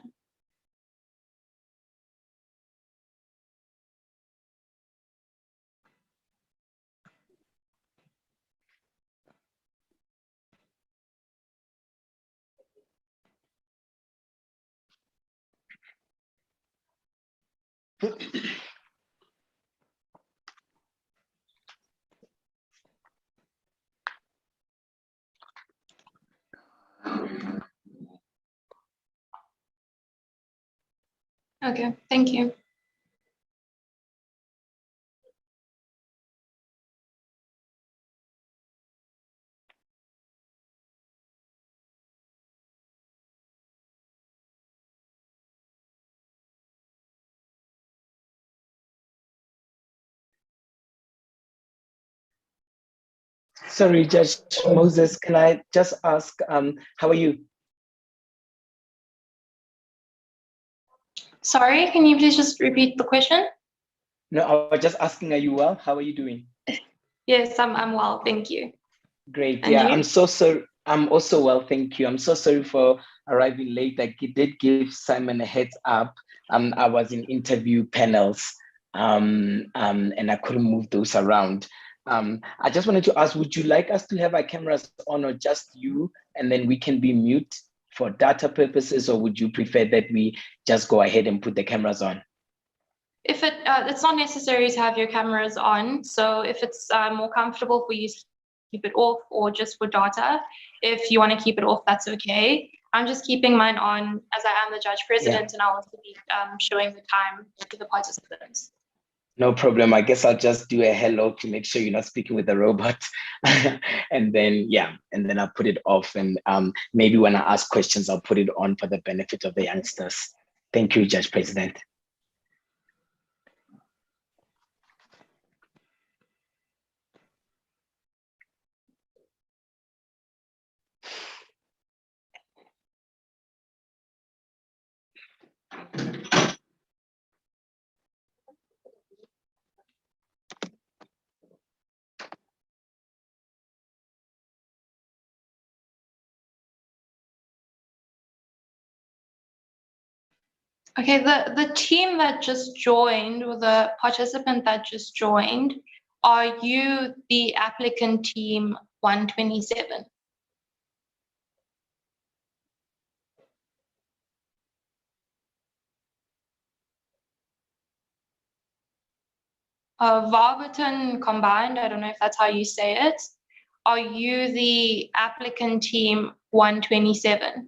Okay, thank you. Sorry, Judge Moses, can I just ask, how are you? Sorry, can you please just repeat the question? No, I was just asking, are you well? How are you doing? Yes, I'm well, thank you. Great, And yeah, you? I'm so sorry. I'm also well, thank you. I'm so sorry for arriving late. I did give Simon a heads up. I was in interview panels and I couldn't move those around. I just wanted to ask, would you like us to have our cameras on or just you, and then we can be mute for data purposes, or would you prefer that we just go ahead and put the cameras on? If it's not necessary to have your cameras on, so if it's more comfortable for you keep it off, or just for data. If you want to keep it off, that's okay. I'm just keeping mine on as I am the judge president, and I'll also be showing the time to the participants. No problem. I guess I'll just do a hello to make sure you're not speaking with a robot. And then, and then I'll put it off. And maybe when I ask questions, I'll put it on for the benefit of the youngsters. Thank you, Judge President. Okay, the team that just joined, or the participant that just joined, are you the applicant team 127? Varberton combined, I don't know if that's how you say it. Are you the applicant team 127?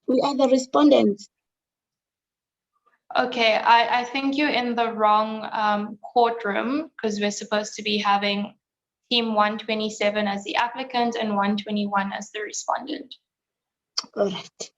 We are the respondents. Okay, I think you're in the wrong courtroom, because we're supposed to be having team 127 as the applicant and 121 as the respondent. All right.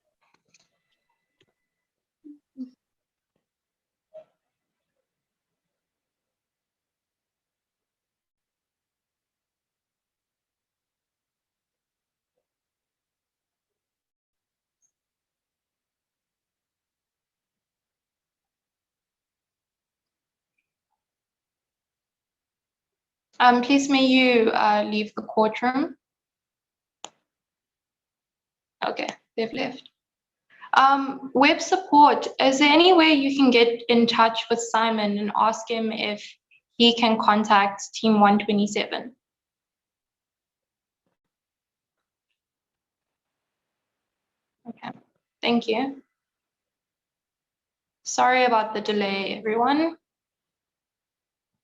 Please may you leave the courtroom. Okay, they've left. Web support, is there any way you can get in touch with Simon and ask him if he can contact team 127? Okay, thank you. Sorry about the delay, everyone.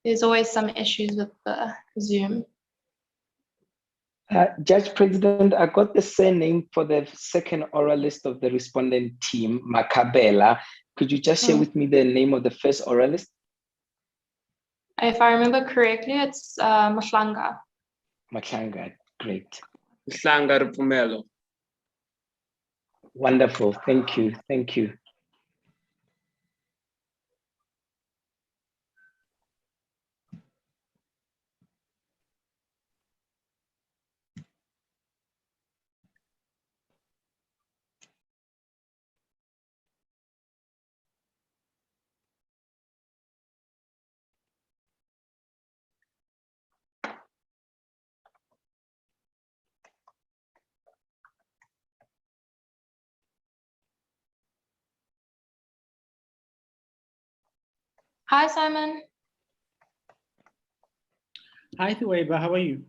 There's always some issues with the Zoom. Judge President, I got the surname for the second oral list of the respondent team, Makabela. Could you just share with me the name of the first oralist? If I remember correctly, it's Mahlanga. Mahlanga, great. Mahlanga Rupumelo. Wonderful, thank you, thank you. Hi, Simon. Hi, Thuweba, how are you?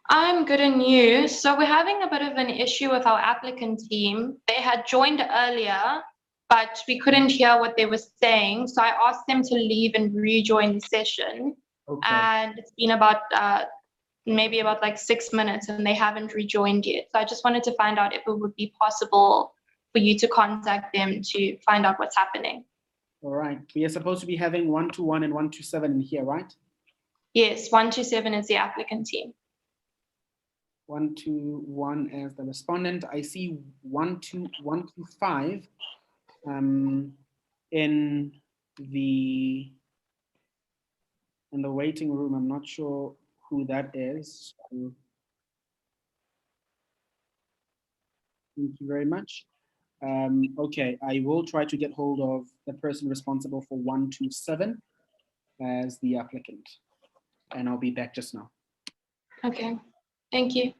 I'm good, and you? So we're having a bit of an issue with our applicant team. They had joined earlier, but we couldn't hear what they were saying. So I asked them to leave and rejoin the session. Okay. And it's been about maybe about like 6 minutes, and they haven't rejoined yet. So I just wanted to find out if it would be possible for you to contact them to find out what's happening. All right. We are supposed to be having 121 and 127 in here, right? Yes, 127 is the applicant team. 121 as the respondent. I see 125 in the waiting room. I'm not sure who that is. Thank you very much. Okay, I will try to get hold of the person responsible for 127 as the applicant, and I'll be back just now. Okay, thank you.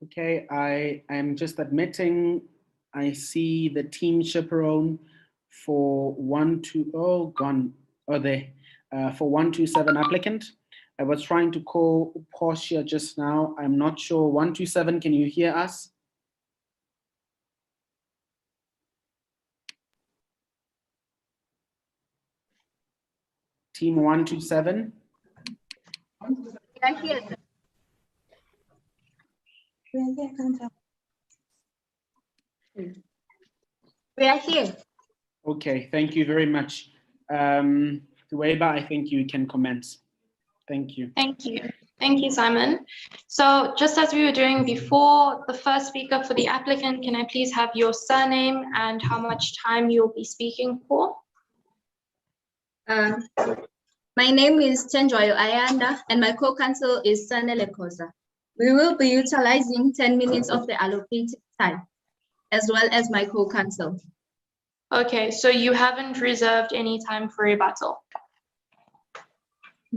Okay, I am just admitting, I see the team chaperone for 127 applicant. I was trying to call Portia just now. I'm not sure. 127, can you hear us? Team 127. I hear. We are here. Okay, thank you very much. Duweiba, I think you can commence. Thank you. Thank you. Thank you, Simon. So just as we were doing before, the first speaker for the applicant, can I please have your surname and how much time you'll be speaking for? My name is Tenjoyo Ayanda and my co-counsel is Sanele Kosa. We will be utilizing 10 minutes of the allocated time, as well as my co-counsel. Okay, so you haven't reserved any time for rebuttal?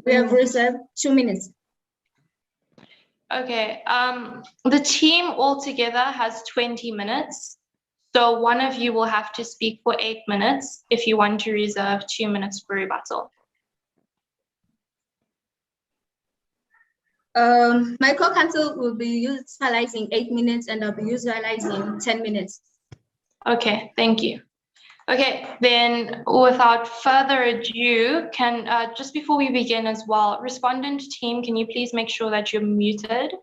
We have reserved 2 minutes. Okay, the team altogether has 20 minutes. So one of you will have to speak for 8 minutes if you want to reserve 2 minutes for rebuttal. My co-counsel will be utilizing 8 minutes and I'll be utilizing 10 minutes. Okay, thank you. Okay, then without further ado, can just before we begin as well, respondent team, can you please make sure that you're muted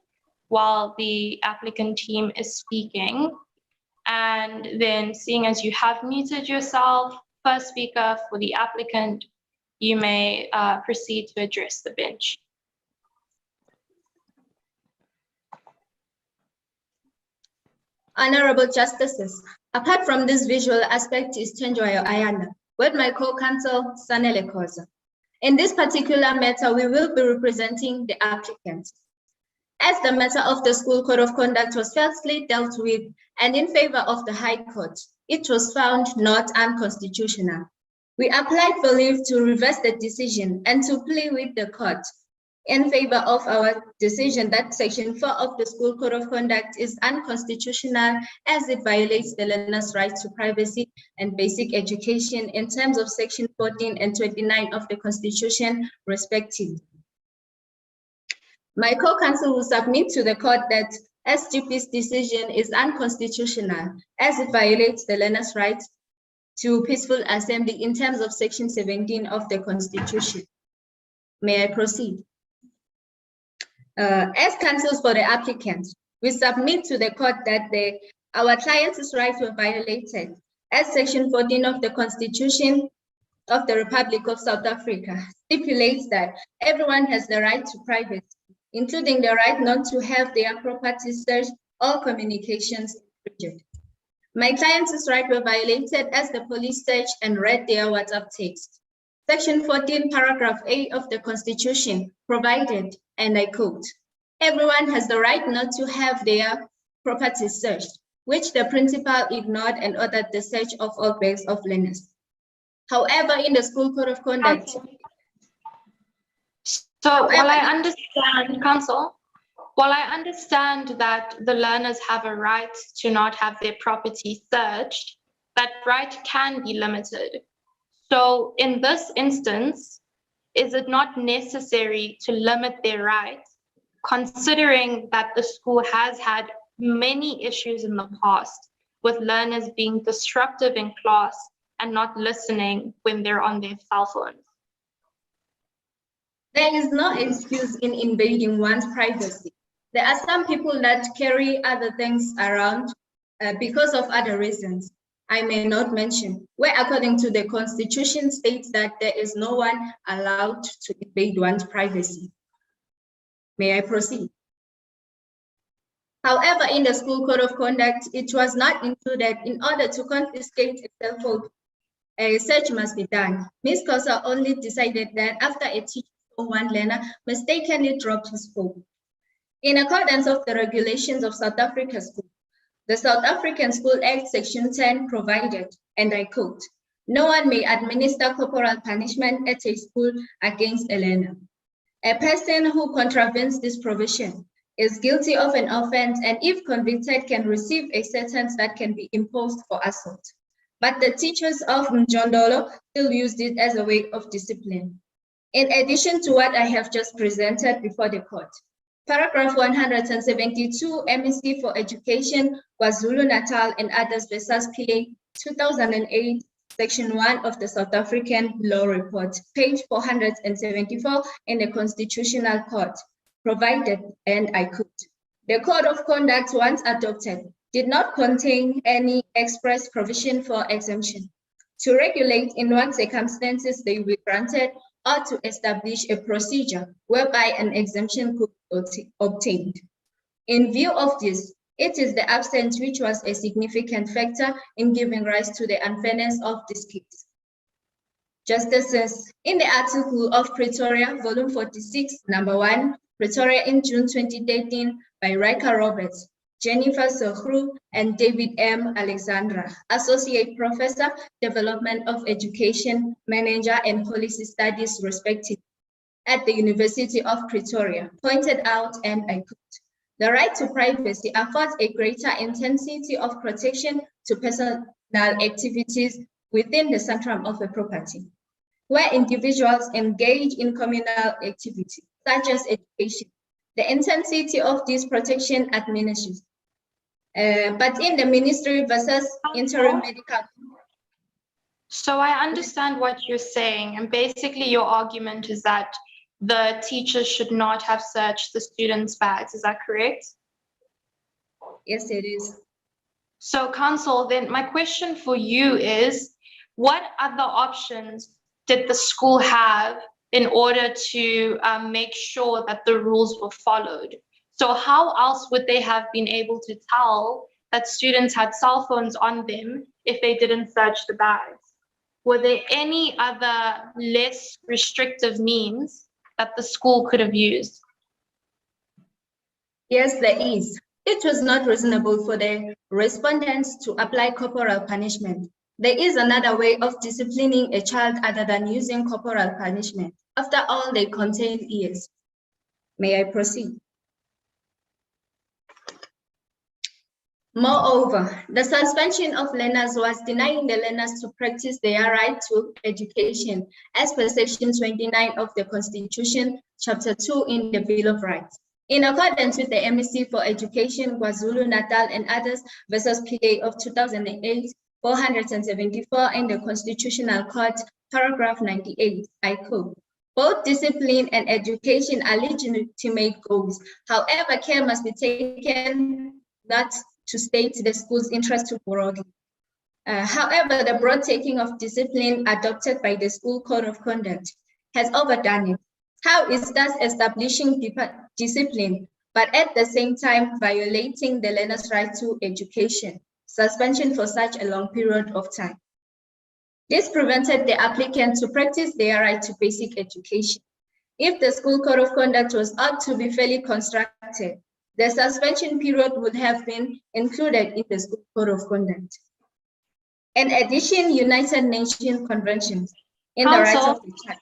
while the applicant team is speaking? And then seeing as you have muted yourself, first speaker for the applicant, you may proceed to address the bench. Honorable Justices, apart from this visual aspect is Tenjoyo Ayanda, with my co-counsel Sanele Kosa. In this particular matter, we will be representing the applicant. As the matter of the school code of conduct was firstly dealt with and in favor of the High Court, it was found not unconstitutional. We applied for leave to reverse the decision and to plea with the court in favor of our decision that Section 4 of the School Code of Conduct is unconstitutional as it violates the learner's right to privacy and basic education in terms of Section 14 and 29 of the Constitution, respectively. My co-counsel will submit to the court that SGP's decision is unconstitutional as it violates the learner's right to peaceful assembly in terms of Section 17 of the Constitution. May I proceed? As counsels for the applicant, we submit to the court that our client's rights were violated as Section 14 of the Constitution of the Republic of South Africa stipulates that everyone has the right to privacy, including the right not to have their property searched or communications restricted. My client's rights were violated as the police searched and read their WhatsApp text. Section 14, paragraph A of the Constitution provided, and I quote, "Everyone has the right not to have their property searched," which the principal ignored and ordered the search of all bags of learners. However, in the School Code of Conduct. So while I understand, counsel, while I understand that the learners have a right to not have their property searched, that right can be limited. So in this instance, is it not necessary to limit their rights, considering that the school has had many issues in the past with learners being disruptive in class and not listening when they're on their cell phones? There is no excuse in invading one's privacy. There are some people that carry other things around because of other reasons I may not mention, where according to the Constitution states that there is no one allowed to invade one's privacy. May I proceed? However, in the School Code of Conduct, it was not included. In order to confiscate a cell phone, a search must be done. Ms. Kosa only decided that after a teacher or one learner mistakenly dropped his phone. In accordance with the regulations of South Africa School, the South African School Act Section 10 provided, and I quote, "No one may administer corporal punishment at a school against a learner. A person who contravenes this provision is guilty of an offense, and if convicted can receive a sentence that can be imposed for assault. But the teachers of Mjondolo still used it as a way of discipline. In addition to what I have just presented before the court, paragraph 172 MEC for Education, KwaZulu-Natal and others versus Pillay, 2008, Section 1 of the South African Law Report, page 474 in the Constitutional Court, provided, and I quote, the Code of Conduct once adopted did not contain any express provision for exemption to regulate in what circumstances they were granted or to establish a procedure whereby an exemption could be obtained. In view of this, it is the absence which was a significant factor in giving rise to the unfairness of this case. Justices, in the article of Pretoria, volume 46, number 1, Pretoria in June 2013 by Rika Roberts, Jennifer Sohru, and David M. Alexandra, Associate Professor, Development of Education, Manager and Policy Studies, respectively, at the University of Pretoria, pointed out, and I quote, the right to privacy affords a greater intensity of protection to personal activities within the centrum of a property, where individuals engage in communal activities, such as education. The intensity of this protection diminishes. But in the ministry versus interim medical. So I understand what you're saying, and basically your argument is that the teachers should not have searched the students' bags. Is that correct? Yes, it is. So, counsel, then my question for you is, what other options did the school have in order to make sure that the rules were followed? So how else would they have been able to tell that students had cell phones on them if they didn't search the bags? Were there any other less restrictive means that the school could have used? Yes, there is. It was not reasonable for the respondents to apply corporal punishment. There is another way of disciplining a child other than using corporal punishment. After all, they contain ears. May I proceed? Moreover, the suspension of learners was denying the learners to practice their right to education, as per Section 29 of the Constitution, Chapter 2 in the Bill of Rights. In accordance with the MEC for Education, KwaZulu-Natal and others versus Pillay of 2008, 474 in the Constitutional Court, paragraph 98, I quote, both discipline and education are legitimate goals. However, care must be taken not to state the school's interest too broadly. However, the broad taking of discipline adopted by the School Code of Conduct has overdone it. How is thus establishing discipline, but at the same time violating the learner's right to education, suspension for such a long period of time. This prevented the applicant to practice their right to basic education. If the School Code of Conduct was ought to be fairly constructed, the suspension period would have been included in the School Code of Conduct. In addition, United Nations conventions in the rights of the child.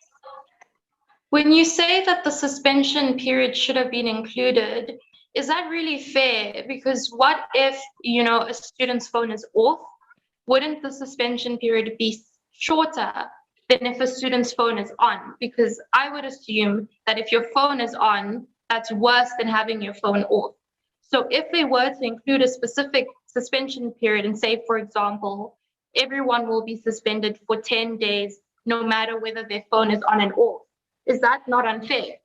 When you say that the suspension period should have been included, is that really fair? Because what if, a student's phone is off? Wouldn't the suspension period be shorter than if a student's phone is on? Because I would assume that if your phone is on, that's worse than having your phone off. So if they were to include a specific suspension period and say, for example, everyone will be suspended for 10 days, no matter whether their phone is on and off, is that not unfair?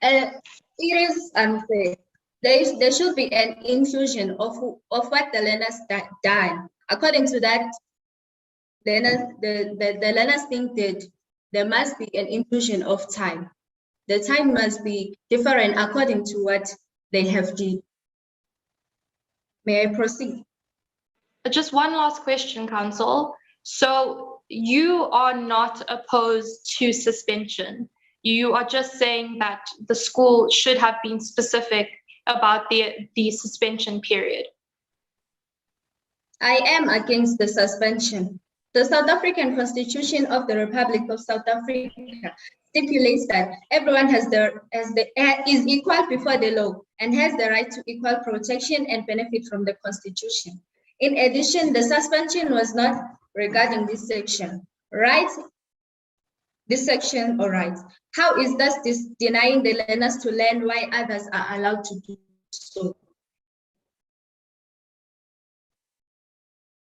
It is unfair. There should be an inclusion of what the learners done. According to that, the learners think that there must be an inclusion of time. The time must be different according to what they have did. May I proceed? Just one last question, Counsel. So you are not opposed to suspension. You are just saying that the school should have been specific about the suspension period. I am against the suspension. The South African Constitution of the Republic of South Africa stipulates that everyone is equal before the law and has the right to equal protection and benefit from the Constitution. In addition, the suspension was not regarding this section. This section or rights. How is thus this denying the learners to learn while others are allowed to do so?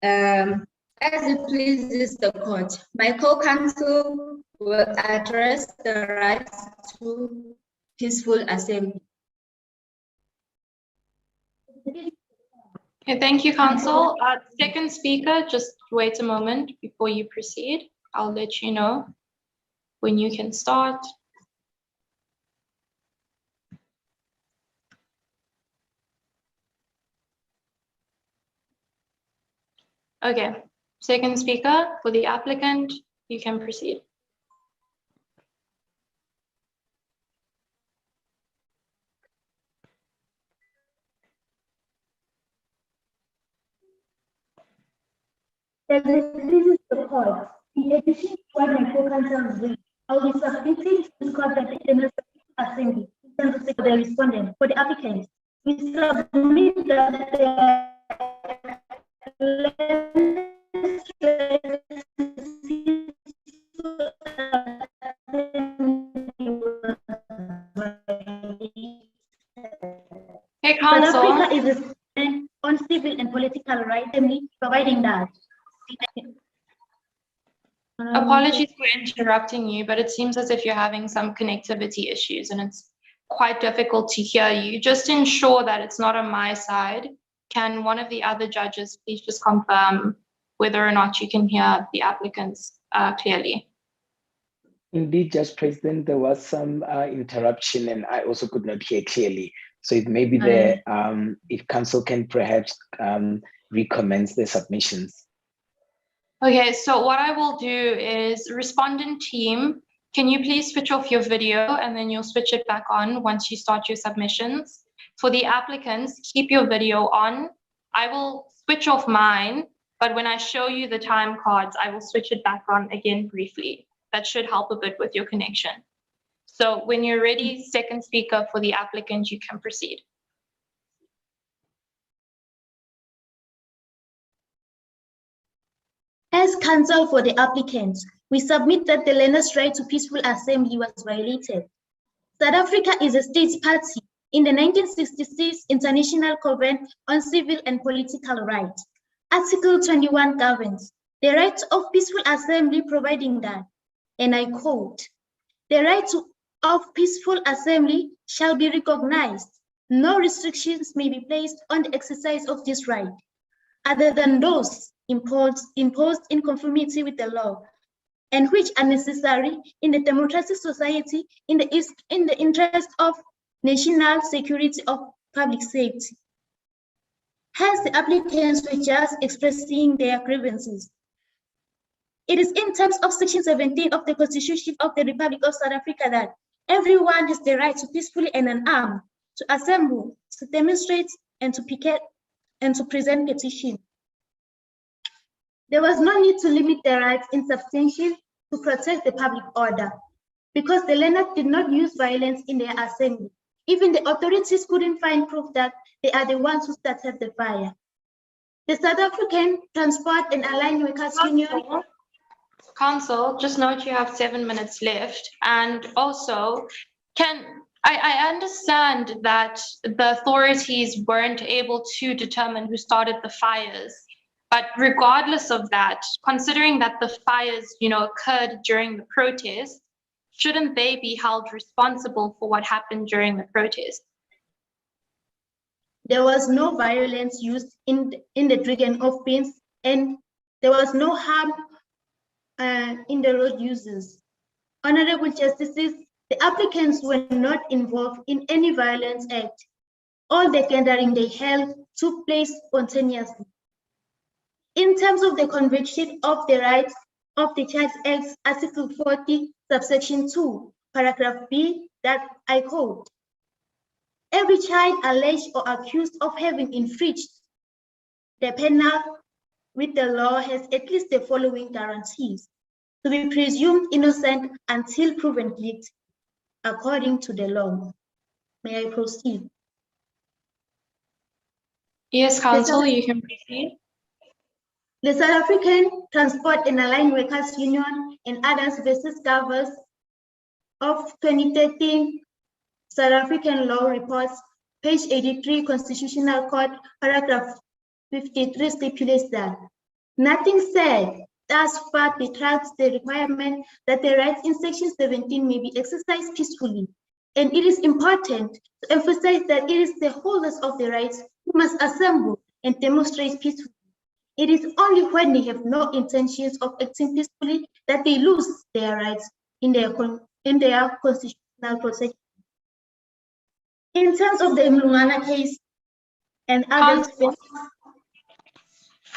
As it pleases the court, my co-counsel will address the rights to peaceful assembly. Okay, thank you, counsel. Second speaker, just wait a moment before you proceed. I'll let you know when you can start. Okay, second speaker for the applicant, you can proceed. As it pleases the court, in addition to what my co-counsel read, I will be submitting to this court that the General Assembly, in terms of the respondent, for the applicant, we submit that Hey, counsel. South Africa is a stand on civil and political rights, providing that. Apologies for interrupting you, but it seems as if you're having some connectivity issues and it's quite difficult to hear you. Just ensure that it's not on my side. Can one of the other judges please just confirm whether or not you can hear the applicants clearly? Indeed, Judge President, there was some interruption and I also could not hear clearly. So it may be there, if counsel can perhaps recommence the submissions. Okay, so what I will do is, respondent team, can you please switch off your video and then you'll switch it back on once you start your submissions. For the applicants, keep your video on. I will switch off mine, but when I show you the time cards, I will switch it back on again briefly. That should help a bit with your connection. So when you're ready, second speaker for the applicant, you can proceed. As counsel for the applicant, we submit that the learners' right to peaceful assembly was violated. South Africa is a state party in the 1966 International Covenant on Civil and Political Rights. Article 21 governs the right of peaceful assembly, providing that, and I quote, "The right of peaceful assembly shall be recognized. No restrictions may be placed on the exercise of this right, other than those imposed in conformity with the law, and which are necessary in a democratic society in the interest of national security or public safety." Hence, the applicants were just expressing their grievances. It is in terms of Section 17 of the Constitution of the Republic of South Africa that everyone has the right to peacefully and unarmed to assemble, to demonstrate, and to picket, and to present petition. There was no need to limit their rights in substantial to protect the public order, because the learners did not use violence in their assembly. Even the authorities couldn't find proof that they are the ones who started the fire. The South African Transport and Allied Workers Union. Counsel, just note you have 7 minutes left. And also, I understand that the authorities weren't able to determine who started the fires. But regardless of that, considering that the fires, occurred during the protest, shouldn't they be held responsible for what happened during the protest? There was no violence used in the drinking of beans, and there was no harm in the road users. Honorable Justices, the applicants were not involved in any violence act. All the gathering they held took place spontaneously. In terms of the conviction of the rights of the Child Act, Article 40, subsection 2, paragraph B, that I quote, "Every child alleged or accused of having infringed the penal with the law has at least the following guarantees: to be presumed innocent until proven guilty, according to the law. May I proceed? Yes, counsel, you can proceed. The South African Transport and Allied Workers Union and others versus Gavers of 2013 South African law reports, page 83, Constitutional Court, paragraph 53 stipulates that nothing said thus far detracts the requirement that the rights in section 17 may be exercised peacefully. And it is important to emphasize that it is the holders of the rights who must assemble and demonstrate peacefully. It is only when they have no intentions of acting peacefully that they lose their rights in their constitutional protection. In terms of the Mlungana case and others,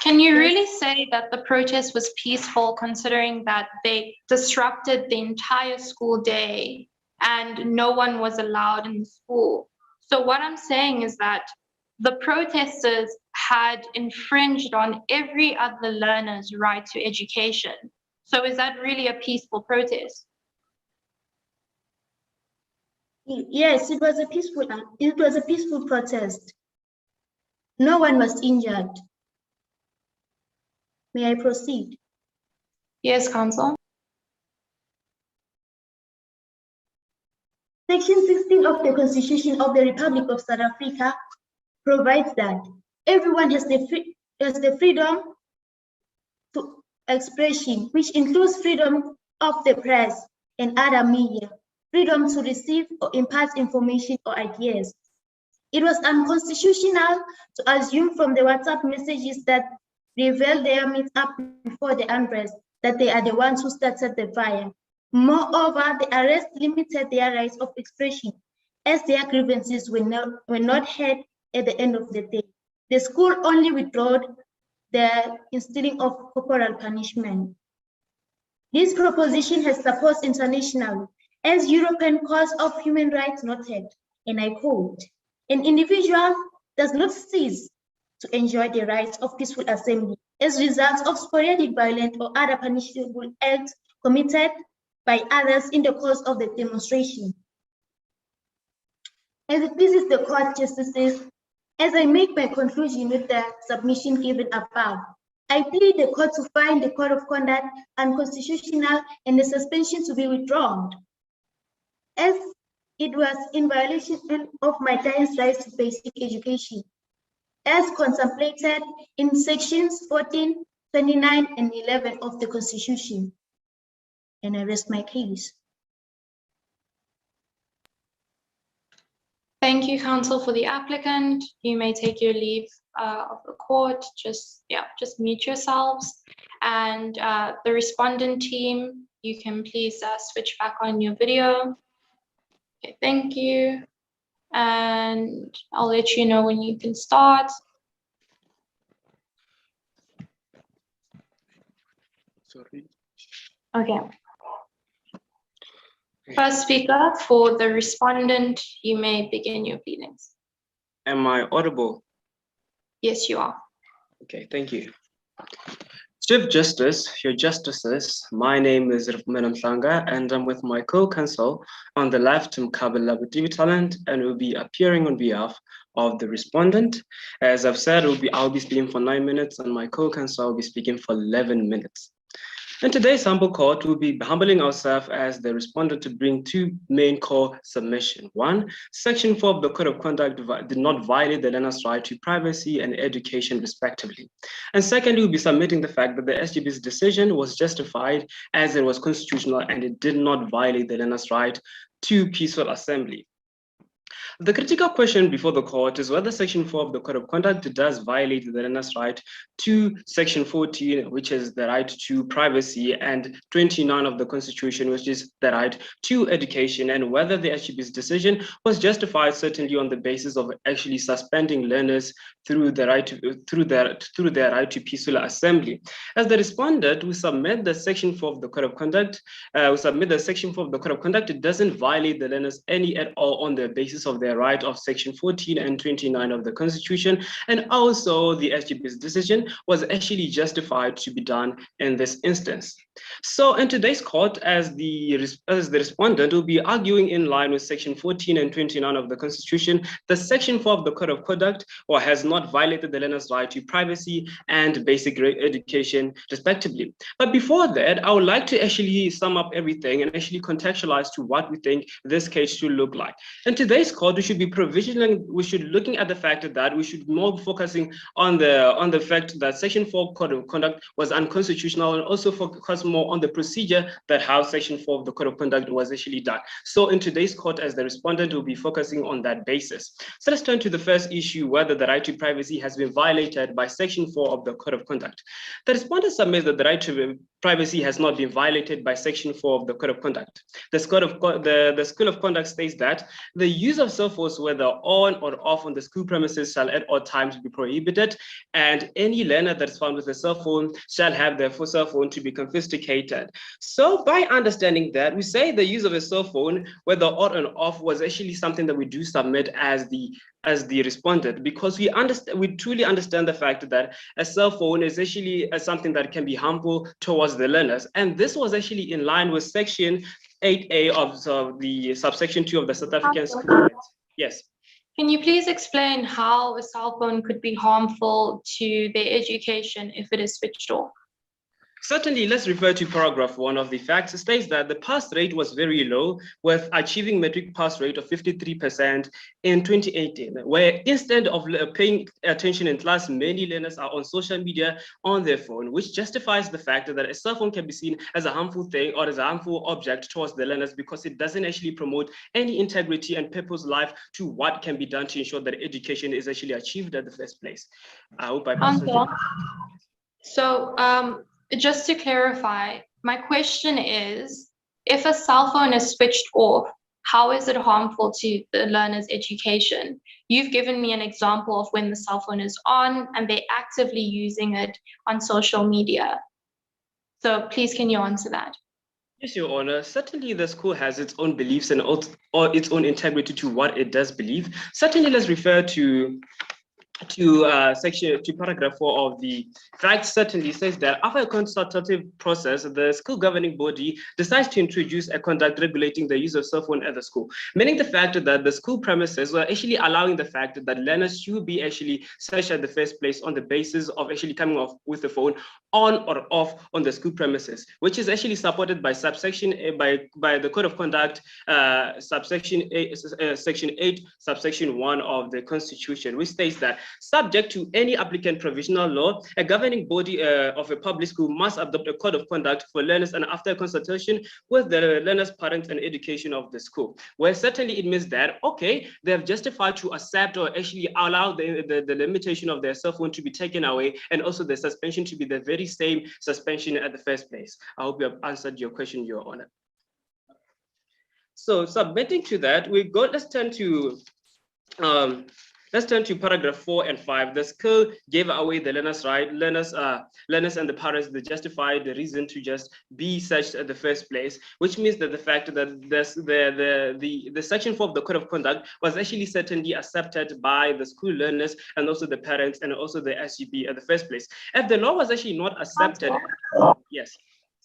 can you really say that the protest was peaceful, considering that they disrupted the entire school day and no one was allowed in the school? So what I'm saying is that the protesters had infringed on every other learner's right to education. So is that really a peaceful protest? Yes, it was a peaceful protest. No one was injured. May I proceed? Yes, counsel. Section 16 of the Constitution of the Republic of South Africa provides that everyone has the freedom to expression, which includes freedom of the press and other media, freedom to receive or impart information or ideas. It was unconstitutional to assume from the WhatsApp messages that reveal their meet-up before the unrest that they are the ones who started the fire. Moreover, the arrest limited their rights of expression, as their grievances were not heard at the end of the day. The school only withdrew the instilling of corporal punishment. This proposition has support internationally, as European Court of Human Rights noted, and I quote, "An individual does not cease to enjoy the rights of peaceful assembly as a result of sporadic violent or other punishable acts committed by others in the course of the demonstration." As it pleases the court, justices, as I make my conclusion with the submission given above, I plead the court to find the code of conduct unconstitutional and the suspension to be withdrawn, as it was in violation of my client's rights to basic education, as contemplated in sections 14, 29, and 11 of the Constitution. And I rest my case. Thank you, counsel, for the applicant. You may take your leave of the court. Just mute yourselves. And the respondent team, you can please switch back on your video. Okay, thank you. And I'll let you know when you can start. Sorry. Okay. First speaker for the respondent, you may begin your pleadings. Am I audible? Yes, you are. Okay, thank you. Chief Justice, your justices, my name is Nsmcc, and I'm with my co-counsel on the left, Rebuttals, Talent, and will be appearing on behalf of the respondent. As I've said, I'll be speaking for 9 minutes, and my co-counsel will be speaking for 11 minutes. In today's humble court, we'll be humbling ourselves as the respondent to bring two main core submissions. One, Section 4 of the Code of Conduct did not violate the learner's right to privacy and education, respectively. And secondly, we'll be submitting the fact that the SGB's decision was justified as it was constitutional and it did not violate the learner's right to peaceful assembly. The critical question before the court is whether Section 4 of the Code of Conduct does violate the learner's right to Section 14, which is the right to privacy, and 29 of the Constitution, which is the right to education, and whether the SGB's decision was justified certainly on the basis of actually suspending learners through their right to peaceful assembly. As the respondent, we submit that Section 4 of the Code of Conduct, it doesn't violate the learners any at all on the basis basis of their right of section 14 and 29 of the Constitution, and also the SGB's decision was actually justified to be done in this instance. So in today's court, as the respondent will be arguing in line with section 14 and 29 of the Constitution, the section 4 of the Code of Conduct has not violated the learner's right to privacy and basic education, respectively. But before that, I would like to actually sum up everything and actually contextualize to what we think this case should look like. In today's court, we should be looking at the fact that we should more focusing on the fact that section 4 Code of Conduct was unconstitutional, and also focus more on the procedure that how section 4 of the Code of Conduct was actually done. So in today's court, as the respondent will be focusing on that basis. So let's turn to the first issue, whether the right to privacy has been violated by section 4 of the Code of Conduct. The respondent submits that the right to privacy has not been violated by section 4 of the Code of Conduct. The School of Conduct states that the use of cell phones, whether on or off on the school premises, shall at all times be prohibited, and any learner that is found with a cell phone shall have their cell phone to be confiscated. So by understanding that, we say the use of a cell phone, whether on and off, was actually something that we do submit as the respondent, because we truly understand the fact that a cell phone is actually something that can be harmful towards the learners. And this was actually in line with section 8A of the subsection 2 of the South African School Act. Yes. Can you please explain how a cell phone could be harmful to their education if it is switched off? Certainly, let's refer to paragraph 1 of the facts. It states that the pass rate was very low, with achieving metric pass rate of 53% in 2018, where instead of paying attention in class, many learners are on social media on their phone, which justifies the fact that a cell phone can be seen as a harmful thing or as a harmful object towards the learners, because it doesn't actually promote any integrity and purpose life to what can be done to ensure that education is actually achieved at the first place. I hope I answered you. So, just to clarify, my question is, if a cell phone is switched off, how is it harmful to the learner's education? You've given me an example of when the cell phone is on and they're actively using it on social media. So please, can you answer that? Yes, Your Honor. Certainly the school has its own beliefs and or its own integrity to what it does believe. Certainly let's refer to paragraph 4 of the fact. Certainly says that after a consultative process, the school governing body decides to introduce a conduct regulating the use of cell phone at the school, meaning the fact that the school premises were actually allowing the fact that learners should be actually searched at the first place on the basis of actually coming off with the phone on or off on the school premises, which is actually supported by subsection by the Code of Conduct, section 8, subsection 1 of the Constitution, which states that subject to any applicant provisional law, a governing body of a public school must adopt a code of conduct for learners, and after consultation with the learners, parents, and education of the school. Where certainly it means that, okay, they have justified to accept or actually allow the limitation of their cell phone to be taken away, and also the suspension to be the very same suspension at the first place. I hope you have answered your question, Your Honor. So submitting to that, let's turn to paragraph 4 and 5. The school gave away the learners' right. Learners and the parents, they justified the reason to just be searched at the first place, which means that the fact that the section 4 of the Code of Conduct was actually certainly accepted by the school learners and also the parents and also the SGB at the first place. If the law was actually not accepted, yes.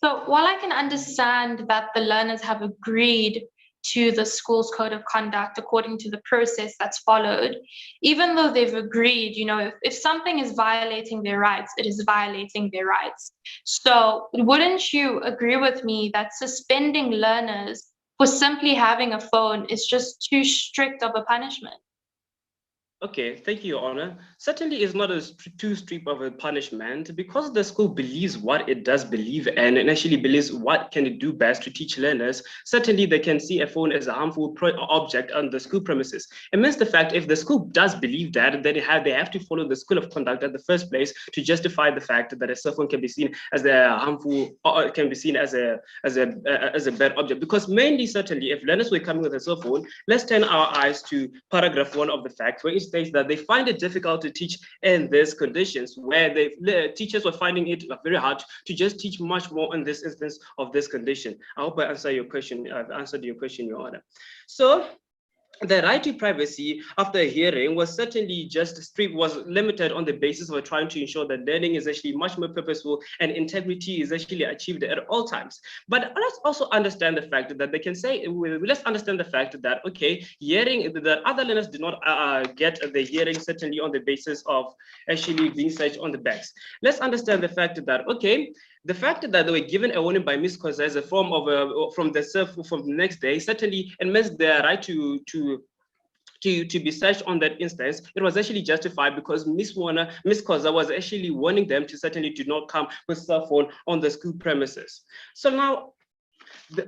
So while I can understand that the learners have agreed to the school's code of conduct according to the process that's followed, even though they've agreed, if something is violating their rights, it is violating their rights. So wouldn't you agree with me that suspending learners for simply having a phone is just too strict of a punishment? Okay, thank you, Your Honor. Certainly is not too strict of a punishment, because the school believes what it does believe and actually believes what can it do best to teach learners. Certainly they can see a phone as a harmful object on the school premises. It means the fact if the school does believe that, then they have to follow the School of Conduct at the first place to justify the fact that a cell phone can be seen as a harmful, or can be seen as a bad object. Because mainly, certainly, if learners were coming with a cell phone, let's turn our eyes to paragraph 1 of the fact, where it states that they find it difficult to teach in these conditions, where the teachers were finding it very hard to just teach much more in this instance of this condition. I hope I answered your question. I've answered your question, Your Honor. So the right to privacy after a hearing was certainly was limited on the basis of trying to ensure that learning is actually much more purposeful and integrity is actually achieved at all times. But let's also understand the fact that they can say, let's understand the fact that, okay, hearing that other learners do not get the hearing certainly on the basis of actually being searched on the backs. Let's understand the fact that, okay, the fact that they were given a warning by Ms. Koza as a form of from the next day certainly immense their right to be searched on that instance. It was actually justified because Ms. Koza was actually warning them to certainly do not come with cell phone on the school premises. So now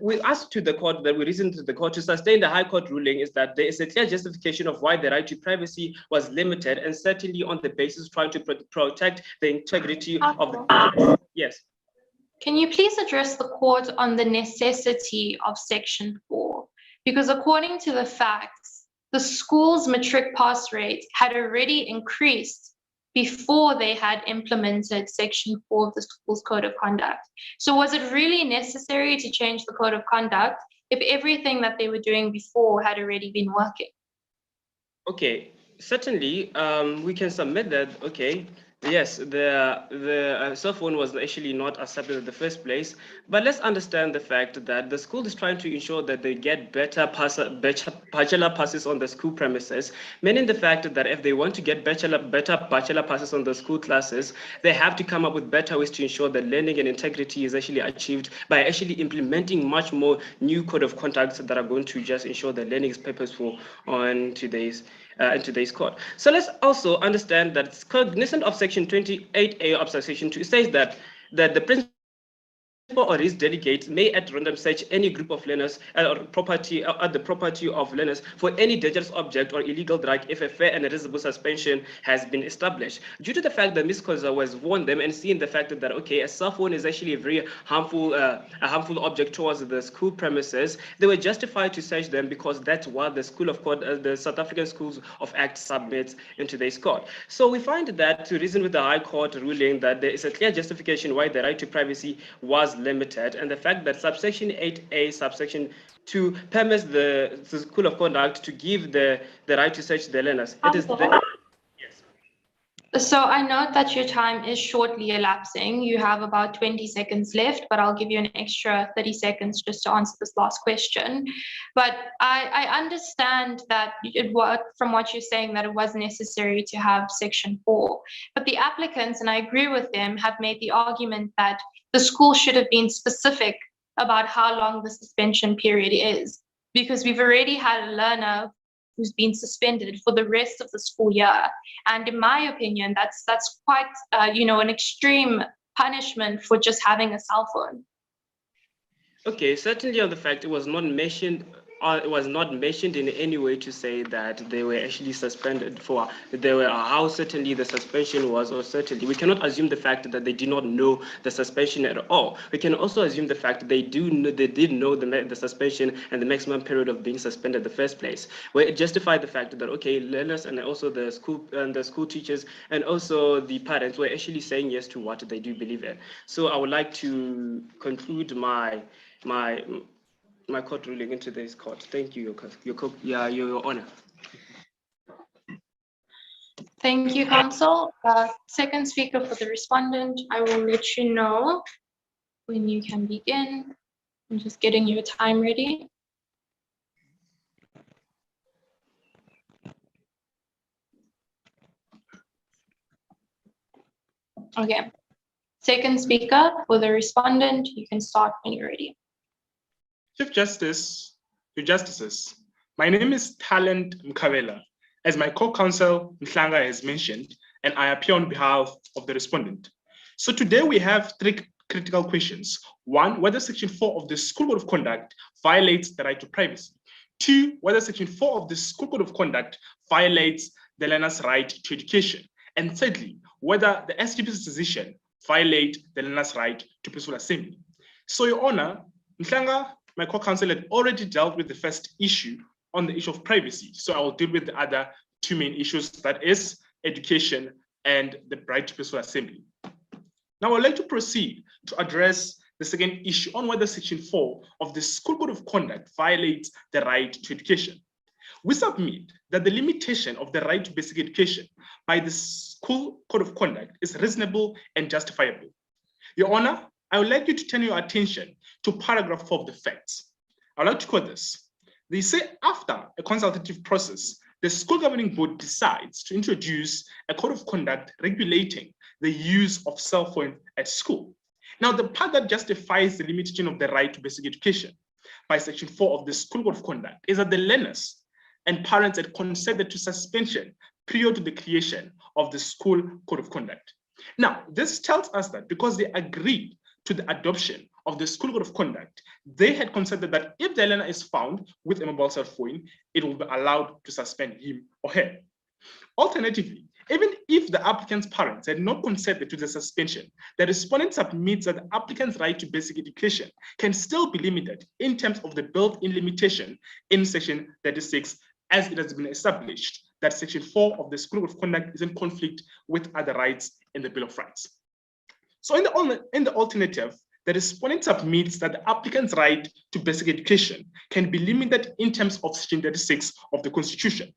we asked to the court that we reasoned to the court to sustain the High Court ruling is that there is a clear justification of why the right to privacy was limited, and certainly on the basis of trying to protect the integrity of the. Yes. Can you please address the court on the necessity of Section 4? Because according to the facts, the school's matric pass rate had already increased before they had implemented Section 4 of the school's Code of Conduct. So was it really necessary to change the Code of Conduct if everything that they were doing before had already been working? Okay, certainly we can submit that, okay, yes, the cell phone was actually not accepted in the first place, but let's understand the fact that the school is trying to ensure that they get better bachelor passes on the school premises, meaning the fact that if they want to get better bachelor passes on the school classes, they have to come up with better ways to ensure that learning and integrity is actually achieved by actually implementing much more new code of conducts that are going to just ensure that learning is purposeful on today's in today's court. So let's also understand that cognizant of Section 28A of Section 2, it says that the principal or his delegates may at random search any group of learners or the property of learners for any dangerous object or illegal drug if a fair and reasonable suspension has been established. Due to the fact that Ms. Koza was warned them and seeing the fact that, okay, a cell phone is actually a very harmful object towards the school premises, they were justified to search them because that's what the South African Schools of Act submits in today's court. So we find that to reason with the High Court ruling that there is a clear justification why the right to privacy was limited, and the fact that subsection 8A, subsection 2 permits the School of Conduct to give the right to search the learners. It is So I note that your time is shortly elapsing. You have about 20 seconds left, but I'll give you an extra 30 seconds just to answer this last question. But I understand that from what you're saying that it was necessary to have Section 4. But the applicants, and I agree with them, have made the argument that the school should have been specific about how long the suspension period is, because we've already had a learner who's been suspended for the rest of the school year. And in my opinion, that's quite, an extreme punishment for just having a cell phone. Okay, certainly on the fact it was not mentioned in any way to say that they were actually suspended for how certainly the suspension was, or certainly we cannot assume the fact that they did not know the suspension at all. We can also assume the fact that they did know the suspension and the maximum period of being suspended in the first place, where it justified the fact that, okay, learners and also the school teachers and also the parents were actually saying yes to what they do believe in. So I would like to conclude my court ruling into this court. Thank you, Your Honor. Thank you, counsel. Second speaker for the respondent, I will let you know when you can begin. I'm just getting your time ready. Okay. Second speaker for the respondent, you can start when you're ready. Chief Justice, your Justices, my name is Talent Mkabela, as my co-counsel Mhlanga has mentioned, and I appear on behalf of the respondent. So today we have three critical questions. One, whether Section 4 of the School Code of Conduct violates the right to privacy. Two, whether Section 4 of the School Code of Conduct violates the learner's right to education. And thirdly, whether the SGP's decision violates the learner's right to peaceful assembly. So, Your Honor, Mhlanga, my co-counsel, had already dealt with the first issue on the issue of privacy. So I will deal with the other two main issues, that is education and the right to peaceful assembly. Now I would like to proceed to address the second issue on whether Section 4 of the School Code of Conduct violates the right to education. We submit that the limitation of the right to basic education by the school code of conduct is reasonable and justifiable. Your Honor, I would like you to turn your attention to paragraph 4 of the facts. I would like to quote this. They say, after a consultative process, the school governing board decides to introduce a code of conduct regulating the use of cell phones at school. Now, the part that justifies the limitation of the right to basic education by section 4 of the school code of conduct is that the learners and parents had consented to suspension prior to the creation of the school code of conduct. Now, this tells us that because they agreed to the adoption of the school code of conduct, they had consented that if the learner is found with a mobile cell phone, it will be allowed to suspend him or her. Alternatively, even if the applicant's parents had not consented to the suspension, the respondent submits that the applicant's right to basic education can still be limited in terms of the built-in limitation in section 36, as it has been established that section 4 of the school code of conduct is in conflict with other rights in the Bill of Rights. So in the alternative, the respondent submits that the applicant's right to basic education can be limited in terms of section 36 of the Constitution.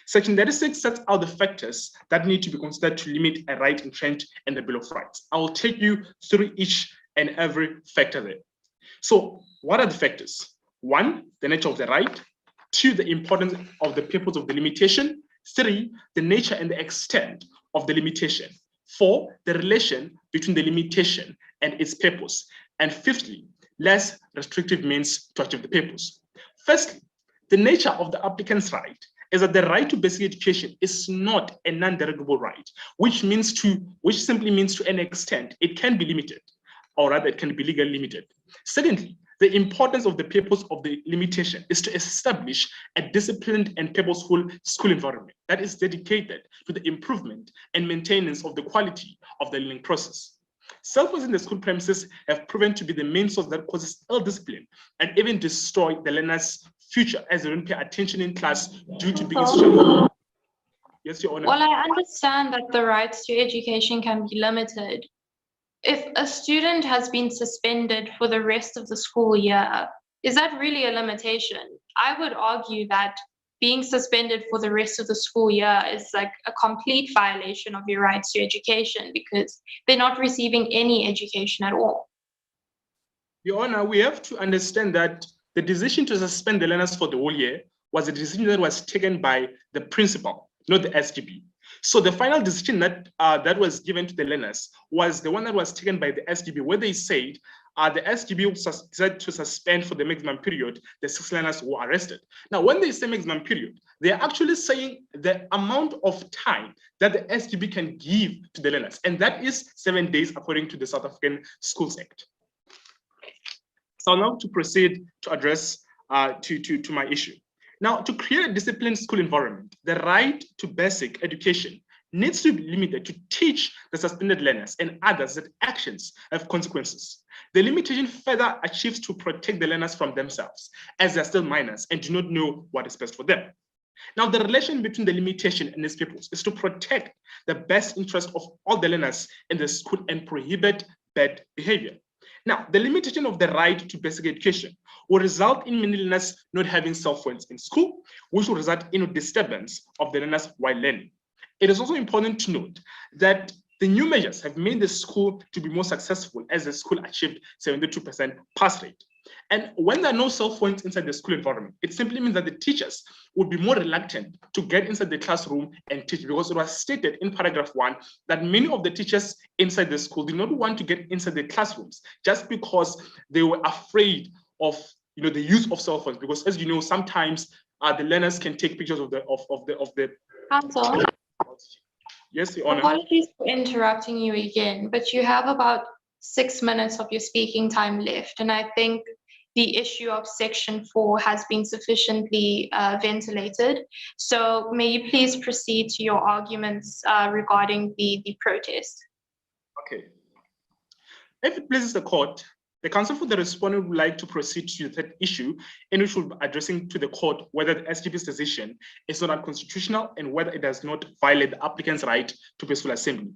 Section 36 sets out the factors that need to be considered to limit a right entrenched in the Bill of Rights. I will take you through each and every factor there. So what are the factors? 1, the nature of the right. 2, the importance of the purpose of the limitation. 3, the nature and the extent of the limitation. 4, the relation between the limitation and its purpose. And 5th, less restrictive means to achieve the purpose. Firstly, the nature of the applicant's right is that the right to basic education is not a non-derogable right, which simply means to an extent it can be limited, or rather it can be legally limited. Secondly, the importance of the purpose of the limitation is to establish a disciplined and purposeful school environment that is dedicated to the improvement and maintenance of the quality of the learning process. Cell phones in the school premises have proven to be the main source that causes ill discipline and even destroy the learner's future as they don't pay attention in class due to being distracted. Yes, Your Honor. Well, I understand that the rights to education can be limited. If a student has been suspended for the rest of the school year, is that really a limitation? I would argue that being suspended for the rest of the school year is like a complete violation of your rights to education because they're not receiving any education at all. Your Honor, we have to understand that the decision to suspend the learners for the whole year was a decision that was taken by the principal, not the SGB. So the final decision that was given to the learners was the one that was taken by the SGB, where they said the SGB decided to suspend for the maximum period the 6 learners who were arrested. Now, when they say maximum period, they're actually saying the amount of time that the SGB can give to the learners, and that is 7 days according to the South African Schools Act. So now to proceed to address to my issue. Now, to create a disciplined school environment, the right to basic education needs to be limited to teach the suspended learners and others that actions have consequences. The limitation further achieves to protect the learners from themselves, as they're still minors and do not know what is best for them. Now, the relation between the limitation and its purpose is to protect the best interest of all the learners in the school and prohibit bad behavior. Now, the limitation of the right to basic education will result in many learners not having cell phones in school, which will result in a disturbance of the learners while learning. It is also important to note that the new measures have made the school to be more successful as the school achieved 72% pass rate. And when there are no cell phones inside the school environment, it simply means that the teachers would be more reluctant to get inside the classroom and teach, because it was stated in paragraph 1 that many of the teachers inside the school did not want to get inside the classrooms just because they were afraid of the use of cell phones, because as you know, sometimes the learners can take pictures of the Counsel. Yes, Your Honor. Apologies for interrupting you again, but you have about 6 minutes of your speaking time left, and I think the issue of section 4 has been sufficiently ventilated. So may you please proceed to your arguments regarding the protest. Okay. If it pleases the court, the counsel for the respondent would like to proceed to that issue, in which we'll be addressing to the court whether the SGB's decision is not unconstitutional and whether it does not violate the applicant's right to peaceful assembly.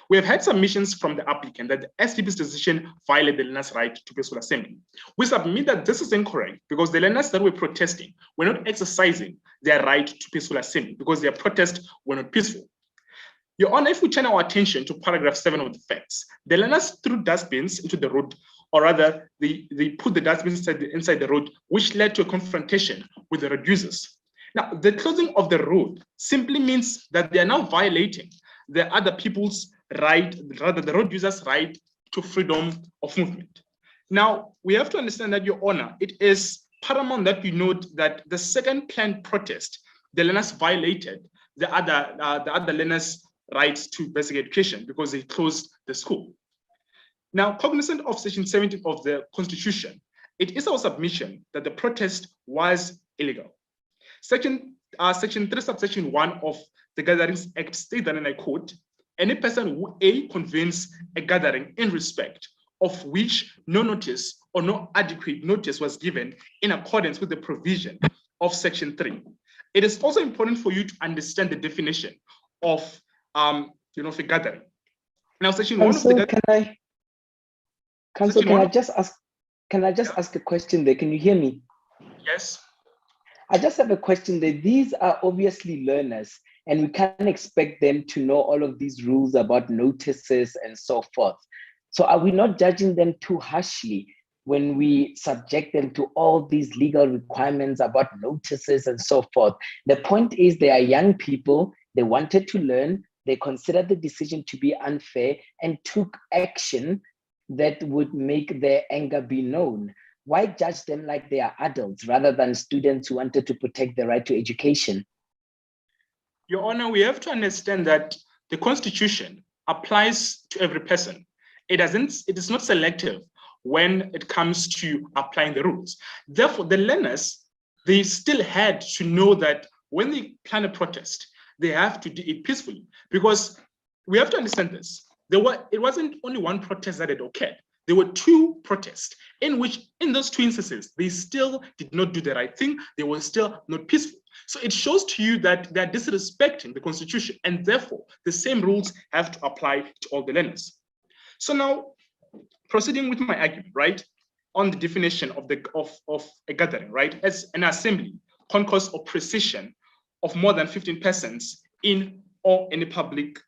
We have had submissions from the applicant that the SDP's decision violated the learners' right to peaceful assembly. We submit that this is incorrect because the learners that were protesting were not exercising their right to peaceful assembly because their protests were not peaceful. Your Honor, if we turn our attention to paragraph 7 of the facts, the learners threw dustbins into the road, or rather, they put the dustbins inside the road, which led to a confrontation with the road users. Now, the closing of the road simply means that they are now violating the other people's right, rather the road users' right to freedom of movement. Now, we have to understand that, Your Honor, it is paramount that you note that the second planned protest, the learners violated the other learners' rights to basic education because they closed the school. Now, cognizant of Section 17 of the Constitution, it is our submission that the protest was illegal. Section 3, subsection 1 of the Gatherings Act states that, and I quote, any person who convenes a gathering in respect of which no notice or no adequate notice was given in accordance with the provision of Section 3. It is also important for you to understand the definition of a gathering. Now, Section 1 of the gathering. Counsel, can I just ask a question there? Can you hear me? Yes. I just have a question there. These are obviously learners, and we can't expect them to know all of these rules about notices and so forth. So are we not judging them too harshly when we subject them to all these legal requirements about notices and so forth? The point is they are young people, they wanted to learn, they considered the decision to be unfair and took action that would make their anger be known. Why judge them like they are adults rather than students who wanted to protect their right to education? Your Honor, we have to understand that the Constitution applies to every person. It is not selective when it comes to applying the rules. Therefore, the learners, they still had to know that when they plan a protest, they have to do it peacefully, because we have to understand this. It wasn't only one protest that had occurred. There were two protests in which, in those two instances, they still did not do the right thing. They were still not peaceful. So it shows to you that they're disrespecting the Constitution, and therefore the same rules have to apply to all the learners. So now, proceeding with my argument, right, on the definition of a gathering, right, as an assembly, concourse, or procession of more than 15 persons in or any public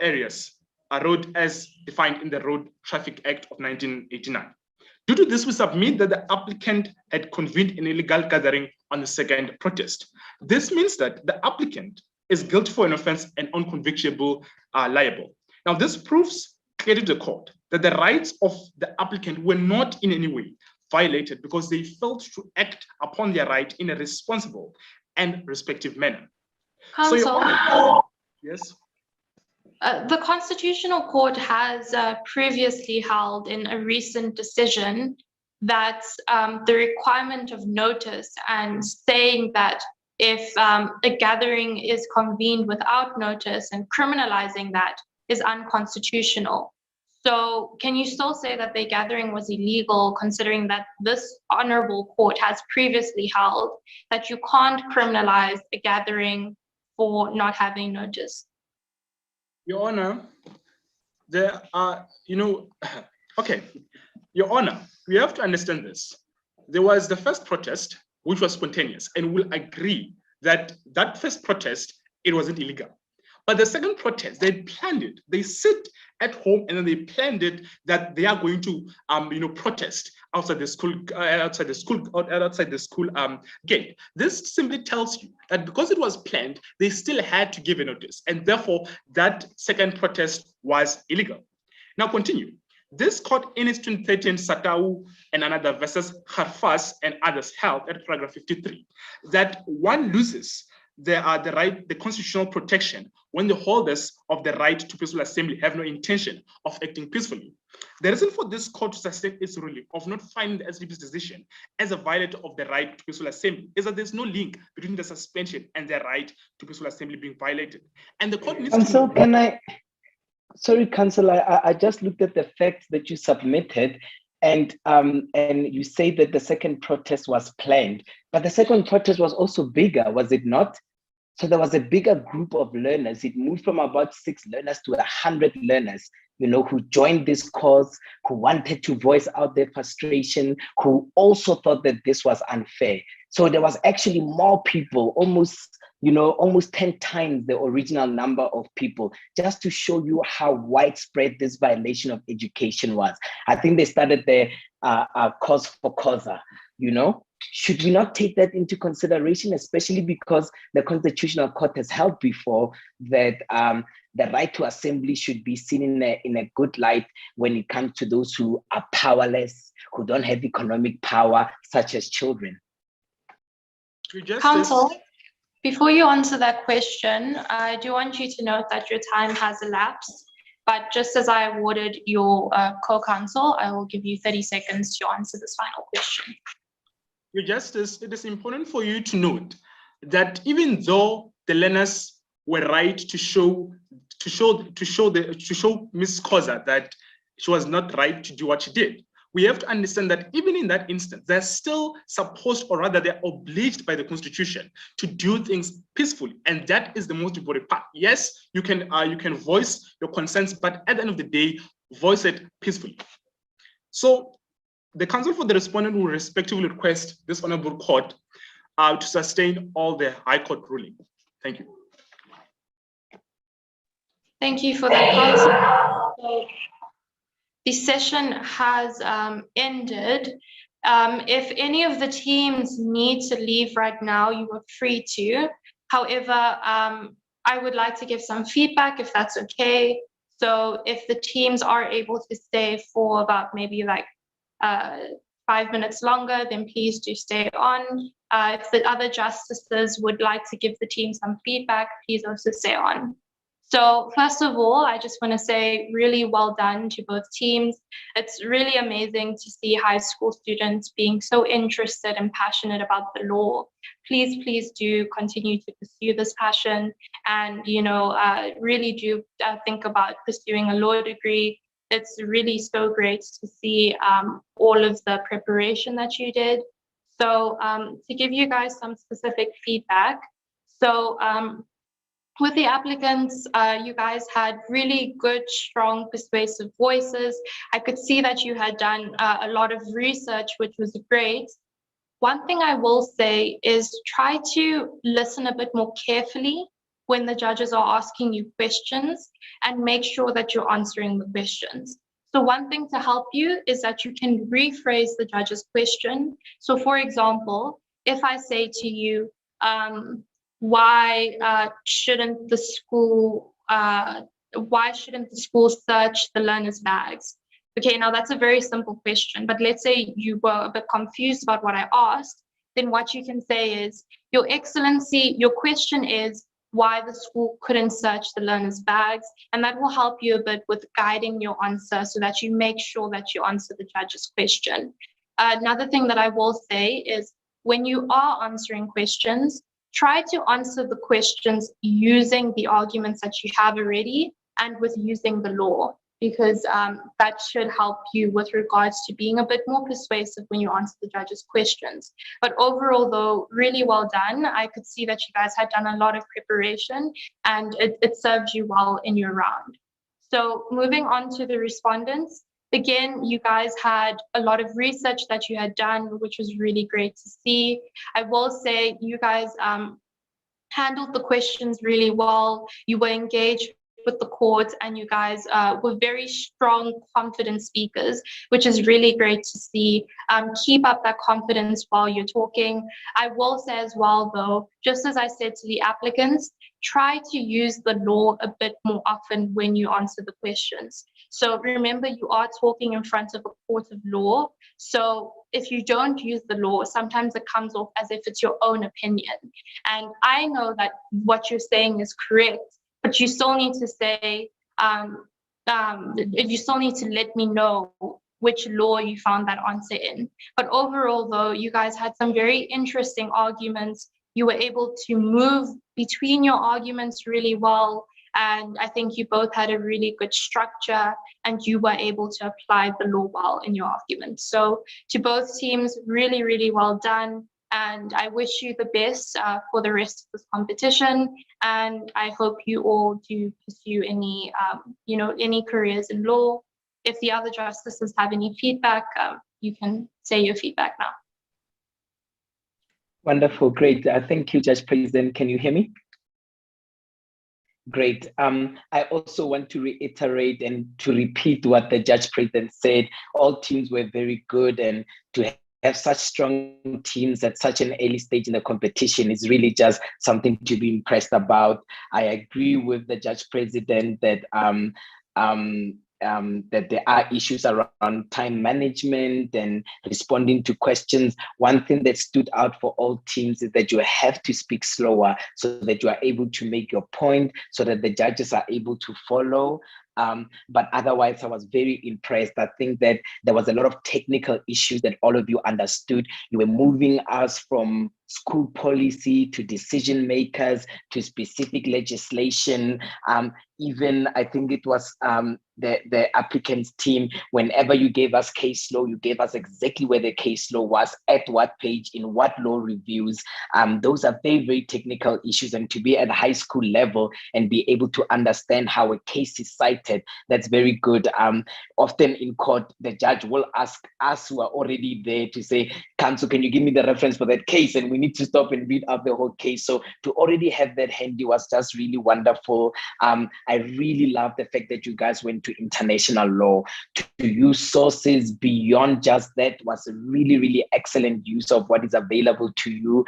areas, a road as defined in the Road Traffic Act of 1989. Due to this, we submit that the applicant had convened an illegal gathering on the second protest. This means that the applicant is guilty for an offense and unconvictable liable. Now, this proves clearly to the court that the rights of the applicant were not in any way violated because they failed to act upon their right in a responsible and respective manner. Counsel, yes. The Constitutional Court has previously held in a recent decision that the requirement of notice and saying that if a gathering is convened without notice and criminalizing that is unconstitutional. So can you still say that the gathering was illegal, considering that this honorable court has previously held that you can't criminalize a gathering for not having notice? Your Honor, there are, okay, Your Honor, we have to understand this. There was the first protest, which was spontaneous, and we'll agree that that first protest, it wasn't illegal. But the second protest, they planned it. They sit at home and then they planned it that they are going to, protest outside the school, outside the school gate. This simply tells you that because it was planned, they still had to give a notice, and therefore that second protest was illegal. Now continue. This court in its 2013 Satau and another versus Harfas and others held at paragraph 53 that one loses the constitutional protection when the holders of the right to peaceful assembly have no intention of acting peacefully. The reason for this court to sustain its ruling of not finding the SDP's decision as a violator of the right to peaceful assembly is that there's no link between the suspension and the right to peaceful assembly being violated. And the court needs Counsel, sorry, Counsel, I just looked at the facts that you submitted, and you say that the second protest was planned, but the second protest was also bigger, was it not? So there was a bigger group of learners. It moved from about 6 learners to 100 learners, you know, who joined this cause, who wanted to voice out their frustration, who also thought that this was unfair. So there was actually more people, almost 10 times the original number of people, just to show you how widespread this violation of education was. I think they started their cause for causa, you know. Should we not take that into consideration, especially because the Constitutional Court has held before that the right to assembly should be seen in a good light when it comes to those who are powerless, who don't have economic power, such as children? Counsel, before you answer that question, I do want you to note that your time has elapsed. But just as I awarded your co-counsel, I will give you 30 seconds to answer this final question. Your Justice, it is important for you to note that even though the learners were right to show Ms. Koza that she was not right to do what she did, we have to understand that even in that instance, they're still supposed, or rather they're obliged by the Constitution to do things peacefully. And that is the most important part. Yes, you can voice your concerns, but at the end of the day, voice it peacefully. So the counsel for the respondent will respectively request this honorable court to sustain all the High Court ruling. Thank you. Thank you for that, counsel. So, the session has ended. If any of the teams need to leave right now, you are free to. However, I would like to give some feedback if that's okay. So if the teams are able to stay for about maybe like 5 minutes longer, then please do stay on. If the other justices would like to give the team some feedback, please also stay on. So first of all, I just want to say really well done to both teams. It's really amazing to see high school students being so interested and passionate about the law. Please, please do continue to pursue this passion, and really do think about pursuing a law degree. It's really so great to see all of the preparation that you did. So to give you guys some specific feedback, so with the applicants, you guys had really good, strong, persuasive voices. I could see that you had done a lot of research, which was great. One thing I will say is try to listen a bit more carefully when the judges are asking you questions, and make sure that you're answering the questions. So one thing to help you is that you can rephrase the judge's question. So for example, if I say to you, why shouldn't the school search the learners' bags? Okay, now that's a very simple question, but let's say you were a bit confused about what I asked, then what you can say is, Your Excellency, your question is why the school couldn't search the learners' bags, and that will help you a bit with guiding your answer so that you make sure that you answer the judge's question. Another thing that I will say is, when you are answering questions, try to answer the questions using the arguments that you have already and with using the law, because that should help you with regards to being a bit more persuasive when you answer the judge's questions. But overall, though, really well done. I could see that you guys had done a lot of preparation, and it served you well in your round. So moving on to the respondents. Again, you guys had a lot of research that you had done, which was really great to see. I will say you guys handled the questions really well. You were engaged with the court, and you guys were very strong, confident speakers, which is really great to see. Keep up that confidence while you're talking. I will say as well, though, just as I said to the applicants, try to use the law a bit more often when you answer the questions. So remember, you are talking in front of a court of law. So if you don't use the law, sometimes it comes off as if it's your own opinion. And I know that what you're saying is correct, but you still need to say, you still need to let me know which law you found that answer in. But overall, though, you guys had some very interesting arguments. You were able to move between your arguments really well. And I think you both had a really good structure, and you were able to apply the law well in your arguments. So to both teams, really, really well done. And I wish you the best for the rest of this competition. And I hope you all do pursue any, any careers in law. If the other justices have any feedback, you can say your feedback now. Wonderful, great. Thank you, Judge President. Can you hear me? Great. I also want to reiterate and to repeat what the Judge President said. All teams were very good, and to have such strong teams at such an early stage in the competition is really just something to be impressed about. I agree with the Judge President that that there are issues around time management and responding to questions. One thing that stood out for all teams is that you have to speak slower so that you are able to make your point, so that the judges are able to follow. But otherwise, I was very impressed. I think that there was a lot of technical issues that all of you understood. You were moving us from school policy to decision makers to specific legislation. Even I think it was the applicant's team, whenever you gave us case law, you gave us exactly where the case law was, at what page, in what law reviews. Those are very, very technical issues, and to be at high school level and be able to understand how a case is cited, that's very good. Often in court, the judge will ask us who are already there to say, counsel, can you give me the reference for that case? And we need to stop and read out the whole case. So to already have that handy was just really wonderful. I really love the fact that you guys went to international law. To use sources beyond just that was a really, really excellent use of what is available to you.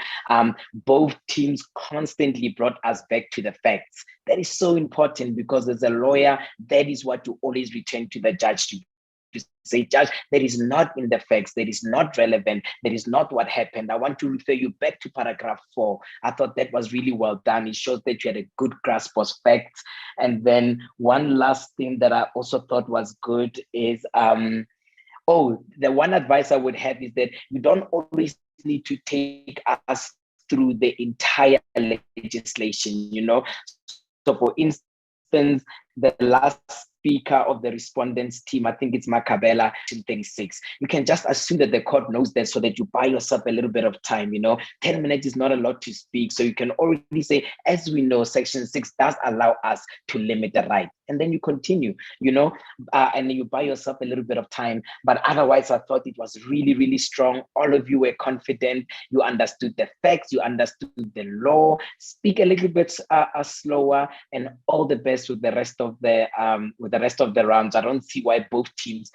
Both teams constantly brought us back to the facts. That is so important, because as a lawyer, that is what you always return to the judge to say, judge, that is not in the facts, that is not relevant, that is not what happened. I want to refer you back to paragraph 4. I thought that was really well done. It shows that you had a good grasp of facts. And then one last thing that I also thought was good is, the one advice I would have is that you don't always need to take us through the entire legislation, So for instance, the last speaker of the respondents team, I think it's Makabela, 36. You can just assume that the court knows that, so that you buy yourself a little bit of time. 10 minutes is not a lot to speak. So you can already say, as we know, Section 6 does allow us to limit the right. And then you continue, and then you buy yourself a little bit of time. But otherwise, I thought it was really, really strong. All of you were confident. You understood the facts. You understood the law. Speak a little bit slower, and all the best with the rest of the rounds. I don't see why both teams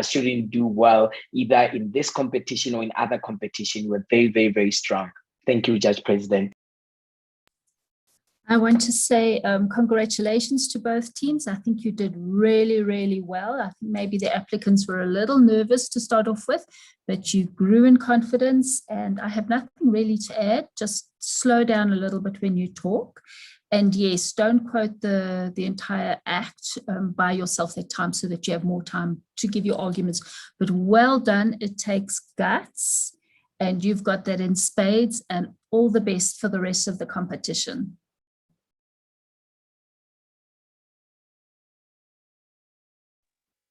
shouldn't do well, either in this competition or in other competition. We're very, very, very strong. Thank you, Judge President. I want to say congratulations to both teams. I think you did really, really well. I think maybe the applicants were a little nervous to start off with, but you grew in confidence, and I have nothing really to add. Just slow down a little bit when you talk. And yes, don't quote the entire act by yourself at times, so that you have more time to give your arguments. But well done. It takes guts, and you've got that in spades, and all the best for the rest of the competition.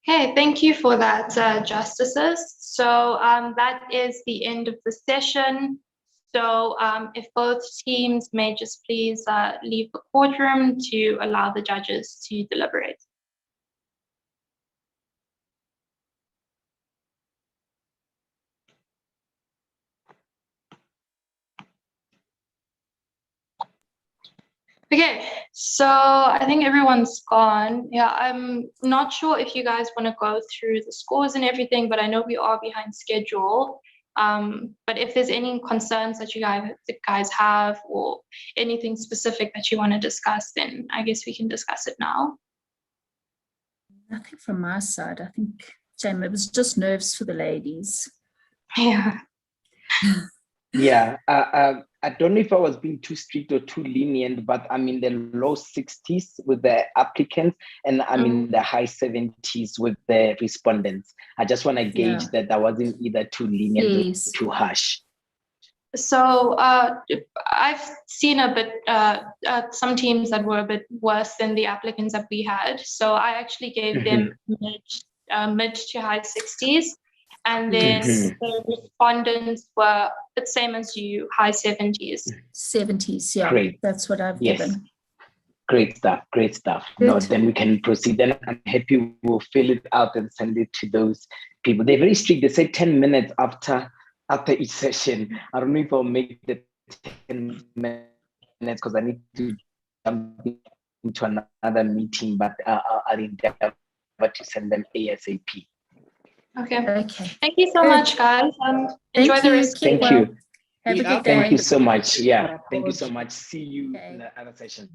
Okay, thank you for that, justices. So that is the end of the session. So if both teams may just please leave the courtroom to allow the judges to deliberate. Okay, so I think everyone's gone. Yeah, I'm not sure if you guys want to go through the scores and everything, but I know we are behind schedule. But if there's any concerns that you guys have, or anything specific that you want to discuss, then I guess we can discuss it now. Nothing from my side. I think, Jam, it was just nerves for the ladies. Yeah. Yeah, I don't know if I was being too strict or too lenient, but I'm in the low 60s with the applicants, and I'm in the high 70s with the respondents. I just want to gauge that I wasn't either too lenient or too harsh. So I've seen a bit, some teams that were a bit worse than the applicants that we had. So I actually gave them mid to high 60s. And then Mhm. the respondents were the same as you, high 70s. 70s, yeah. Great. That's what I've Yes. given. Great stuff. Great stuff. Good. No, then we can proceed. Then I'm happy we'll fill it out and send it to those people. They're very strict. They say 10 minutes after each session. I don't know if I'll make the 10 minutes because I need to jump into another meeting, but I'll endeavor to send them ASAP. Okay. Okay. Thank you so Good. much, guys. Enjoy the rest. Keep Thank well. you. Have a good Thank day. you so much. Yeah. Thank you so much. See you in the other sessions.